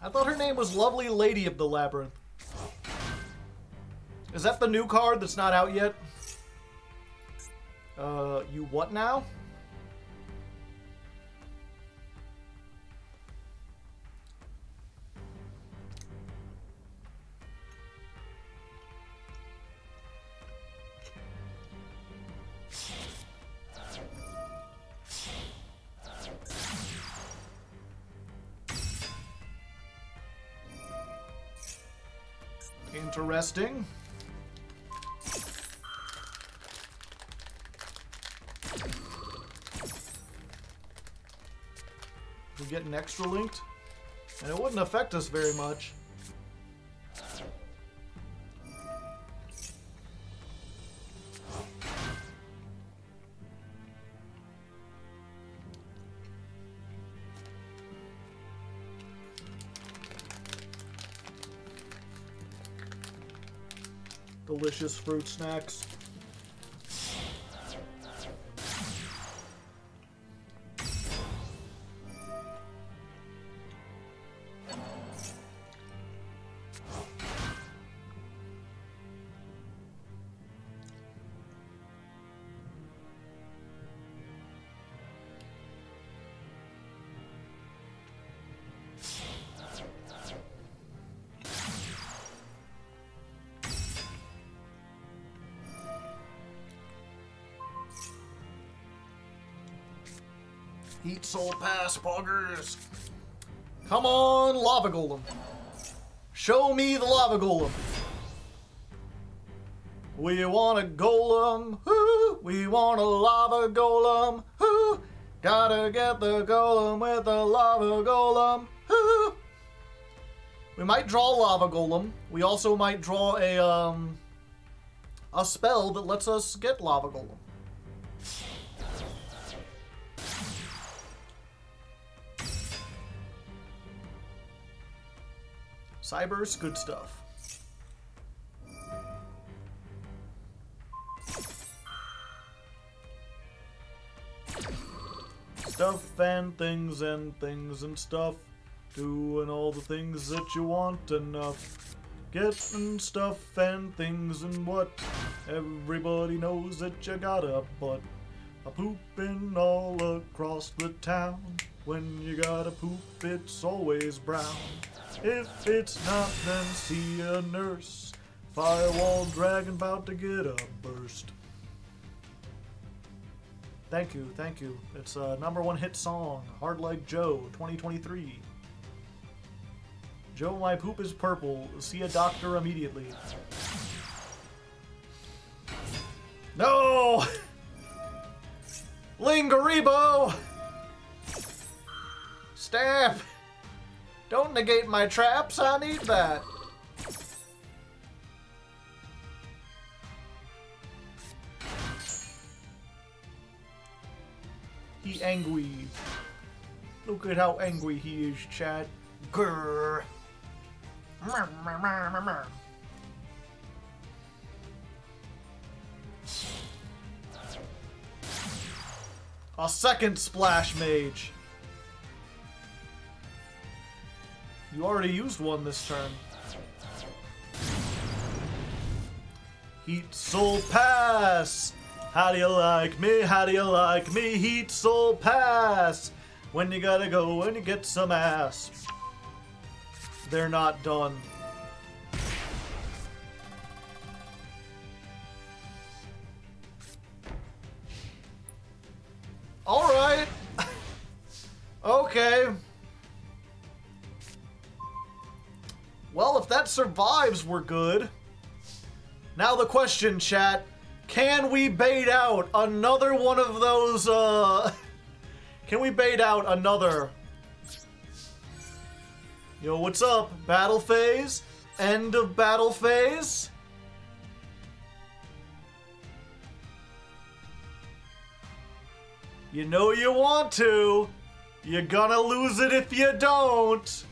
I thought her name was Lovely Lady of the Labrynth. Is that the new card that's not out yet? You what now? Interesting. We get an extra linked, and it wouldn't affect us very much. Delicious fruit snacks. Eat Soul Pass, poggers. Come on, Lava Golem. Show me the Lava Golem. We want a golem, whoo. We want a lava golem, whoo. Gotta get the golem with the lava golem. We might draw lava golem. We also might draw a spell that lets us get lava golem. Cyber's good stuff. Stuff and things and stuff. Doing all the things that you want enough. Getting stuff and things and what? Everybody knows that you got a butt. A pooping all across the town. When you gotta poop, it's always brown. If it's not, then see a nurse. Firewall dragon about to get a burst. Thank you, thank you. It's a #1 hit song, Hardleg Joe, 2023. Joe, my poop is purple. See a doctor immediately. No! Lingaribo! Stamp! Don't negate my traps, I need that. He angry. Look at how angry he is, chat. Grrr. A second splash mage. You already used one this turn. Heat Soul Pass! How do you like me? How do you like me? Heat Soul Pass! When you gotta go and you get some ass. They're not done. Alright. Okay. Well, if that survives, we're good. Now the question, chat. Can we bait out another one of those, Can we bait out another... Yo, what's up? Battle phase? End of battle phase? You know you want to. You're gonna lose it if you don't.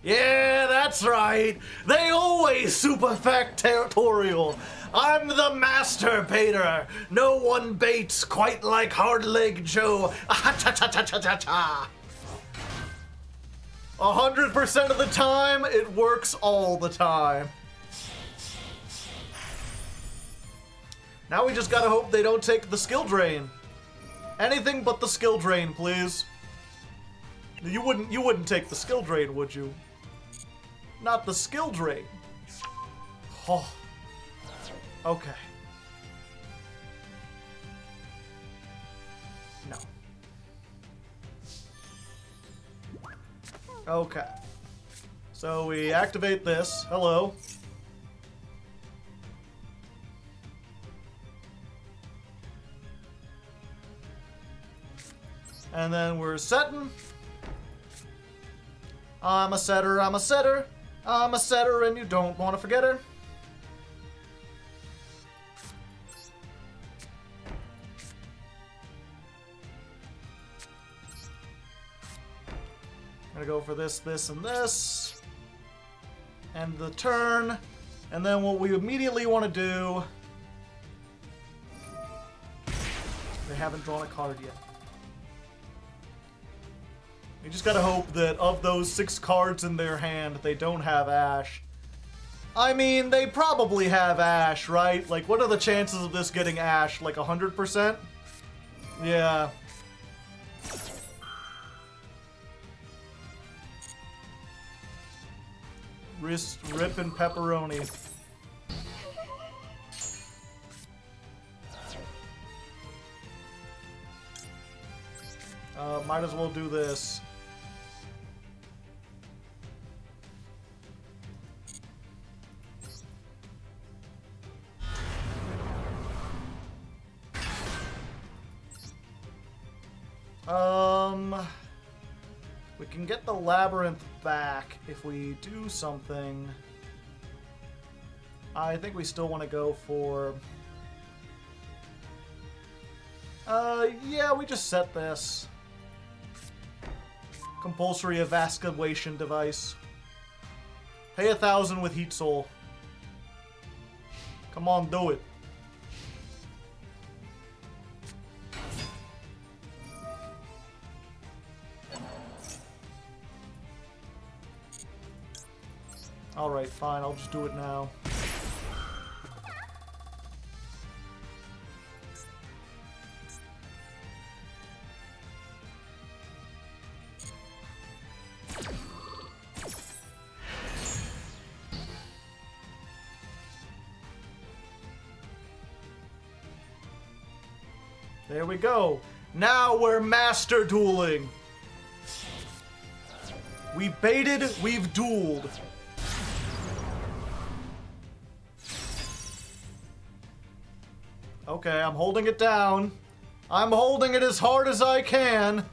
Yeah, that's right. They always super-fact territorial. I'm the master baiter. No one baits quite like Hardleg Joe. 100% of the time, it works all the time. Now we just gotta hope they don't take the skill drain. Anything but the skill drain, please. You wouldn't take the skill drain, would you? Not the skill drain. Oh. Okay. No. Okay. So we activate this. Hello. And then we're setting. I'm a setter, I'm a setter. I'm a setter and you don't want to forget her. I'm gonna go for this, this, and this. End the turn. And then what we immediately want to do... They haven't drawn a card yet. We just gotta hope that of those 6 cards in their hand, they don't have Ash. I mean, they probably have Ash, right? Like, what are the chances of this getting Ash? Like 100%? Yeah. Wrist ripping pepperoni. Might as well do this. We can get the Labrynth back if we do something. I think we still want to go for... yeah, we just set this. Compulsory evacuation device. Pay 1,000 with Heat Soul. Come on, do it. Alright, fine, I'll just do it now. There we go. Now we're master dueling. We baited, we've dueled. Okay, I'm holding it down. I'm holding it as hard as I can.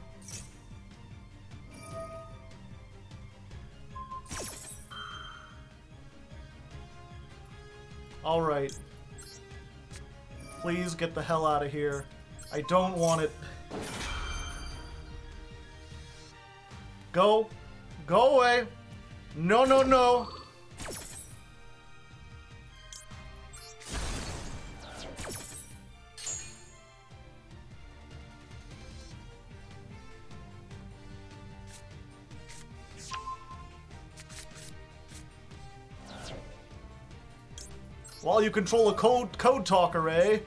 Alright. Please get the hell out of here. I don't want it. Go. Go away. No, no, no. While you control a code talker, eh?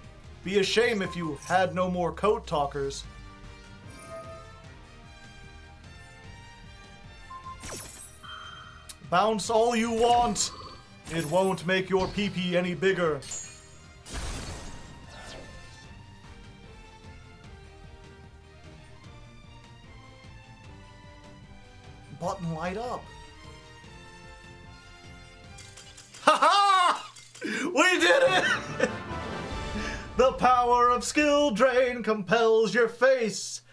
Be a shame if you had no more code talkers. Bounce all you want. It won't make your pee-pee any bigger. Button light up. Ha-ha! We did it! The power of skill drain compels your face.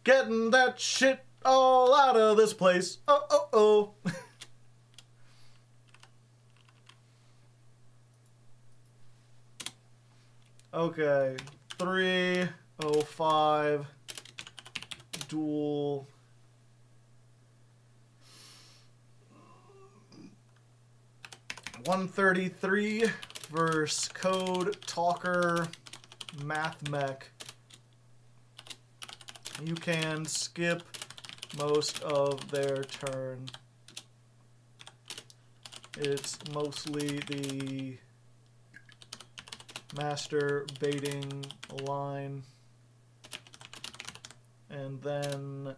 Getting that shit all out of this place. Oh, oh, oh. Okay. 305. Duel. $133 versus Code Talker Math Mech. You can skip most of their turn. It's mostly the master baiting line. And then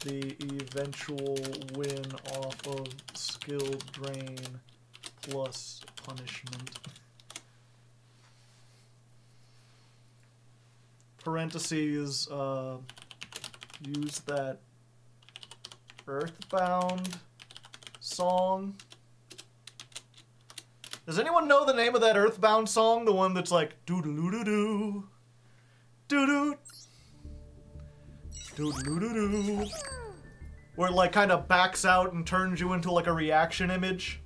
the eventual win off of skill drain plus punishment. Parentheses, use that Earthbound song. Does anyone know the name of that Earthbound song? The one that's like doo-doo-doo-doo, doo-doo, doo-doo-doo-doo, where it like kind of backs out and turns you into like a reaction image.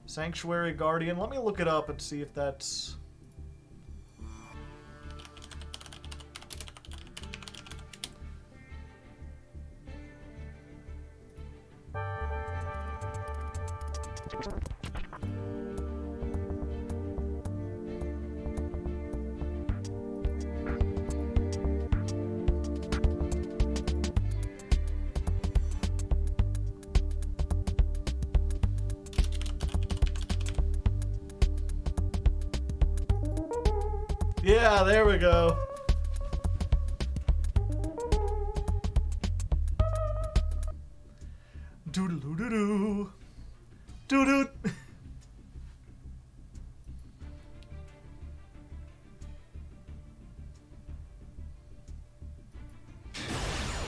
Sanctuary Guardian. Let me look it up and see if that's... Yeah, there we go. Doo-doo-doo-doo. Doo-doo.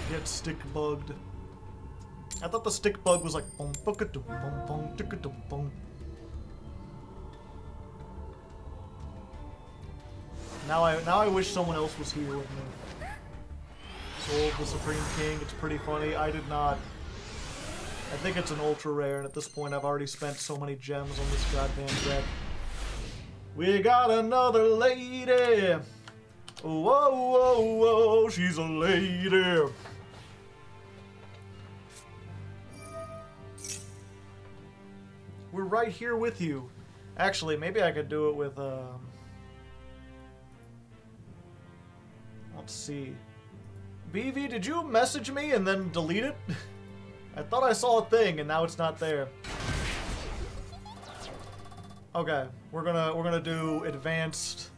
Get stick bugged. I thought the stick bug was like bum bum bum bum bum. Now I wish someone else was here with me. Soul of the Supreme King, it's pretty funny. I did not. I think it's an ultra rare, and at this point I've already spent so many gems on this goddamn deck. We got another lady! Whoa, whoa, whoa, she's a lady! We're right here with you. Actually, maybe I could do it with, let's see. BV, did you message me and then delete it? I thought I saw a thing and now it's not there. Okay, we're gonna do advanced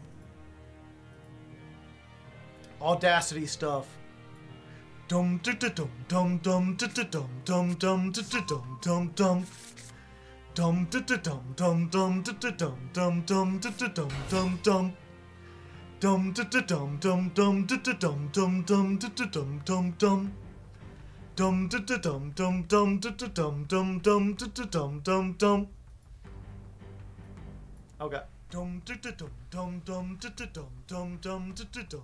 Audacity stuff. Dum dum dum dum dum dum dum dum dum dum dum. Dum dum dum dum dum dum dum dum dum dum dum. Dum dum dum dum dum dum dum dum dum dum dum. Dum dum dum dum dum dum dum dum dum dum. Okay. Dum dum dum dum dum dum dum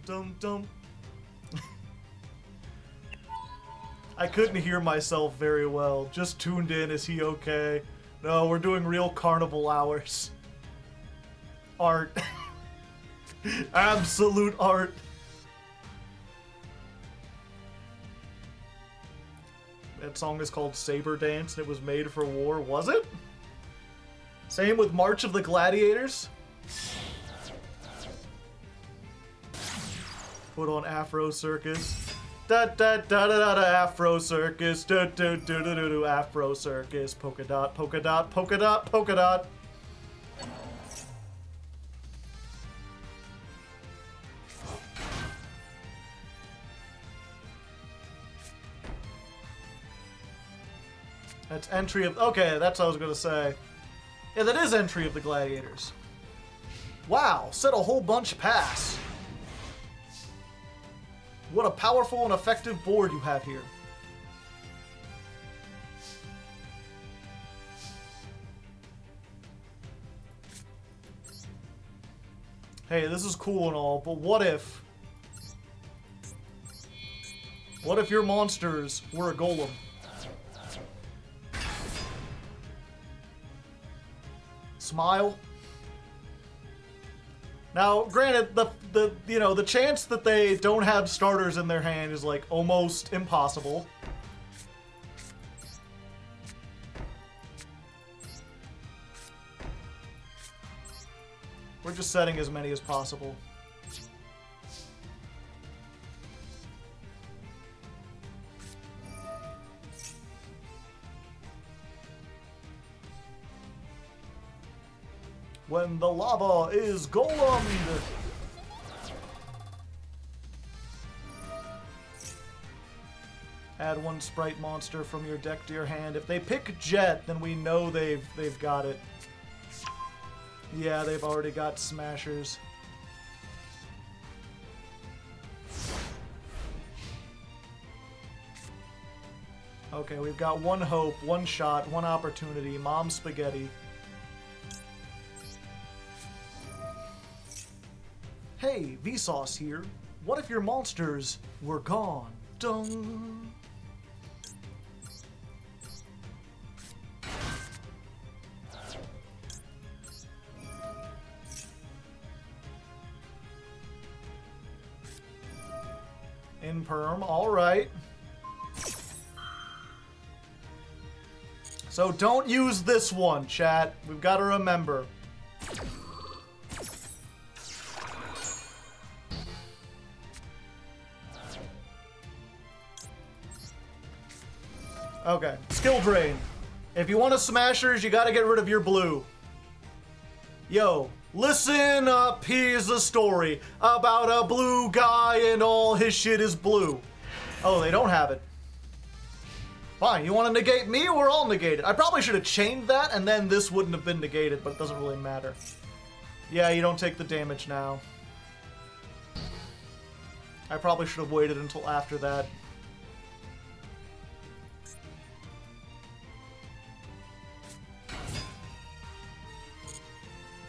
dum dum. I couldn't hear myself very well. Just tuned in. Is he okay? No, we're doing real carnival hours. Art. Absolute art. That song is called Saber Dance and it was made for war. Was it? Same with March of the Gladiators. Put on Afro Circus. Da da da da da Afro Circus. Da da da da da Afro Circus. Polka dot, polka dot, polka dot, polka dot. That's entry of. Okay, that's what I was gonna say. Yeah, that is entry of the Gladiators. Wow, said a whole bunch pass. What a powerful and effective board you have here. Hey, this is cool and all, but what if your monsters were a golem? Smile. Now, granted, the chance that they don't have starters in their hand is like almost impossible. We're just setting as many as possible. When the lava is golemed. Add one sprite monster from your deck to your hand. If they pick Jet, then we know they've got it. Yeah, they've already got Smashers. Okay, we've got one hope, one shot, one opportunity. Mom Spaghetti. Hey, Vsauce here. What if your monsters were gone? Dun. In perm, alright. So don't use this one, chat. We've got to remember. Okay, skill drain. If you want a Smashers, you gotta get rid of your blue. Yo, listen up, here's a story about a blue guy and all his shit is blue. Oh, they don't have it. Fine, you want to negate me or I'll negate it? I probably should have chained that and then this wouldn't have been negated, but it doesn't really matter. Yeah, you don't take the damage now. I probably should have waited until after that.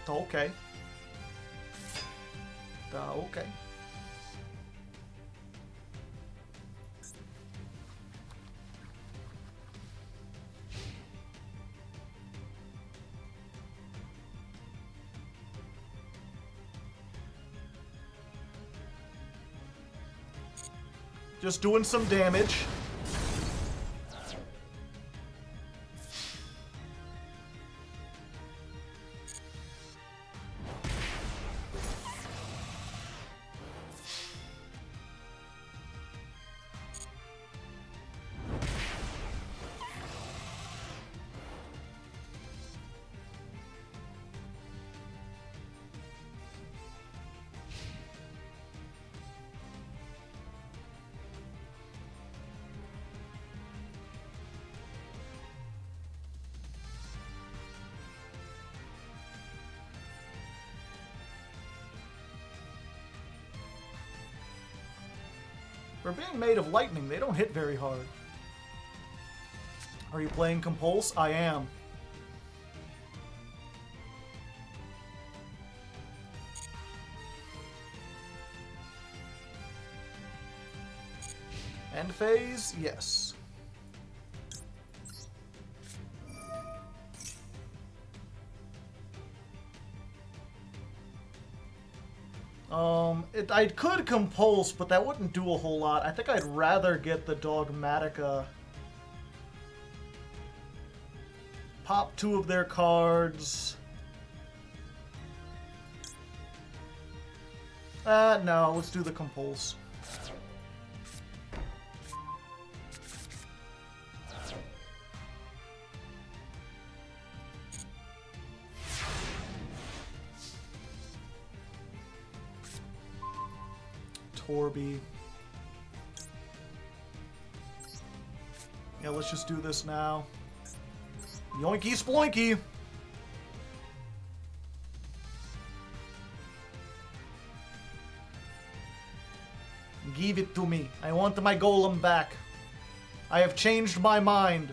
Okay. Okay. Just doing some damage. For being made of lightning, they don't hit very hard. Are you playing Compulse? I am. End phase? Yes. I could Compulse, but that wouldn't do a whole lot. I think I'd rather get the Dogmatica. Pop 2 of their cards. No, let's do the Compulse. Torby. Yeah, let's just do this now. Yoinky sploinky! Give it to me. I want my golem back. I have changed my mind.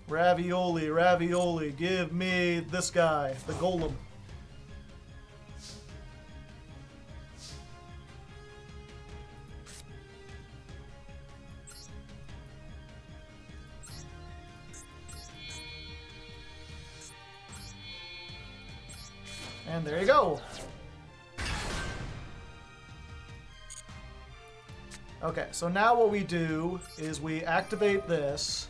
Ravioli, ravioli, give me this guy, the golem. And there you go. Okay, so now what we do is we activate this.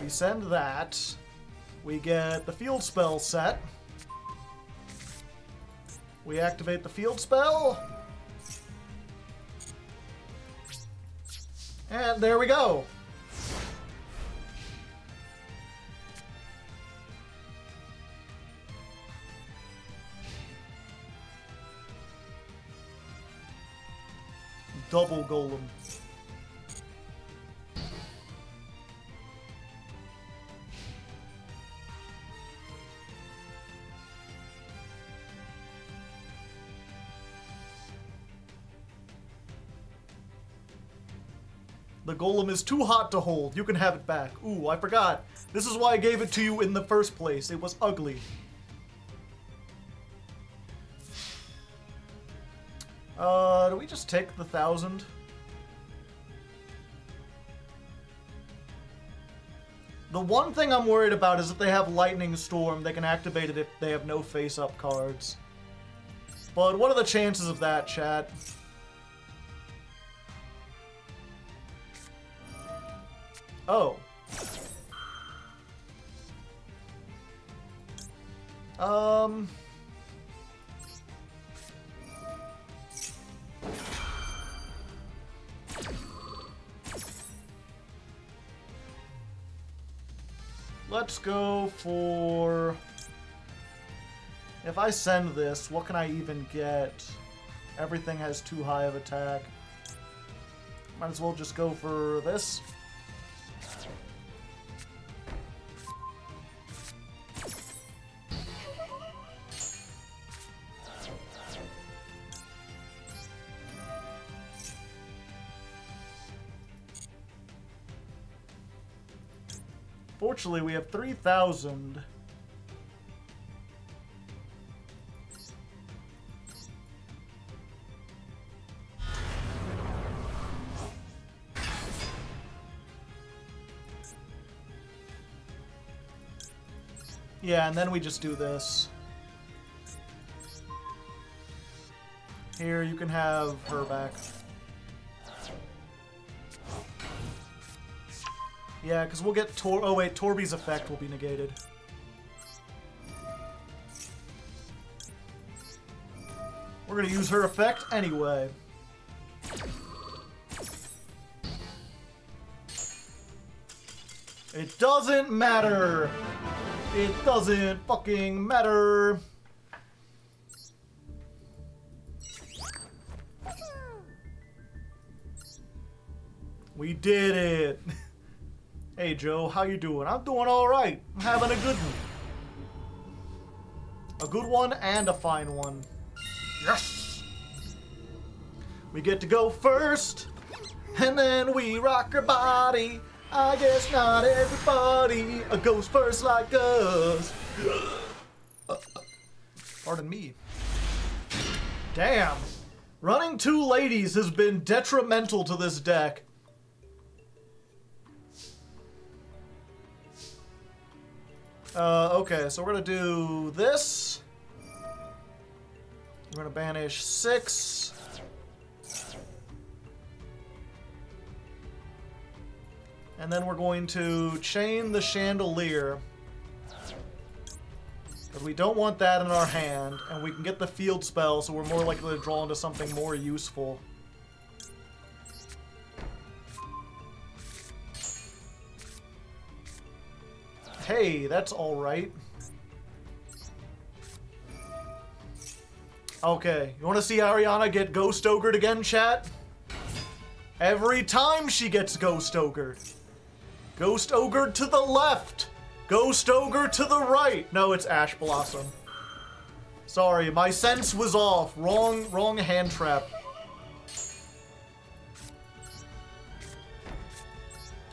We send that. We get the field spell set. We activate the field spell. And there we go. Double golem. The golem is too hot to hold. You can have it back. Ooh, I forgot. This is why I gave it to you in the first place. It was ugly. Do we just take the 1,000? The one thing I'm worried about is if they have Lightning Storm, they can activate it if they have no face-up cards. But what are the chances of that, chat? Oh. Um... Let's go for... If I send this, what can I even get? Everything has too high of attack. Might as well just go for this. Fortunately, we have 3,000. Yeah, and then we just do this. Here, you can have her back. Yeah, because we'll get oh wait, Torby's effect will be negated. We're gonna use her effect anyway. It doesn't matter! It doesn't fucking matter! We did it! Hey Joe, how you doing? I'm doing alright. I'm having a good one. A good one and a fine one. Yes! We get to go first, and then we rock our body. I guess not everybody goes first like us. Pardon me. Damn. Running two ladies has been detrimental to this deck. Okay, so we're gonna do this. We're gonna banish 6. And then we're going to chain the chandelier. But we don't want that in our hand, and we can get the field spell, so we're more likely to draw into something more useful. Hey, that's alright. Okay, you want to see Ariana get Ghost Ogred again, chat? Every time she gets Ghost Ogred. Ghost Ogred to the left! Ghost Ogre to the right! No, it's Ash Blossom. Sorry, my sense was off. Wrong hand trap.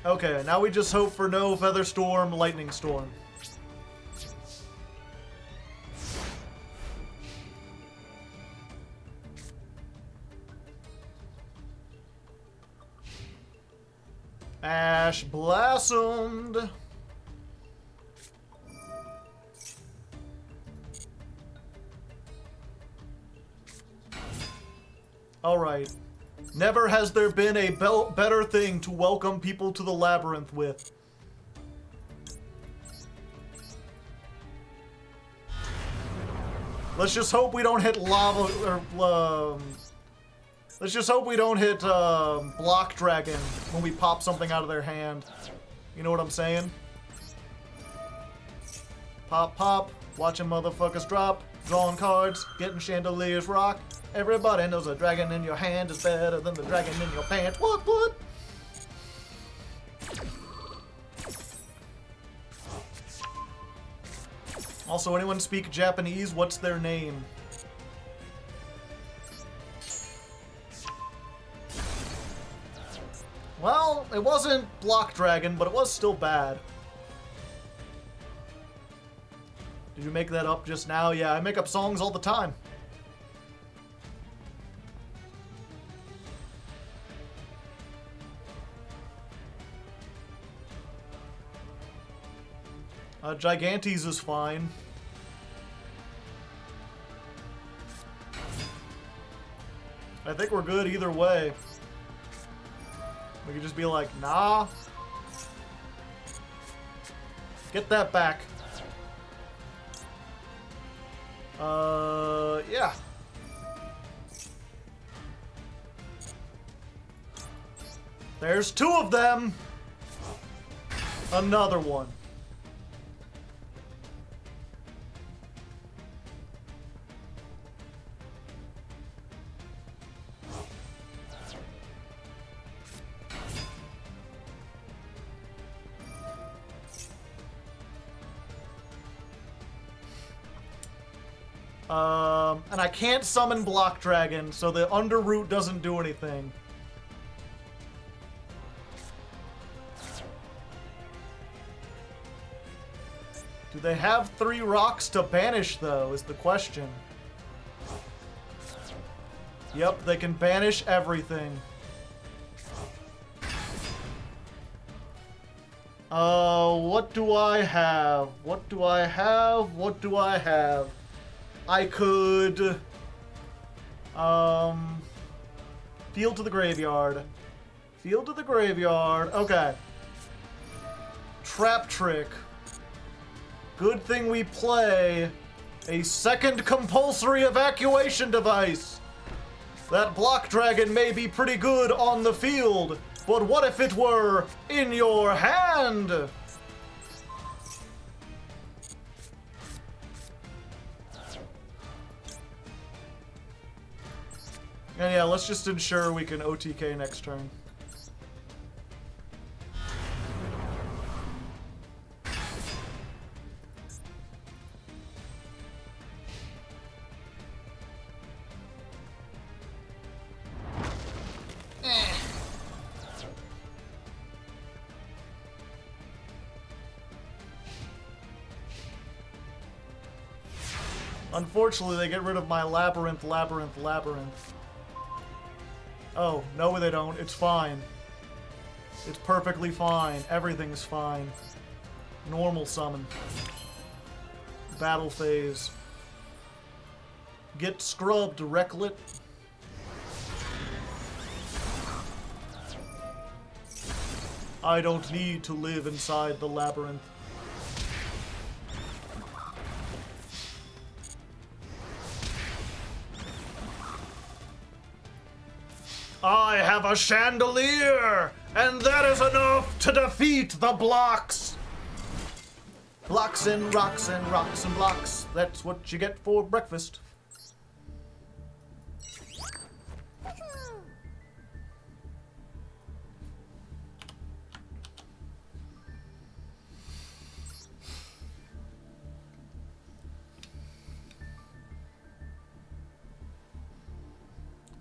Okay, now we just hope for no Feather Storm, Lightning Storm. Ash blossomed. Alright. Never has there been a better thing to welcome people to the Labrynth with. Let's just hope we don't hit lava, or, let's just hope we don't hit, Block Dragon when we pop something out of their hand. You know what I'm saying? Pop, pop, watching motherfuckers drop, drawing cards, getting chandeliers rock. Everybody knows a dragon in your hand is better than the dragon in your pants. What? Also, anyone speak Japanese? What's their name? Well, it wasn't Block Dragon, but it was still bad. Did you make that up just now? Yeah, I make up songs all the time. Gigantes is fine. I think we're good either way. We could just be like, nah. Get that back. Yeah. There's 2 of them. Another one. And I can't summon Block Dragon, so the Underroot doesn't do anything. Do they have 3 rocks to banish, though, is the question. Yep, they can banish everything. What do I have? What do I have? What do I have? I could... Field to the graveyard. Field to the graveyard. Okay. Trap Trick. Good thing we play a second compulsory evacuation device. That Block Dragon may be pretty good on the field, but what if it were in your hand? And yeah, let's just ensure we can OTK next turn. Unfortunately, they get rid of my Labrynth. Oh, no they don't. It's fine. It's perfectly fine. Everything's fine. Normal summon. Battle phase. Get scrubbed, Recklet. I don't need to live inside the Labrynth. I have a chandelier, and that is enough to defeat the blocks. Blocks and rocks and rocks and blocks. That's what you get for breakfast.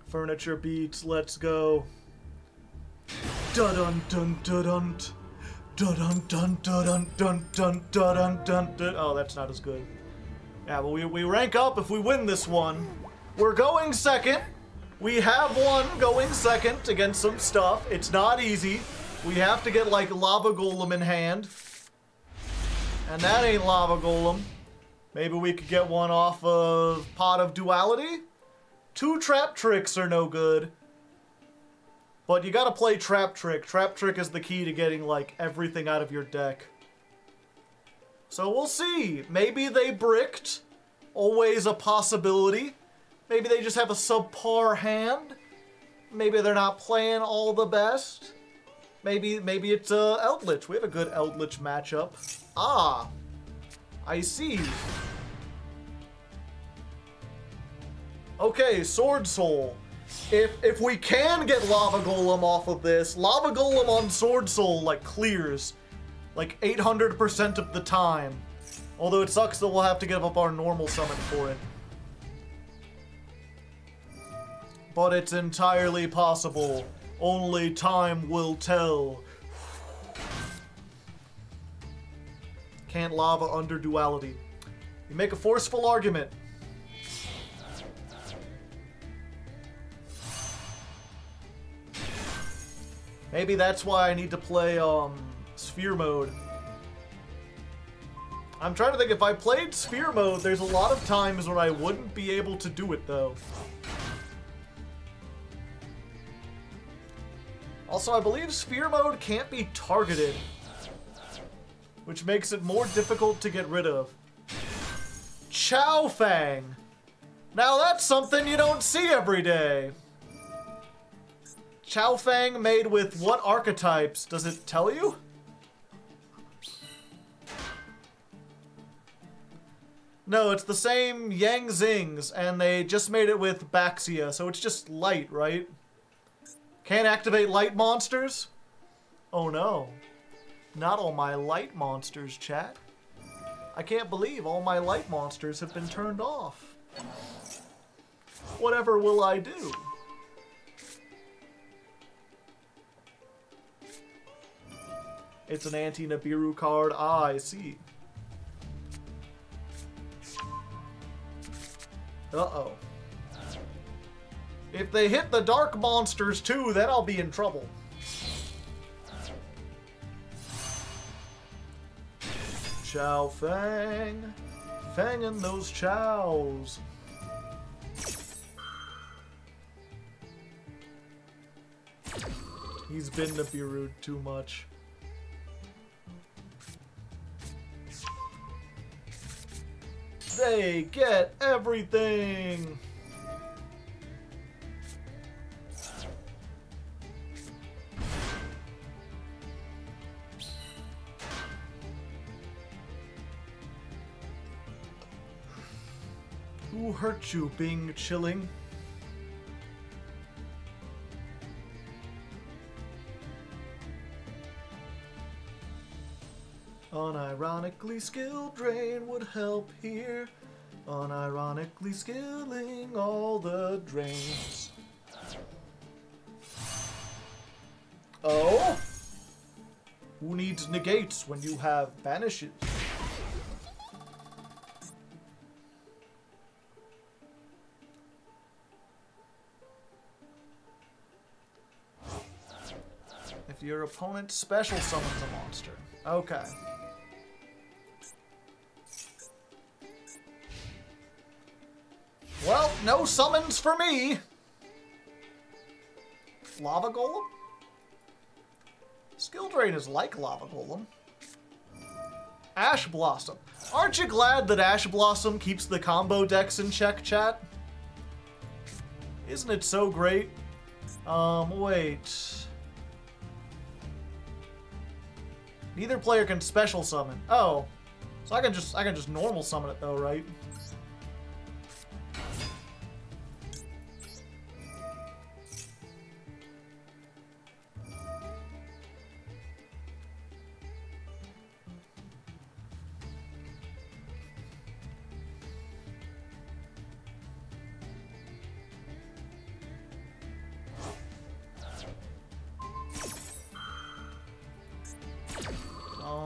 Furniture beats, let's go. Dun dun dun dun dun dun dun dun dun dun dun dun dun. Oh, that's not as good. Yeah, but we rank up if we win this one. We're going second. We have one going second against some stuff. It's not easy. We have to get like Lava Golem in hand. And that ain't Lava Golem. Maybe we could get one off of Pot of Duality? 2 Trap Tricks are no good. But you gotta play Trap Trick. Trap Trick is the key to getting, like, everything out of your deck. So we'll see. Maybe they bricked. Always a possibility. Maybe they just have a subpar hand. Maybe they're not playing all the best. Maybe it's Eldritch. We have a good Eldritch matchup. Ah, I see. Okay, Sword Soul. If we can get Lava Golem off of this, Lava Golem on Sword Soul, like, clears. Like, 800% of the time. Although it sucks that we'll have to give up our normal summon for it. But it's entirely possible. Only time will tell. Can't Lava under Duality. You make a forceful argument. Maybe that's why I need to play, Sphere Mode. I'm trying to think, if I played Sphere Mode, there's a lot of times when I wouldn't be able to do it, though. Also, I believe Sphere Mode can't be targeted, which makes it more difficult to get rid of. Chow Fang. Now that's something you don't see every day. Chow Fang made with what archetypes? Does it tell you? No, it's the same Yang Zings, and they just made it with Baxia, so it's just light, right? Can't activate light monsters? Oh no. Not all my light monsters, chat. I can't believe all my light monsters have been turned off. Whatever will I do? It's an anti-Nibiru card. Ah, I see. Uh-oh. If they hit the dark monsters too, then I'll be in trouble. Chow Fang. Fanging those chows. He's been Nibiru'd too much. They get everything! Who hurt you, Bing Chilling? Unironically, skill drain would help here. Unironically, skilling all the drains. Oh? Who needs negates when you have banishes? If your opponent special summons a monster. Okay. Well, no summons for me. Lava Golem? Skill Drain is like Lava Golem. Ash Blossom. Aren't you glad that Ash Blossom keeps the combo decks in check, chat? Isn't it so great? Wait. Neither player can special summon. Oh. So I can just normal summon it though, right?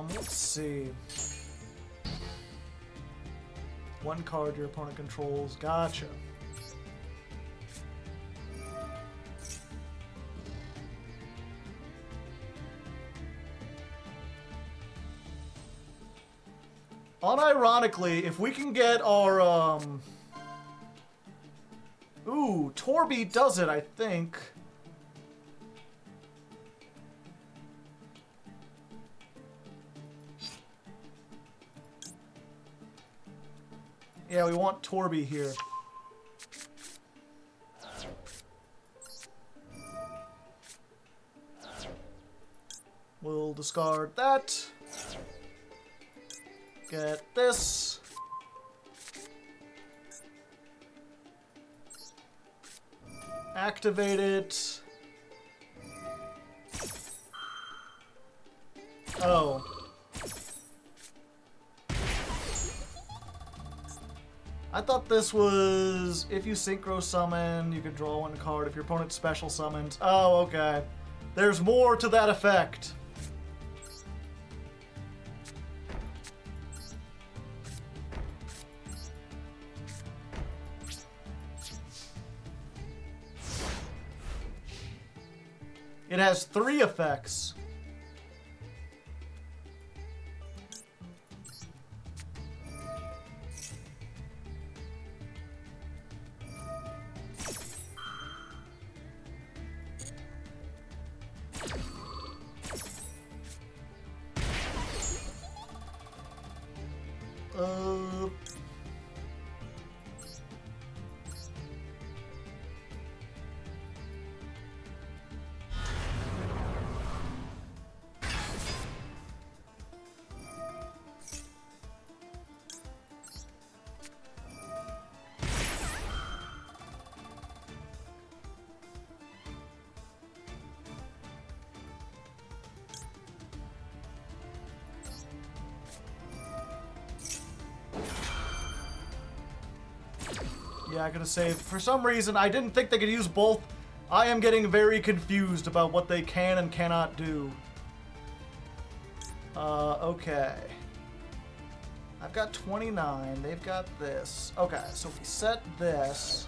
Let's see. One card your opponent controls. Gotcha. Unironically, if we can get our, Ooh, Torby does it, I think. Yeah, we want Torby here. We'll discard that. Get this. Activate it. Oh. I thought this was, if you synchro summon, you can draw one card. If your opponent special summons. Oh, okay. There's more to that effect. It has 3 effects. Yeah, I could have saved. For some reason, I didn't think they could use both. I am getting very confused about what they can and cannot do. Okay. I've got 29. They've got this. Okay, so we set this.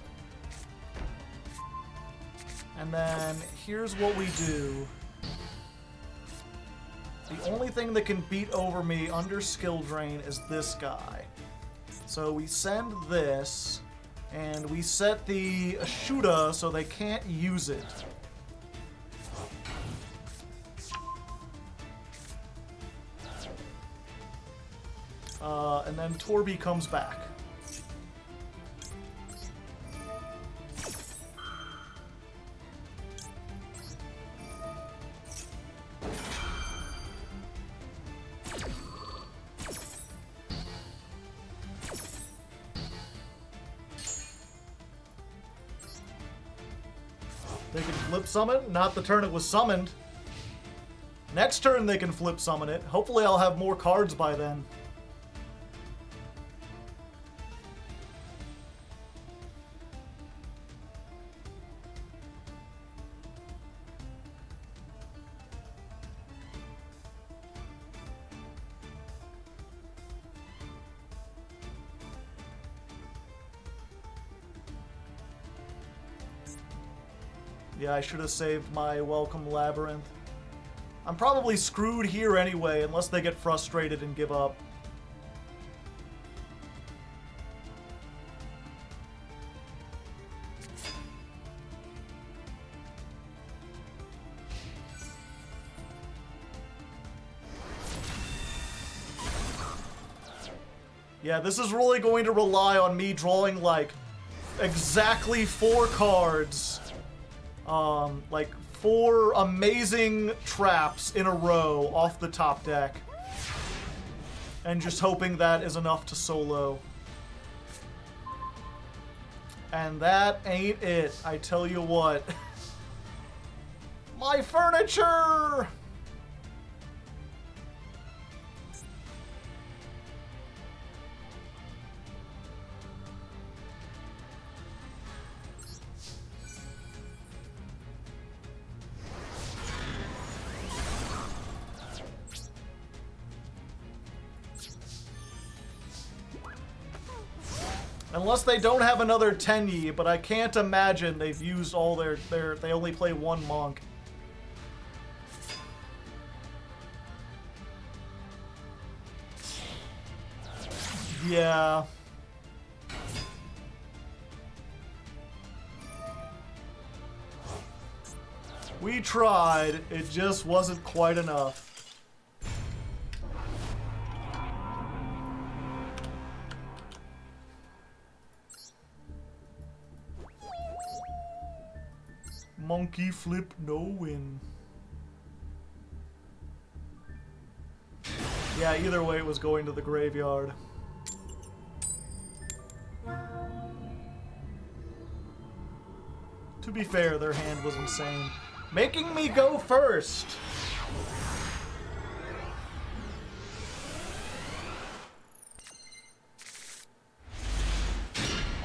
And then here's what we do. The only thing that can beat over me under skill drain is this guy. So we send this, and we set the Ashuda so they can't use it. And then Torby comes back. They can flip summon, not the turn it was summoned. Next turn they can flip summon it. Hopefully I'll have more cards by then. Yeah, I should have saved my welcome Labrynth. I'm probably screwed here anyway, unless they get frustrated and give up. Yeah, this is really going to rely on me drawing, like, exactly 4 cards. Like 4 amazing traps in a row off the top deck. And just hoping that is enough to solo. And that ain't it, I tell you what. My furniture! Unless they don't have another Tenyi, but I can't imagine they've used all their they only play 1 monk. Yeah. We tried, it just wasn't quite enough. Monkey flip, no win. Yeah, either way it was going to the graveyard. To be fair, their hand was insane. Making me go first!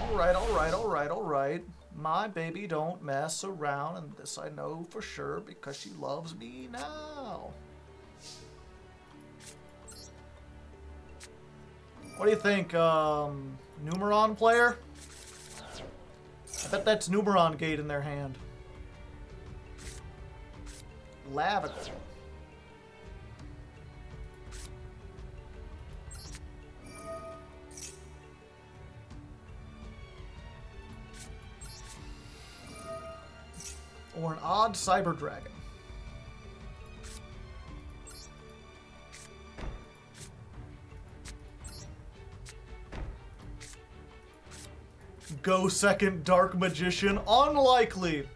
Alright, alright, alright, alright. My baby don't mess around, and this I know for sure because she loves me now. What do you think, Numeron player? I bet that's Numeron Gate in their hand. Lavagle. Or an odd Cyber Dragon. Go second Dark Magician. Unlikely.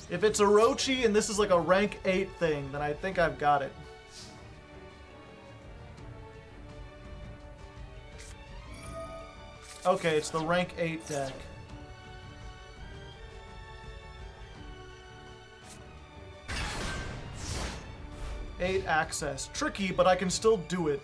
If it's Orochi and this is like a rank 8 thing, then I think I've got it. Okay, it's the rank 8 deck. Eight access. Tricky, but I can still do it.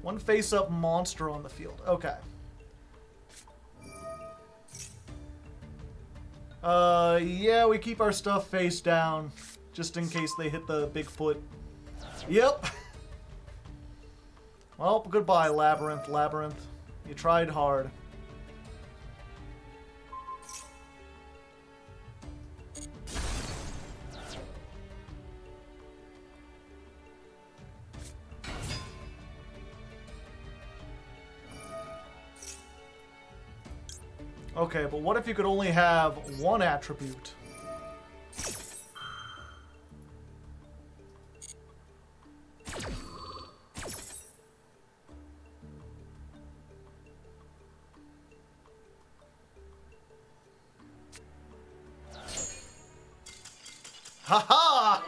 One face-up monster on the field. Okay. Yeah, we keep our stuff face down, just in case they hit the Bigfoot. Yep. Well, goodbye, Labrynth, Labrynth. You tried hard. Okay, but what if you could only have one attribute? Ha-ha!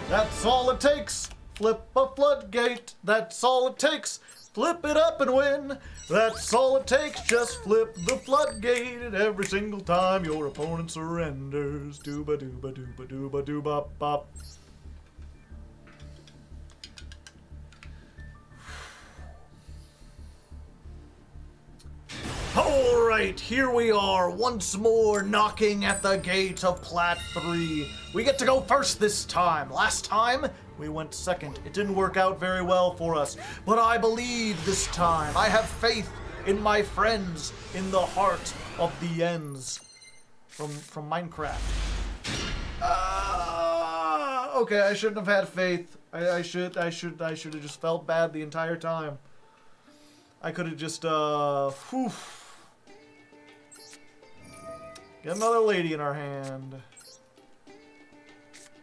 That's all it takes. Flip a floodgate. That's all it takes. Flip it up and win. That's all it takes. Just flip the floodgate every single time your opponent surrenders. Dooba dooba dooba dooba dooba bop. Alright, here we are, once more knocking at the gate of Plat 3. We get to go first this time. Last time, we went second. It didn't work out very well for us, but I believe this time. I have faith in my friends in the heart of the ends. From Minecraft. Okay, I shouldn't have had faith. I should have just felt bad the entire time. I could have just, whew. Get another lady in our hand.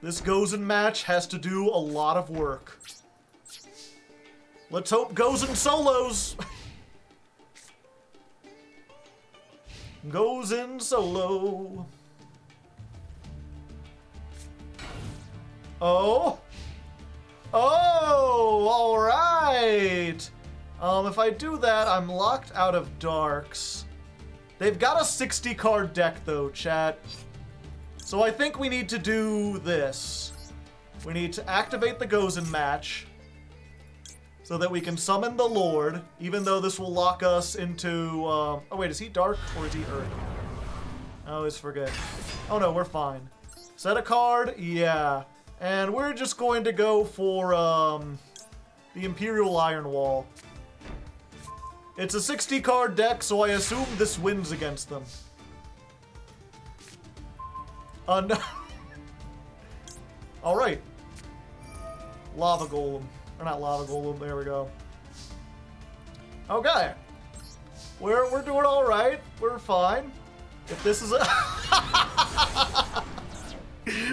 This Gozen match has to do a lot of work. Let's hope Gozen solos. Gozen solo. Oh. Oh, all right. If I do that, I'm locked out of darks. They've got a 60 card deck though, chat. So I think we need to do this. We need to activate the Gozen match so that we can summon the Lord, even though this will lock us into, oh wait, is he dark or is he earth? I always forget. Oh no, we're fine. Set a card, yeah. And we're just going to go for, the Imperial Iron Wall. It's a 60 card deck, so I assume this wins against them. No. Alright. Lava Golem. Or not Lava Golem, there we go. Okay. We're doing alright. We're fine. If this is a...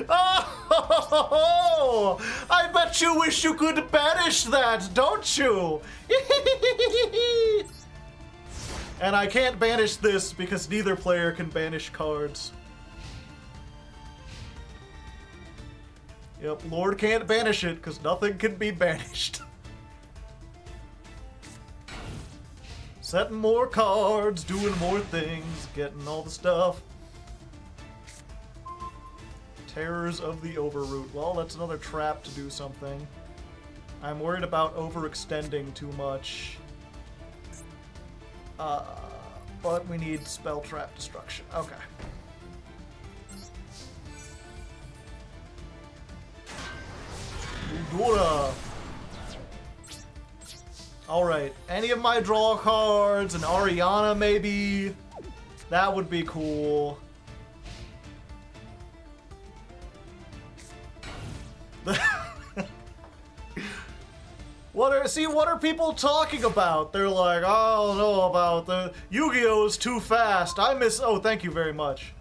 Oh! I bet you wish you could banish that, don't you? And I can't banish this because neither player can banish cards. Yep, Lord can't banish it because nothing can be banished. Setting more cards, doing more things, getting all the stuff. Terrors of the Overroot. Well, that's another trap to do something. I'm worried about overextending too much. But we need spell trap destruction. Okay. Udora. Alright, any of my draw cards, an Ariana maybe? That would be cool. What are people talking about? They're like, I don't know about the Yu-Gi-Oh! Is too fast. I miss, oh, thank you very much.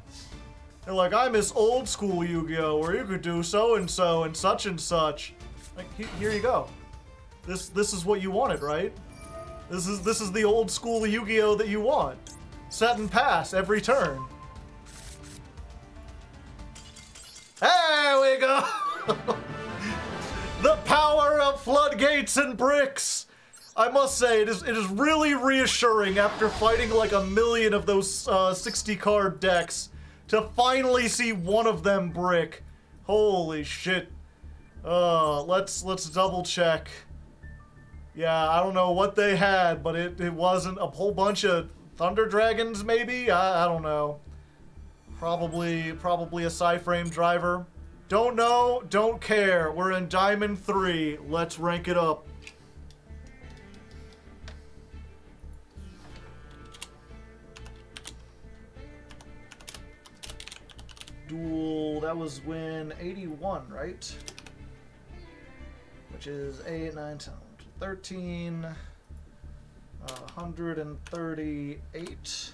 They're like, I miss old school Yu-Gi-Oh! Where you could do so-and-so and such and such. Like, here you go. This is what you wanted, right? This is the old school Yu-Gi-Oh! That you want. Set and pass every turn. There we go! The power of floodgates and bricks! I must say, it is really reassuring after fighting like a million of those 60 card decks to finally see one of them brick. Holy shit. Let's double check. Yeah, I don't know what they had, but it wasn't a whole bunch of Thunder Dragons, maybe? I don't know. Probably a Psy-frame driver. Don't know, don't care. We're in Diamond 3. Let's rank it up. Duel, that was win 81, right? Which is 8, 9, 10, 13, 138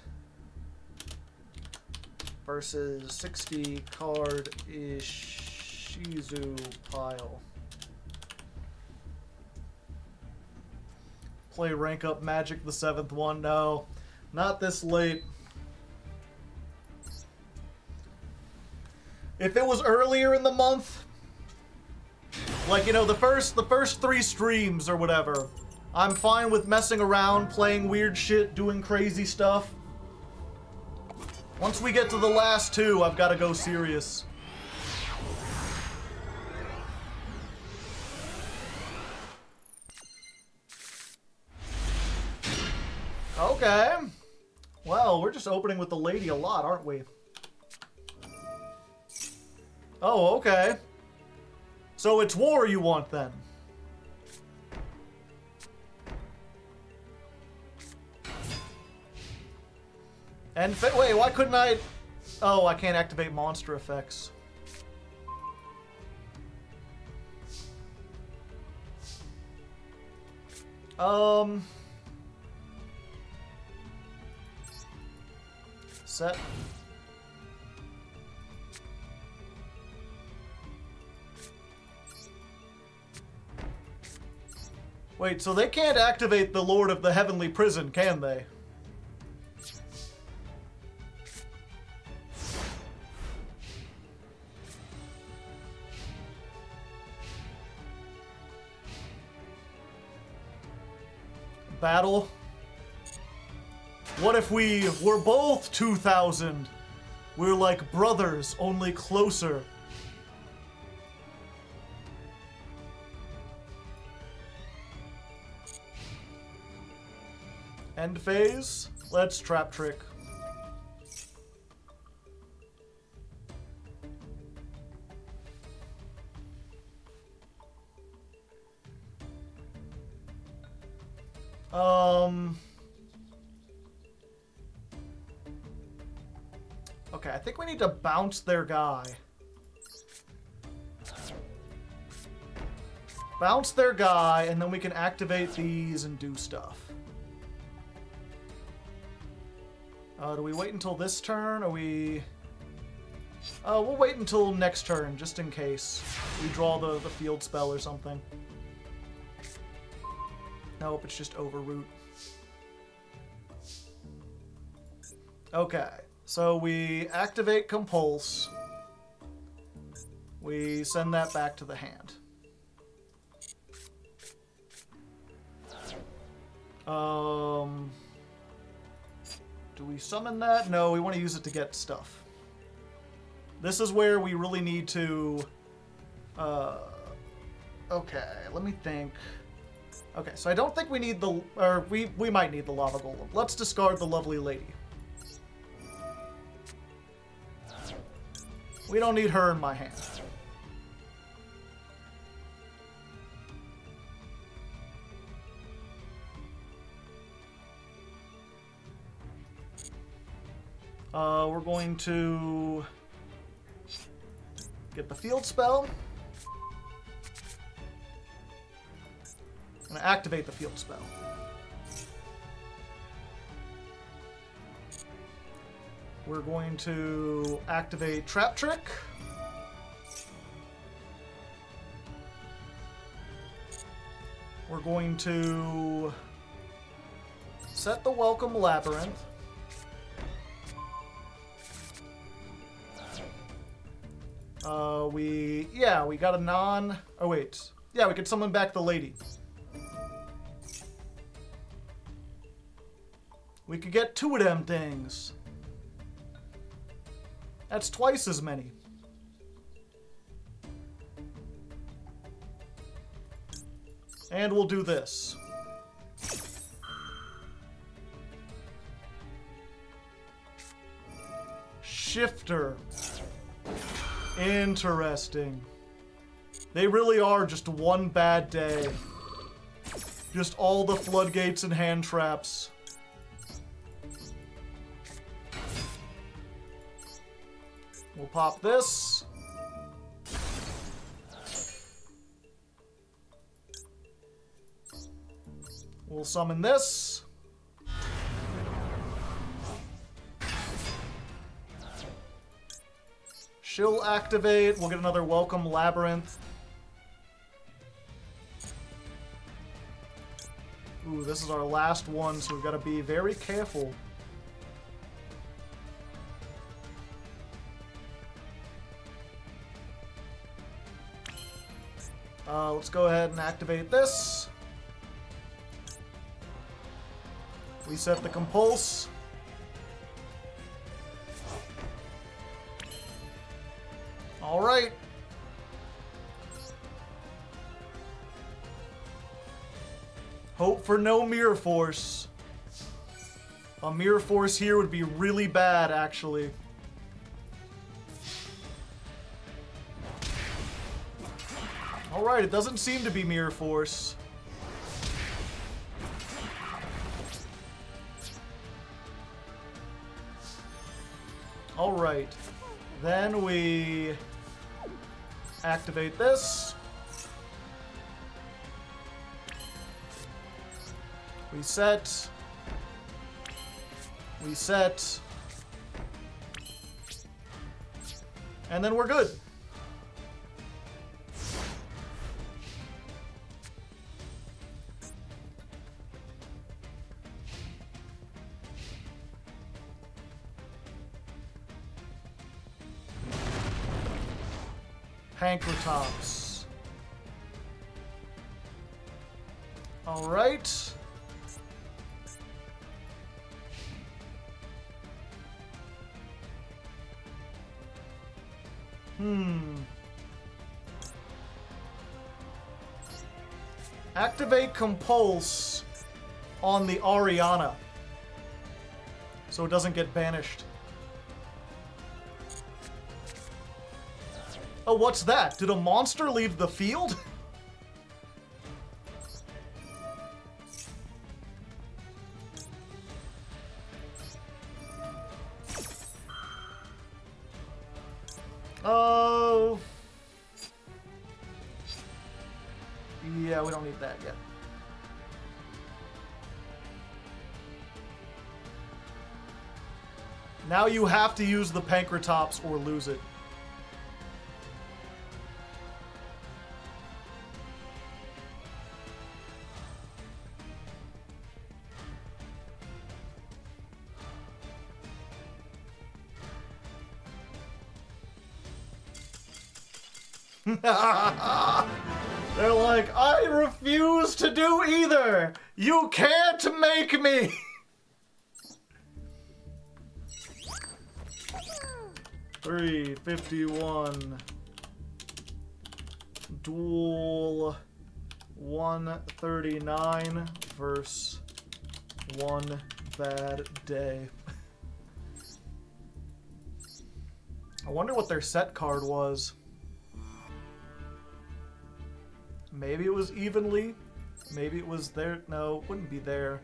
versus 60 card Ishizu pile. Play rank up Magic the 7th one. No, not this late. If it was earlier in the month, like, you know, the first 3 streams or whatever, I'm fine with messing around, playing weird shit, doing crazy stuff. Once we get to the last 2, I've got to go serious. Okay. Well, we're just opening with the lady a lot, aren't we? Oh, okay. So it's war you want, then? And wait, why couldn't I... Oh, I can't activate monster effects. Set. Wait, so they can't activate the Lord of the Heavenly Prison, can they? Battle? What if we were both 2,000? We're like brothers, only closer. End phase. Let's trap trick. Okay, I think we need to bounce their guy. Bounce their guy, and then we can activate these and do stuff. Do we wait until this turn, or we... we'll wait until next turn, just in case we draw the field spell or something. Nope, it's just overroot. Okay, so we activate Compulse. We send that back to the hand. Do we summon that? No, we want to use it to get stuff. This is where we really need to... okay, let me think. Okay, so I don't think we need the... Or we might need the Lava Golem. Let's discard the Lovely Lady. We don't need her in my hand. We're going to get the field spell. I'm going to activate the field spell. We're going to activate Trap Trick. We're going to set the Welcome Labyrinth. We got a non... Oh, wait. Yeah, we could summon back the lady. We could get 2 of them things. That's twice as many. And we'll do this. Shifter. Interesting. They really are just one bad day. Just all the floodgates and hand traps. We'll pop this. We'll summon this. She'll activate. We'll get another welcome Labrynth. Ooh, this is our last one, so we've got to be very careful. Let's go ahead and activate this. Reset the compulse. All right. Hope for no Mirror Force. A Mirror Force here would be really bad, actually. Alright, it doesn't seem to be Mirror Force. Alright. Then we activate this. Reset. Reset. And then we're good. Pankratops. All right. Activate Compulse on the Ariana so it doesn't get banished. Oh, what's that? Did a monster leave the field? Oh. Yeah, we don't need that yet. Now you have to use the Pankratops or lose it. They're like, I refuse to do either. You can't make me. $351. Duel 139 versus one bad day. I wonder what their set card was. Maybe it was evenly. Maybe it was there. No, it wouldn't be there.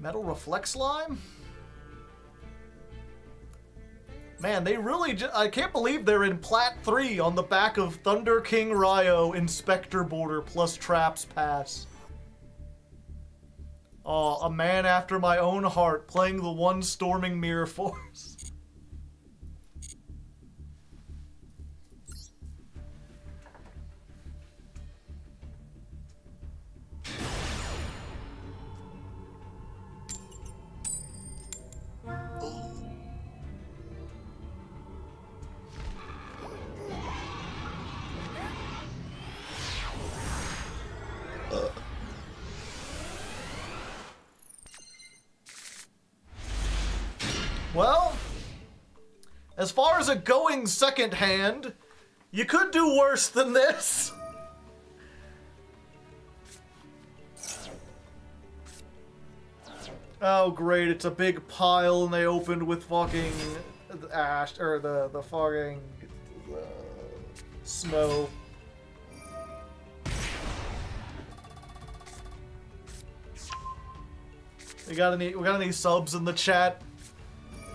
Metal Reflex Slime? Man, they really I can't believe they're in Plat 3 on the back of Thunder King Ryo Inspector Border plus Traps Pass. Oh, a man after my own heart playing the one Storming Mirror Force. Well, as far as a going second hand, you could do worse than this. Oh, great, it's a big pile and they opened with fucking ash, or the fucking snow. We got any subs in the chat?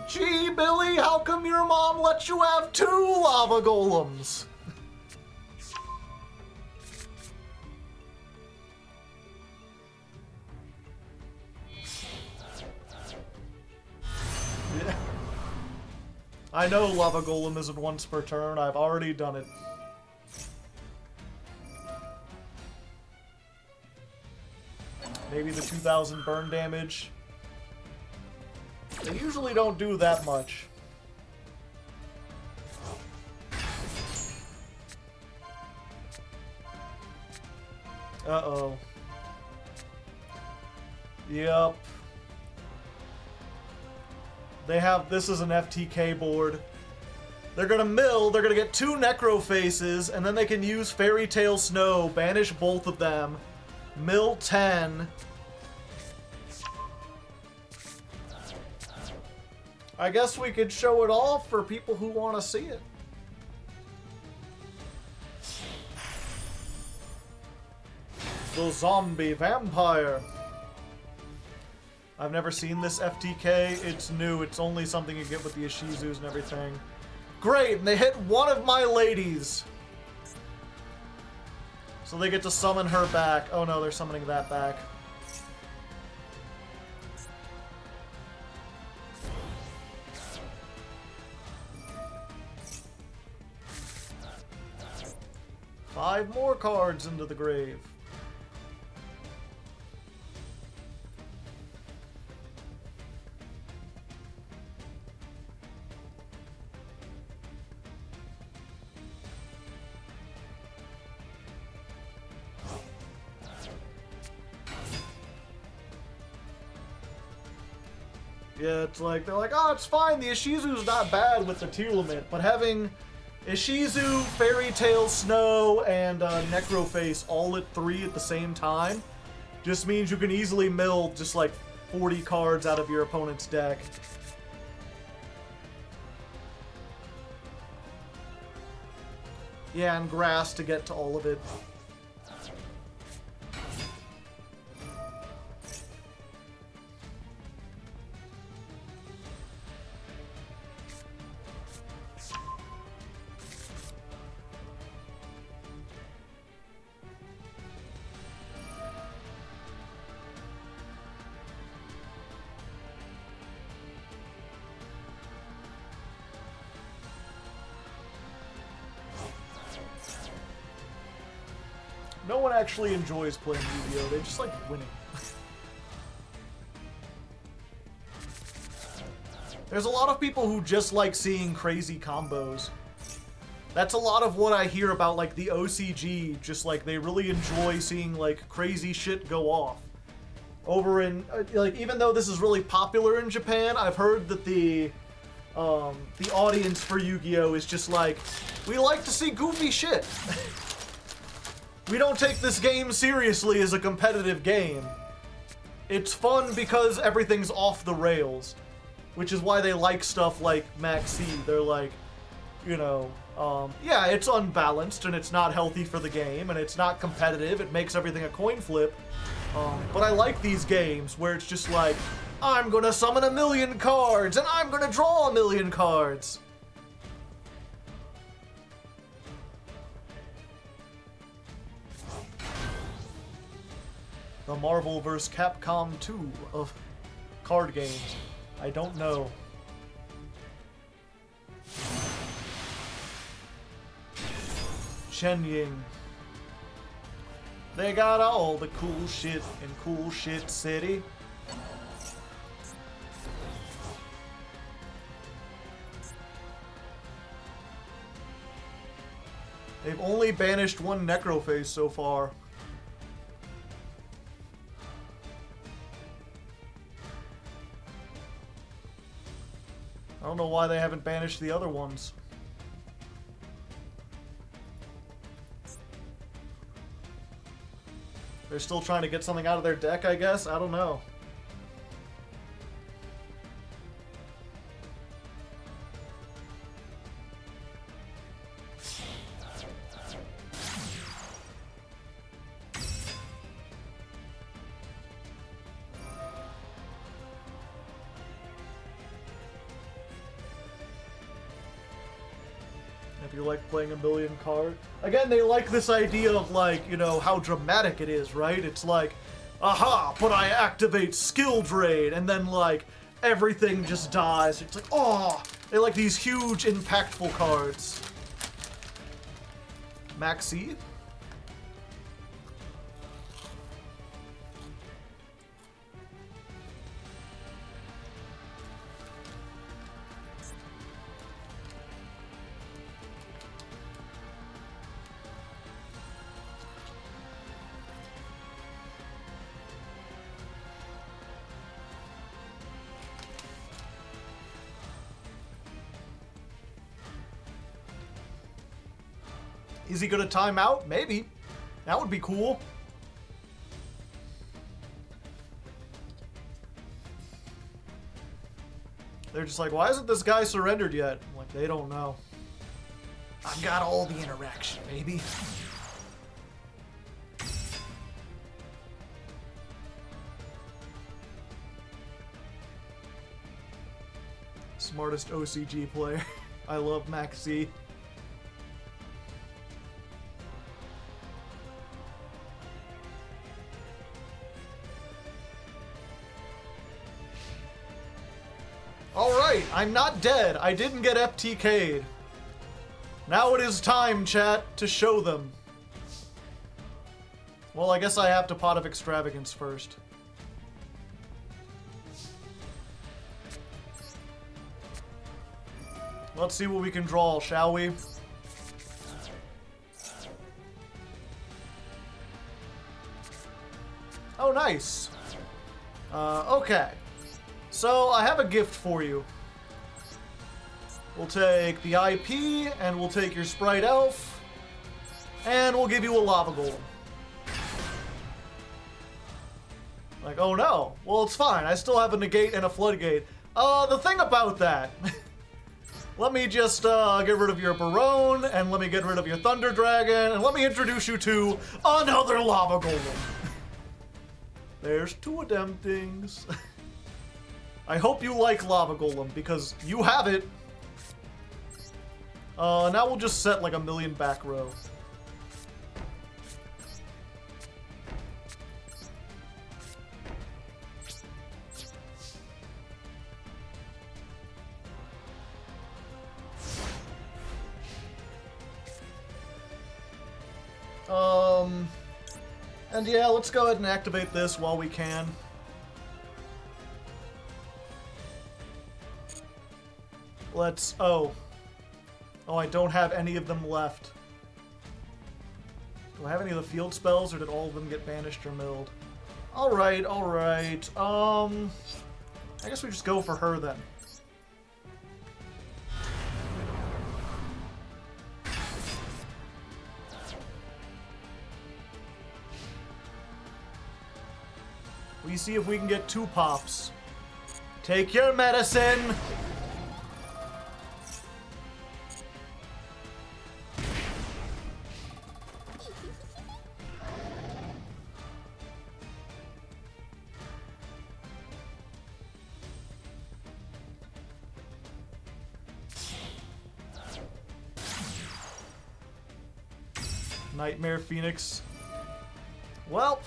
Gee, Billy, how come your mom lets you have 2 lava golems? Yeah. I know lava golem isn't once per turn. I've already done it. Maybe the 2,000 burn damage. They usually don't do that much. Uh-oh. Yep. They have, this is an FTK board. They're gonna mill, they're gonna get 2 Necro Faces, and then they can use Fairy Tale Snow, banish both of them, mill 10. I guess we could show it off for people who want to see it. The zombie vampire. I've never seen this FTK. It's new. It's only something you get with the Ishizus and everything. Great, and they hit one of my ladies. So they get to summon her back. Oh no, they're summoning that back. Five more cards into the grave. Yeah, it's like, they're like, oh, it's fine, the Ishizu's not bad with the tier limit, but having Ishizu, Fairy Tale Snow, and Necroface all at 3 at the same time just means you can easily mill just like 40 cards out of your opponent's deck. Yeah, and grass to get to all of it. No one actually enjoys playing Yu-Gi-Oh! They just like winning. There's a lot of people who just like seeing crazy combos. That's a lot of what I hear about like the OCG, just like they really enjoy seeing like crazy shit go off. Over in, like, even though this is really popular in Japan, I've heard that the audience for Yu-Gi-Oh! Is just like, we like to see goofy shit. We don't take this game seriously as a competitive game. It's fun because everything's off the rails, which is why they like stuff like Maxi. They're like, you know, yeah, it's unbalanced and it's not healthy for the game and it's not competitive. It makes everything a coin flip. But I like these games where it's just like, I'm gonna summon 1,000,000 cards and I'm gonna draw 1,000,000 cards. The Marvel vs. Capcom 2 of card games. I don't know. Shenying. They got all the cool shit in Cool Shit City. They've only banished one Necroface so far. I don't know why they haven't banished the other ones. They're still trying to get something out of their deck, I guess? I don't know. if you like playing a million cards. Again, they like this idea of, like, you know, how dramatic it is, right? It's like, aha, but I activate skill drain, and then, like, everything just dies. It's like, oh, they like these huge, impactful cards. Maxi. Is he gonna time out? Maybe. That would be cool. They're just like, why isn't this guy surrendered yet? I'm like, they don't know. I've got all the interaction, baby. Smartest OCG player. I love Maxi. Alright, I'm not dead. I didn't get FTK'd. Now it is time, chat, to show them. Well, I guess I have to Pot of Extravagance first. Let's see what we can draw, shall we? Oh, nice. Okay. So, I have a gift for you. We'll take the IP, and we'll take your Sprite Elf, and we'll give you a Lava Golem. Like, oh no. Well, it's fine. I still have a Negate and a Floodgate. The thing about that... let me just get rid of your Barone, and let me get rid of your Thunder Dragon, and let me introduce you to another Lava Golem. There's two of them things. I hope you like Lava Golem, because you have it. Now we'll just set like a million back row. And yeah, let's go ahead and activate this while we can. Let's... Oh, I don't have any of them left. Do I have any of the field spells, or did all of them get banished or milled? Alright, alright. I guess we just go for her then. We see if we can get 2 pops. Take your medicine! Nightmare Phoenix. Welp.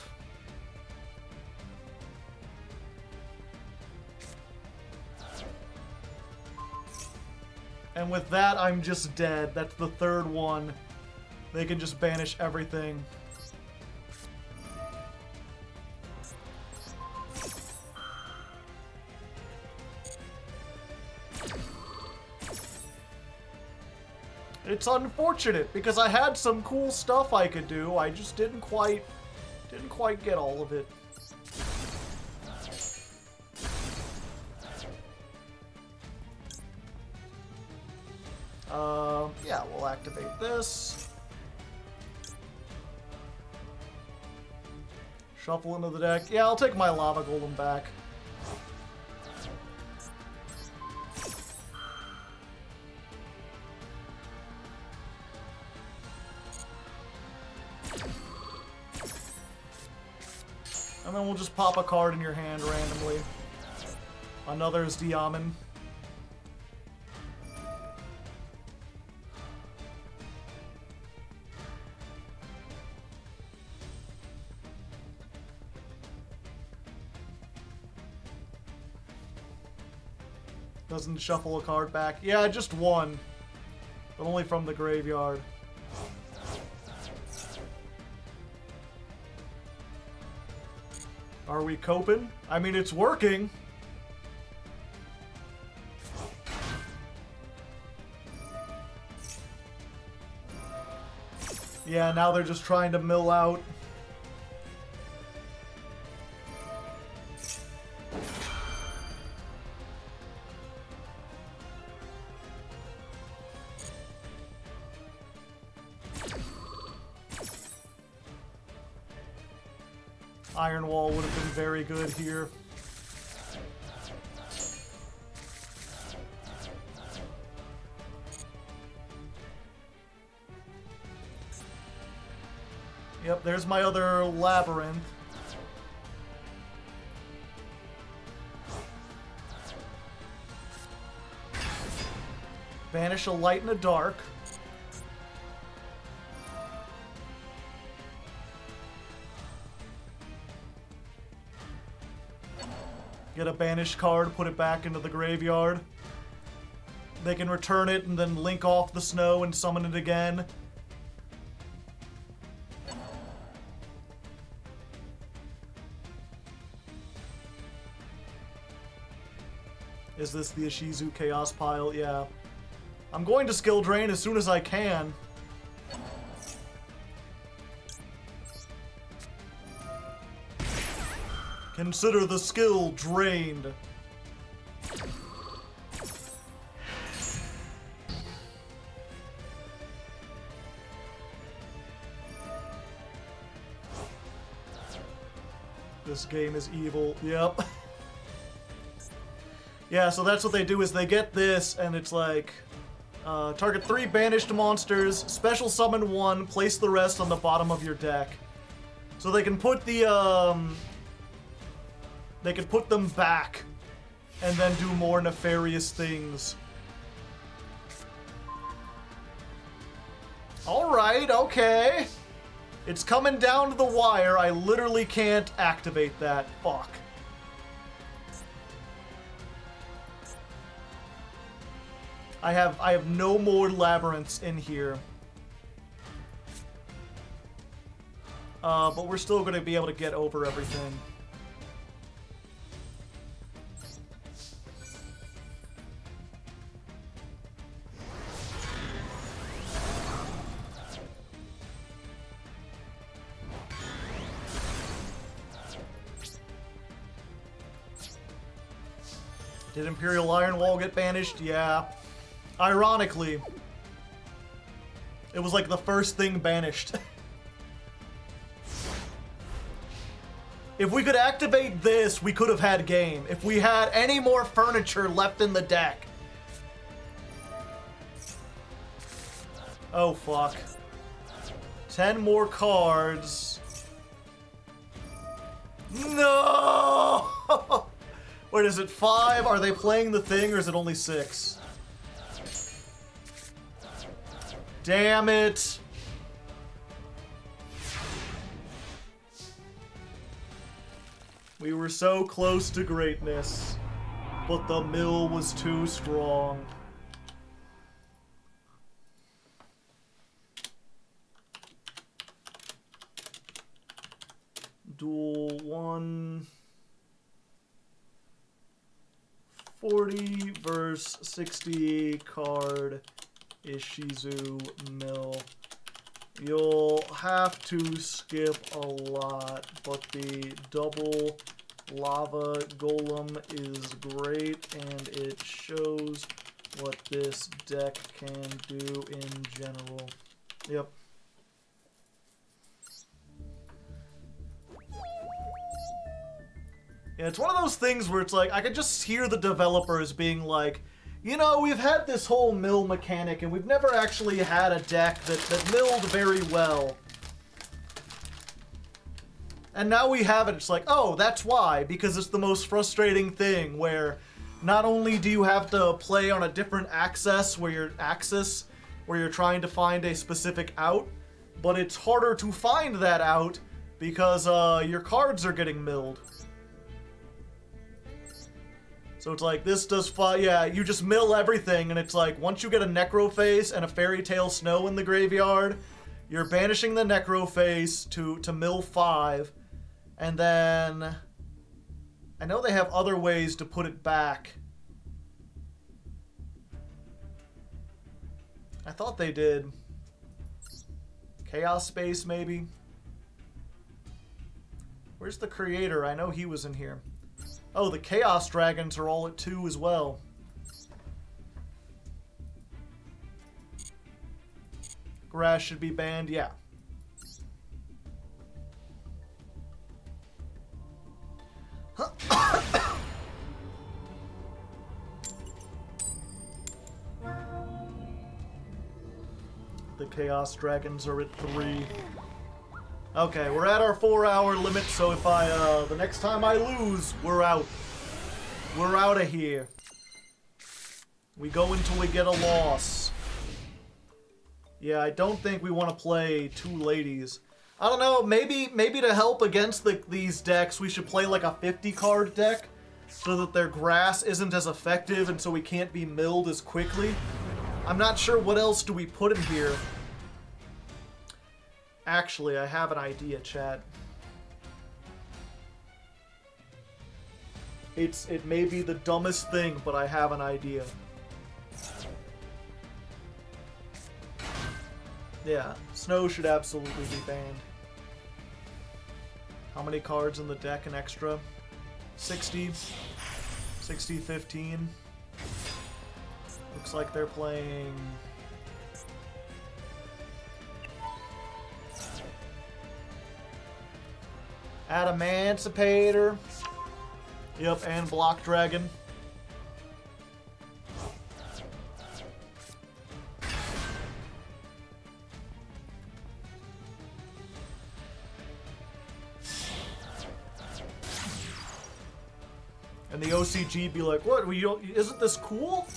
And with that, I'm just dead. That's the 3rd one. They can just banish everything. It's unfortunate because I had some cool stuff I could do. I just didn't quite get all of it. Yeah, we'll activate this. Shuffle into the deck. Yeah, I'll take my Lava Golem back. And then we'll just pop a card in your hand randomly. Another's Diamond. Doesn't shuffle a card back. Yeah, just one. But only from the graveyard. Are we coping? I mean, it's working. Yeah, now they're just trying to mill out. Iron Wall would have been very good here. Yep, there's my other Labrynth. Banish a light and a dark. Get a banished card, put it back into the graveyard. They can return it and then link off the snow and summon it again. Is this the Ishizu Chaos Pile? Yeah. I'm going to skill drain as soon as I can. Consider the skill drained. This game is evil. Yep. Yeah, so that's what they do is they get this, and it's like, target 3 banished monsters, special summon 1, place the rest on the bottom of your deck. So they can put the, they can put them back, and then do more nefarious things. Alright, okay. It's coming down to the wire. I literally can't activate that. Fuck. I have no more Labrynths in here. But we're still going to be able to get over everything. Did Imperial Iron Wall get banished? Yeah. Ironically, it was like the first thing banished. If we could activate this, we could have had game. If we had any more furniture left in the deck. Oh, fuck. 10 more cards. No! Wait, is it 5? Are they playing the thing, or is it only 6? Damn it! We were so close to greatness, but the mill was too strong. Duel 140 verse 60 card Ishizu Mill. You'll have to skip a lot, but the double lava golem is great, and it shows what this deck can do in general. Yep. Yeah, it's one of those things where it's like, I could just hear the developers being like, you know, we've had this whole mill mechanic, and we've never actually had a deck that milled very well. And now we have it, it's like, oh, that's why, because it's the most frustrating thing, where not only do you have to play on a different axis where you're trying to find a specific out, but it's harder to find that out because your cards are getting milled. So it's like, this does yeah, you just mill everything, and it's like, once you get a Necroface and a Fairy Tale Snow in the graveyard, you're banishing the Necroface to mill 5, and then... I know they have other ways to put it back. I thought they did. Chaos Space, maybe? Where's the creator? I know he was in here. Oh, the Chaos Dragons are all at 2 as well. Grass should be banned, yeah. The Chaos Dragons are at 3. Okay, we're at our 4-hour limit, so if the next time I lose, we're out. We're out of here. We go until we get a loss. Yeah, I don't think we want to play 2 ladies. I don't know, maybe to help against these decks, we should play like a 50-card deck, so that their grass isn't as effective and so we can't be milled as quickly. I'm not sure what else do we put in here. Actually, I have an idea, chat. It may be the dumbest thing, but I have an idea. Yeah, Snow should absolutely be banned. How many cards in the deck and extra? 60? 60, 15. Looks like they're playing... Adamancipator. Yep, and Block Dragon. And the OCG be like, what? Isn't this cool?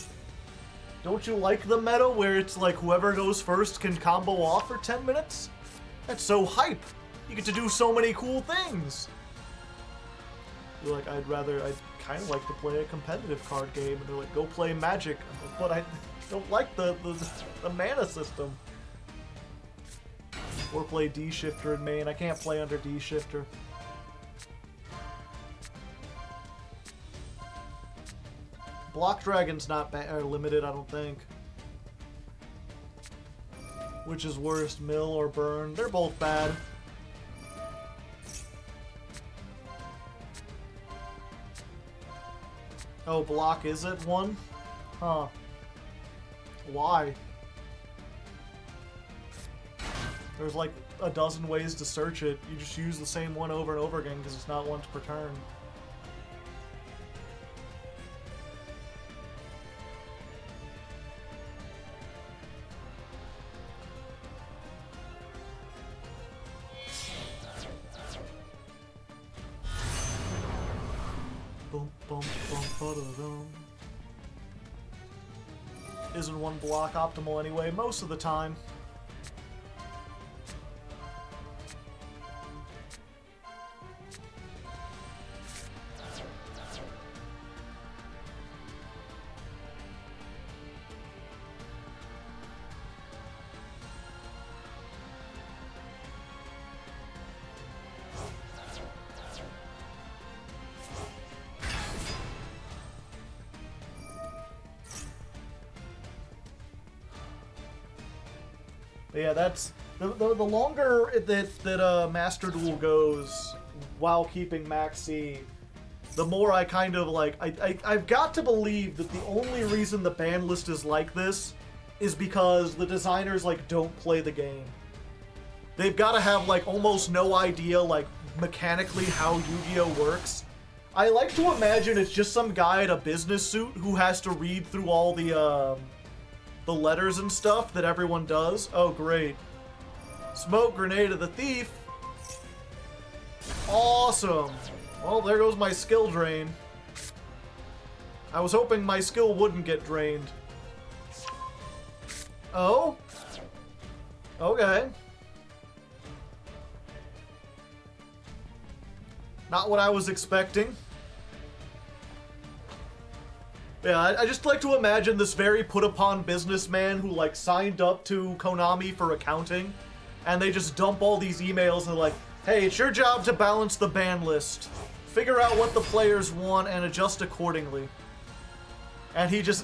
Don't you like the meta where it's like whoever goes first can combo off for 10 minutes? That's so hype. You get to do so many cool things. You're like, I'd kind of like to play a competitive card game. And they're like, go play Magic. But I don't like the mana system. Or play D-Shifter in main. I can't play under D-Shifter. Block Dragon's not limited, I don't think. Which is worse, mill or burn? They're both bad. Oh, block is it 1? Huh. Why? There's like a dozen ways to search it. You just use the same one over and over again because it's not once per turn. Isn't one block optimal anyway, most of the time. But yeah, that's the longer that Master Duel goes while keeping Max C, the more I kind of like I've got to believe that the only reason the ban list is like this is because the designers like don't play the game. They've got to have like almost no idea like mechanically how Yu-Gi-Oh works. I like to imagine it's just some guy in a business suit who has to read through all the letters and stuff that everyone does. Oh, great. Smoke Grenade of the Thief. Awesome. Well, there goes my skill drain. I was hoping my skill wouldn't get drained. Oh? Okay. Not what I was expecting. Yeah, I just like to imagine this very put-upon businessman who, like, signed up to Konami for accounting, and they just dump all these emails and they're like, hey, it's your job to balance the ban list. Figure out what the players want and adjust accordingly. And he just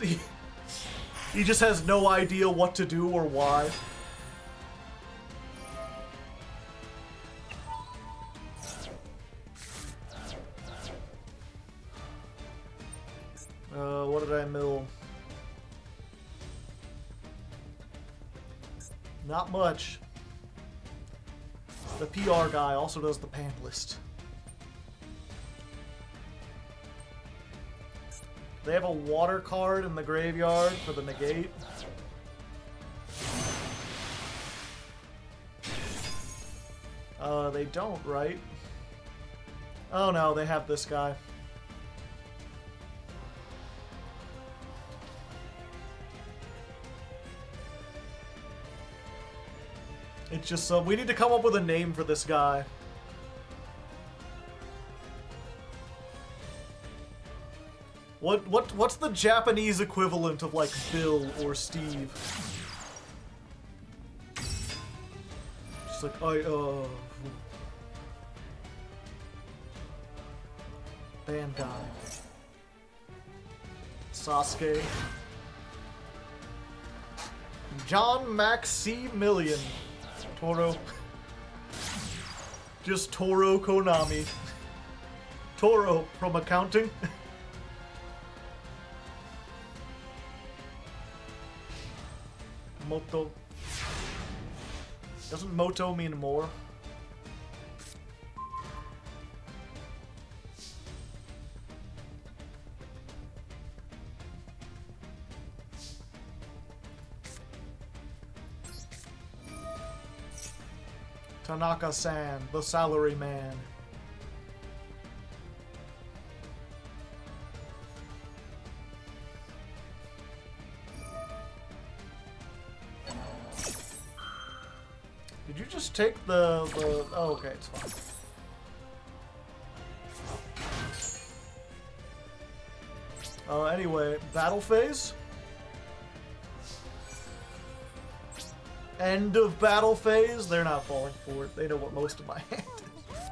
has no idea what to do or why. What did I mill? Not much. The PR guy also does the pan list. They have a water card in the graveyard for the negate. They don't, right? Oh no, they have this guy. It's just, we need to come up with a name for this guy. What's the Japanese equivalent of, like, Bill or Steve? Just like, band guy. Sasuke. John Maximilian. Toro. Just Toro Konami. Toro from accounting. Moto. Doesn't Moto mean more? Tanaka-san, the salary man. Did you just take the oh, okay, it's fine. Anyway, battle phase? End of battle phase? They're not falling for it. They know what most of my hand is.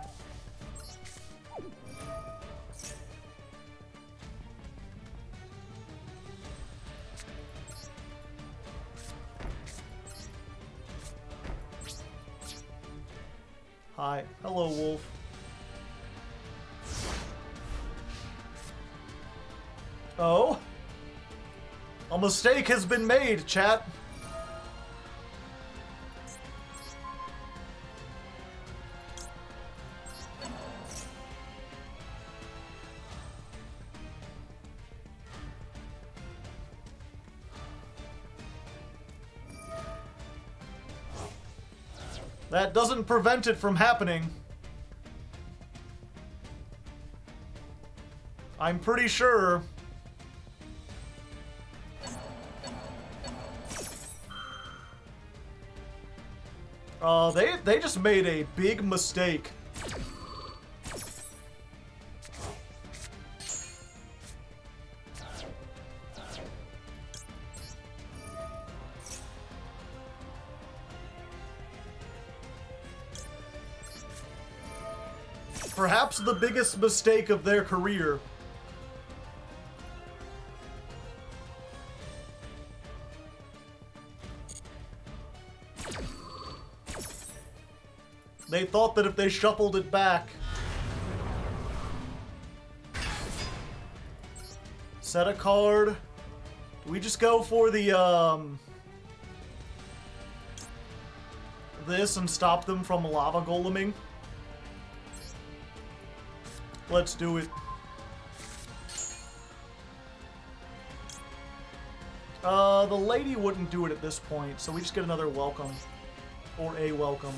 Hi. Hello, Wolf. Oh? A mistake has been made, chat. That doesn't prevent it from happening. I'm pretty sure. They just made a big mistake. Perhaps the biggest mistake of their career. They thought that if they shuffled it back, set a card. Do we just go for the this and stop them from lava goleming? Let's do it. The lady wouldn't do it at this point, so we just get another welcome. Or a welcome.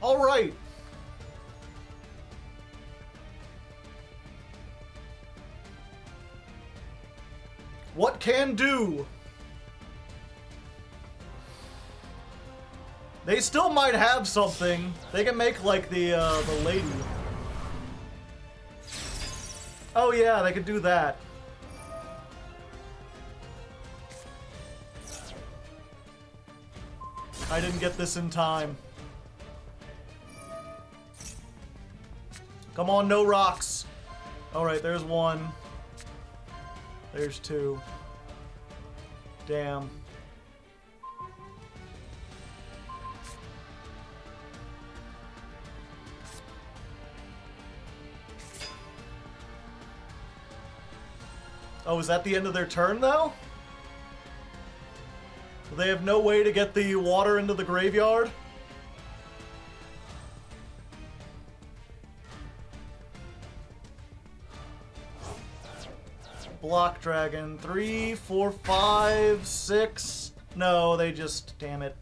All right. What can do? They still might have something. They can make like the lady. Oh yeah, they could do that. I didn't get this in time. Come on, no rocks. Alright, there's one. There's two. Damn. Oh, is that the end of their turn, though? They have no way to get the water into the graveyard? Block Dragon. 3, 4, 5, 6. No, they just... Damn it.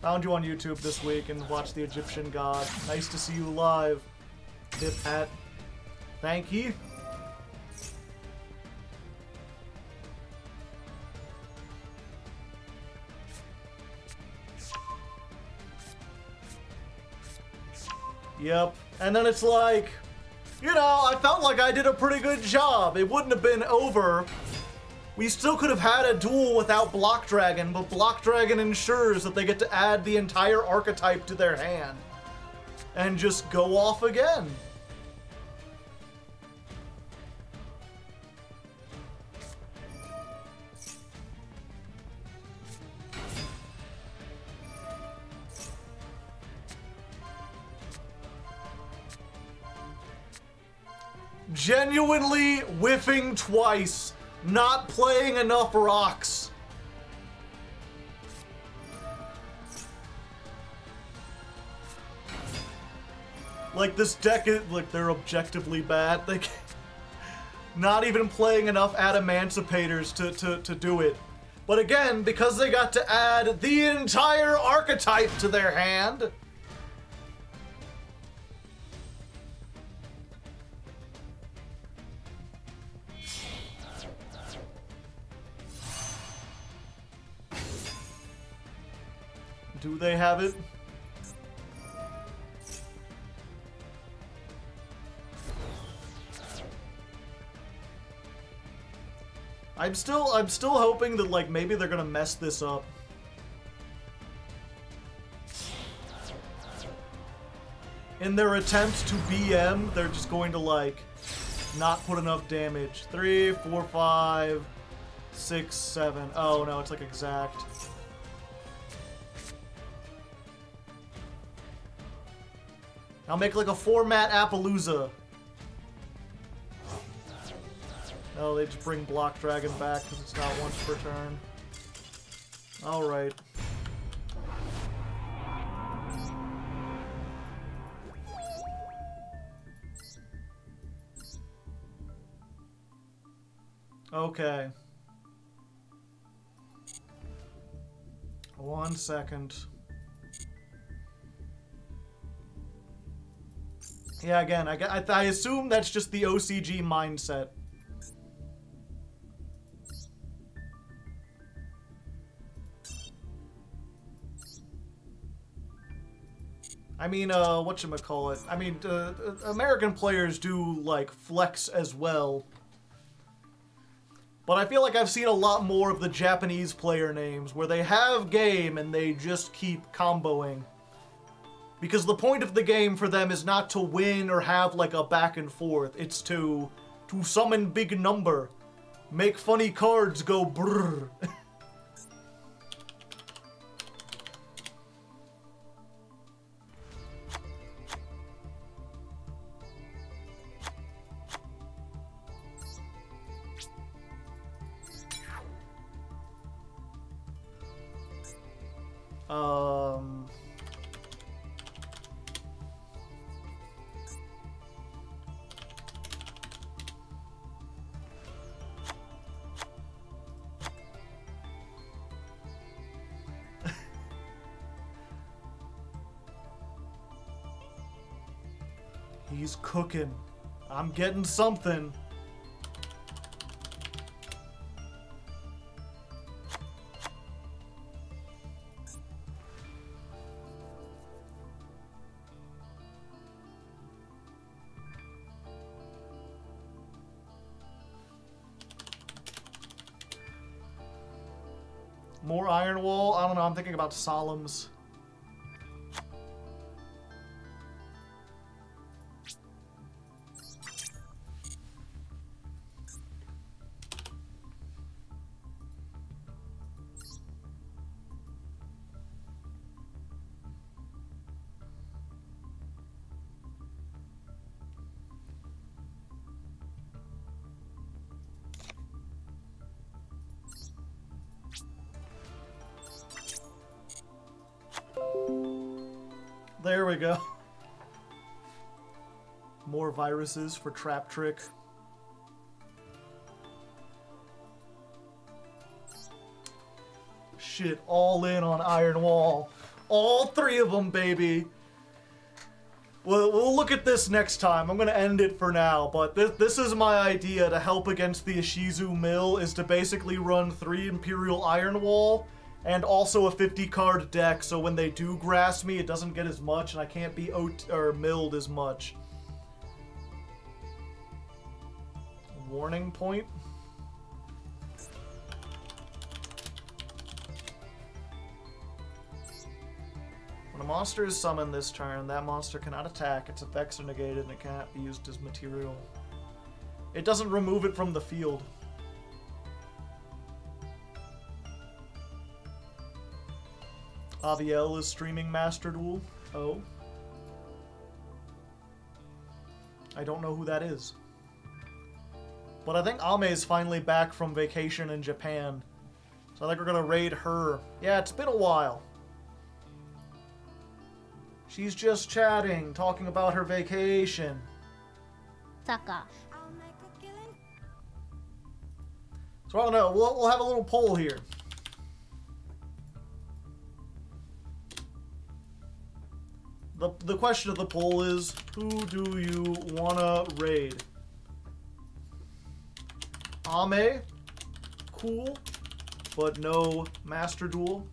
Found you on YouTube this week and watched the Egyptian God. Nice to see you live. Hip hat. Thank you. Yep. And then it's like, you know, I felt like I did a pretty good job. It wouldn't have been over. We still could have had a duel without Block Dragon, but Block Dragon ensures that they get to add the entire archetype to their hand. And just go off again. Genuinely whiffing twice. Not playing enough rocks. Like, this deck is, like, they're objectively bad. They not even playing enough Adamancipators to do it. But again, because they got to add the entire archetype to their hand. Do they have it? I'm still hoping that, like, maybe they're gonna mess this up. In their attempt to BM, they're just going to, like, not put enough damage. 3, 4, 5, 6, 7. Oh no, it's like exact. I'll make like a format Appaloosa. Oh, they just bring Block Dragon back because it's not once per turn. Alright. Okay. 1 second. Yeah, again, I assume that's just the OCG mindset. I mean, whatchamacallit? I mean, American players do, like, flex as well. But I feel like I've seen a lot more of the Japanese player names, where they have game and they just keep comboing. Because the point of the game for them is not to win or have, like, a back and forth. It's to summon big number. Make funny cards go brrr. He's cooking. I'm getting something. More Iron Wall? I don't know, I'm thinking about Solemns. There we go. More viruses for Trap Trick. Shit, all in on Iron Wall. All three of them, baby. We'll look at this next time. I'm going to end it for now, but this is my idea to help against the Ishizu Mill, is to basically run 3 Imperial Iron Wall and also a 50-card deck, so when they do grass me, it doesn't get as much, and I can't be milled as much. Warning point. When a monster is summoned this turn, that monster cannot attack, its effects are negated, and it cannot be used as material. It doesn't remove it from the field. Aviel is streaming Master Duel. Oh. I don't know who that is. But I think Ame is finally back from vacation in Japan. So I think we're gonna raid her. Yeah, it's been a while. She's just chatting, talking about her vacation. Saka. So I don't know, we'll have a little poll here. The question of the poll is, who do you wanna raid? Ame, cool, but no Master Duel.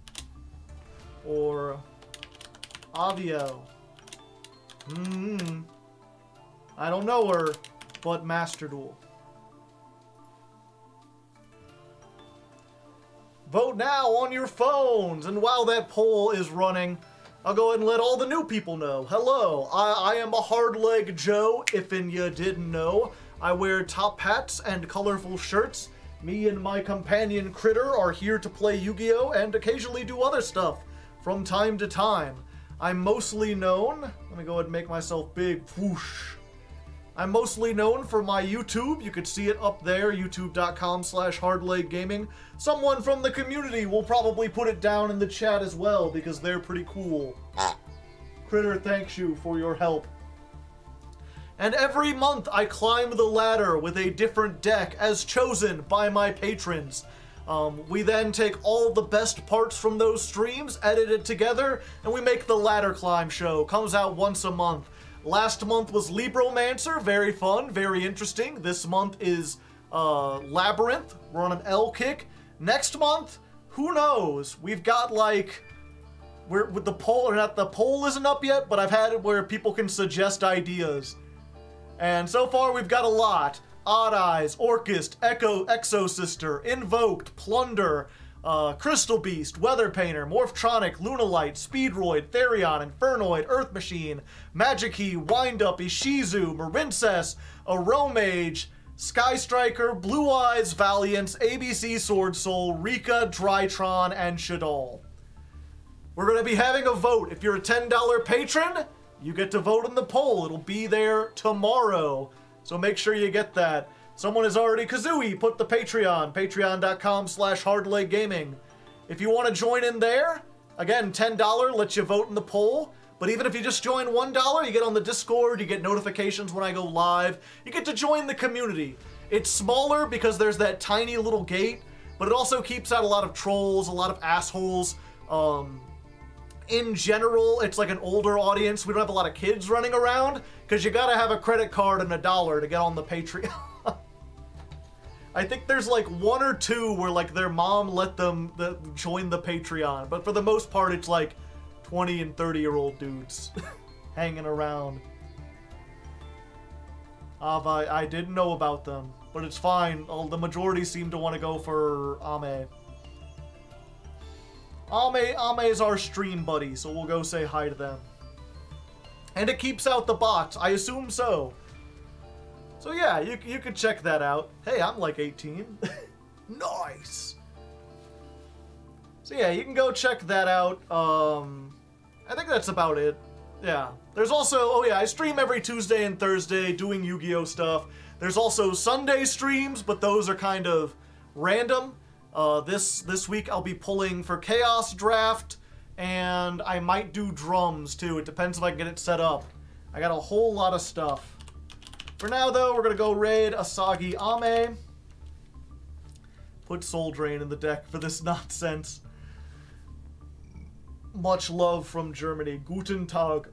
Or Aviel. I don't know her, but Master Duel. Vote now on your phones, and while that poll is running, I'll go ahead and let all the new people know. Hello, I am a Hardleg Joe, if you didn't know. I wear top hats and colorful shirts. Me and my companion Critter are here to play Yu-Gi-Oh! And occasionally do other stuff from time to time. I'm mostly known, let me go ahead and make myself big, whoosh. I'm mostly known for my YouTube. You could see it up there, youtube.com/hardleggaming. Someone from the community will probably put it down in the chat as well, because they're pretty cool. Critter thanks you for your help. And every month I climb the ladder with a different deck as chosen by my patrons. We then take all the best parts from those streams, edit it together, and we make the ladder climb show. Comes out once a month. Last month was Libromancer, very fun, very interesting. This month is Labrynth, we're on an L kick. Next month, who knows? We've got like, with the poll, or not, the poll isn't up yet, but I've had it where people can suggest ideas. And so far we've got a lot. Odd Eyes, Orchist, Exo Sister, Invoked, Plunder, Crystal Beast, Weather Painter, Morphtronic, Lunalite, Speedroid, Therion, Infernoid, Earth Machine, Magikey, Windup, Ishizu, Marincess, Aromage, Sky Striker, Blue Eyes, Valiance, ABC Sword Soul, Rika, Drytron, and Shadal. We're going to be having a vote. If you're a $10 patron, you get to vote in the poll. It'll be there tomorrow. So make sure you get that. Someone has already, Kazooie, put the Patreon, patreon.com/hardleggaming. If you want to join in there, again, $10 lets you vote in the poll. But even if you just join $1, you get on the Discord, you get notifications when I go live. You get to join the community. It's smaller because there's that tiny little gate, but it also keeps out a lot of trolls, a lot of assholes. in general, it's like an older audience. We don't have a lot of kids running around because you gotta have a credit card and $1 to get on the Patreon. I think there's like 1 or 2 where like their mom let them join the Patreon, but for the most part, it's like 20 and 30-year-old dudes hanging around. I didn't know about them, but it's fine. The majority seem to want to go for Ame. Ame is our stream buddy, so we'll go say hi to them. And it keeps out the bots. I assume so. So yeah, you could check that out. Hey, I'm like 18. Nice. So yeah, you can go check that out. I think that's about it. Yeah. There's also, oh yeah, I stream every Tuesday and Thursday doing Yu-Gi-Oh stuff. There's also Sunday streams, but those are kind of random. This week I'll be pulling for Chaos Draft, and I might do drums too. It depends if I can get it set up. I got a whole lot of stuff. For now, though, we're going to go raid Asagi Ame. Put Soul Drain in the deck for this nonsense. Much love from Germany. Guten Tag.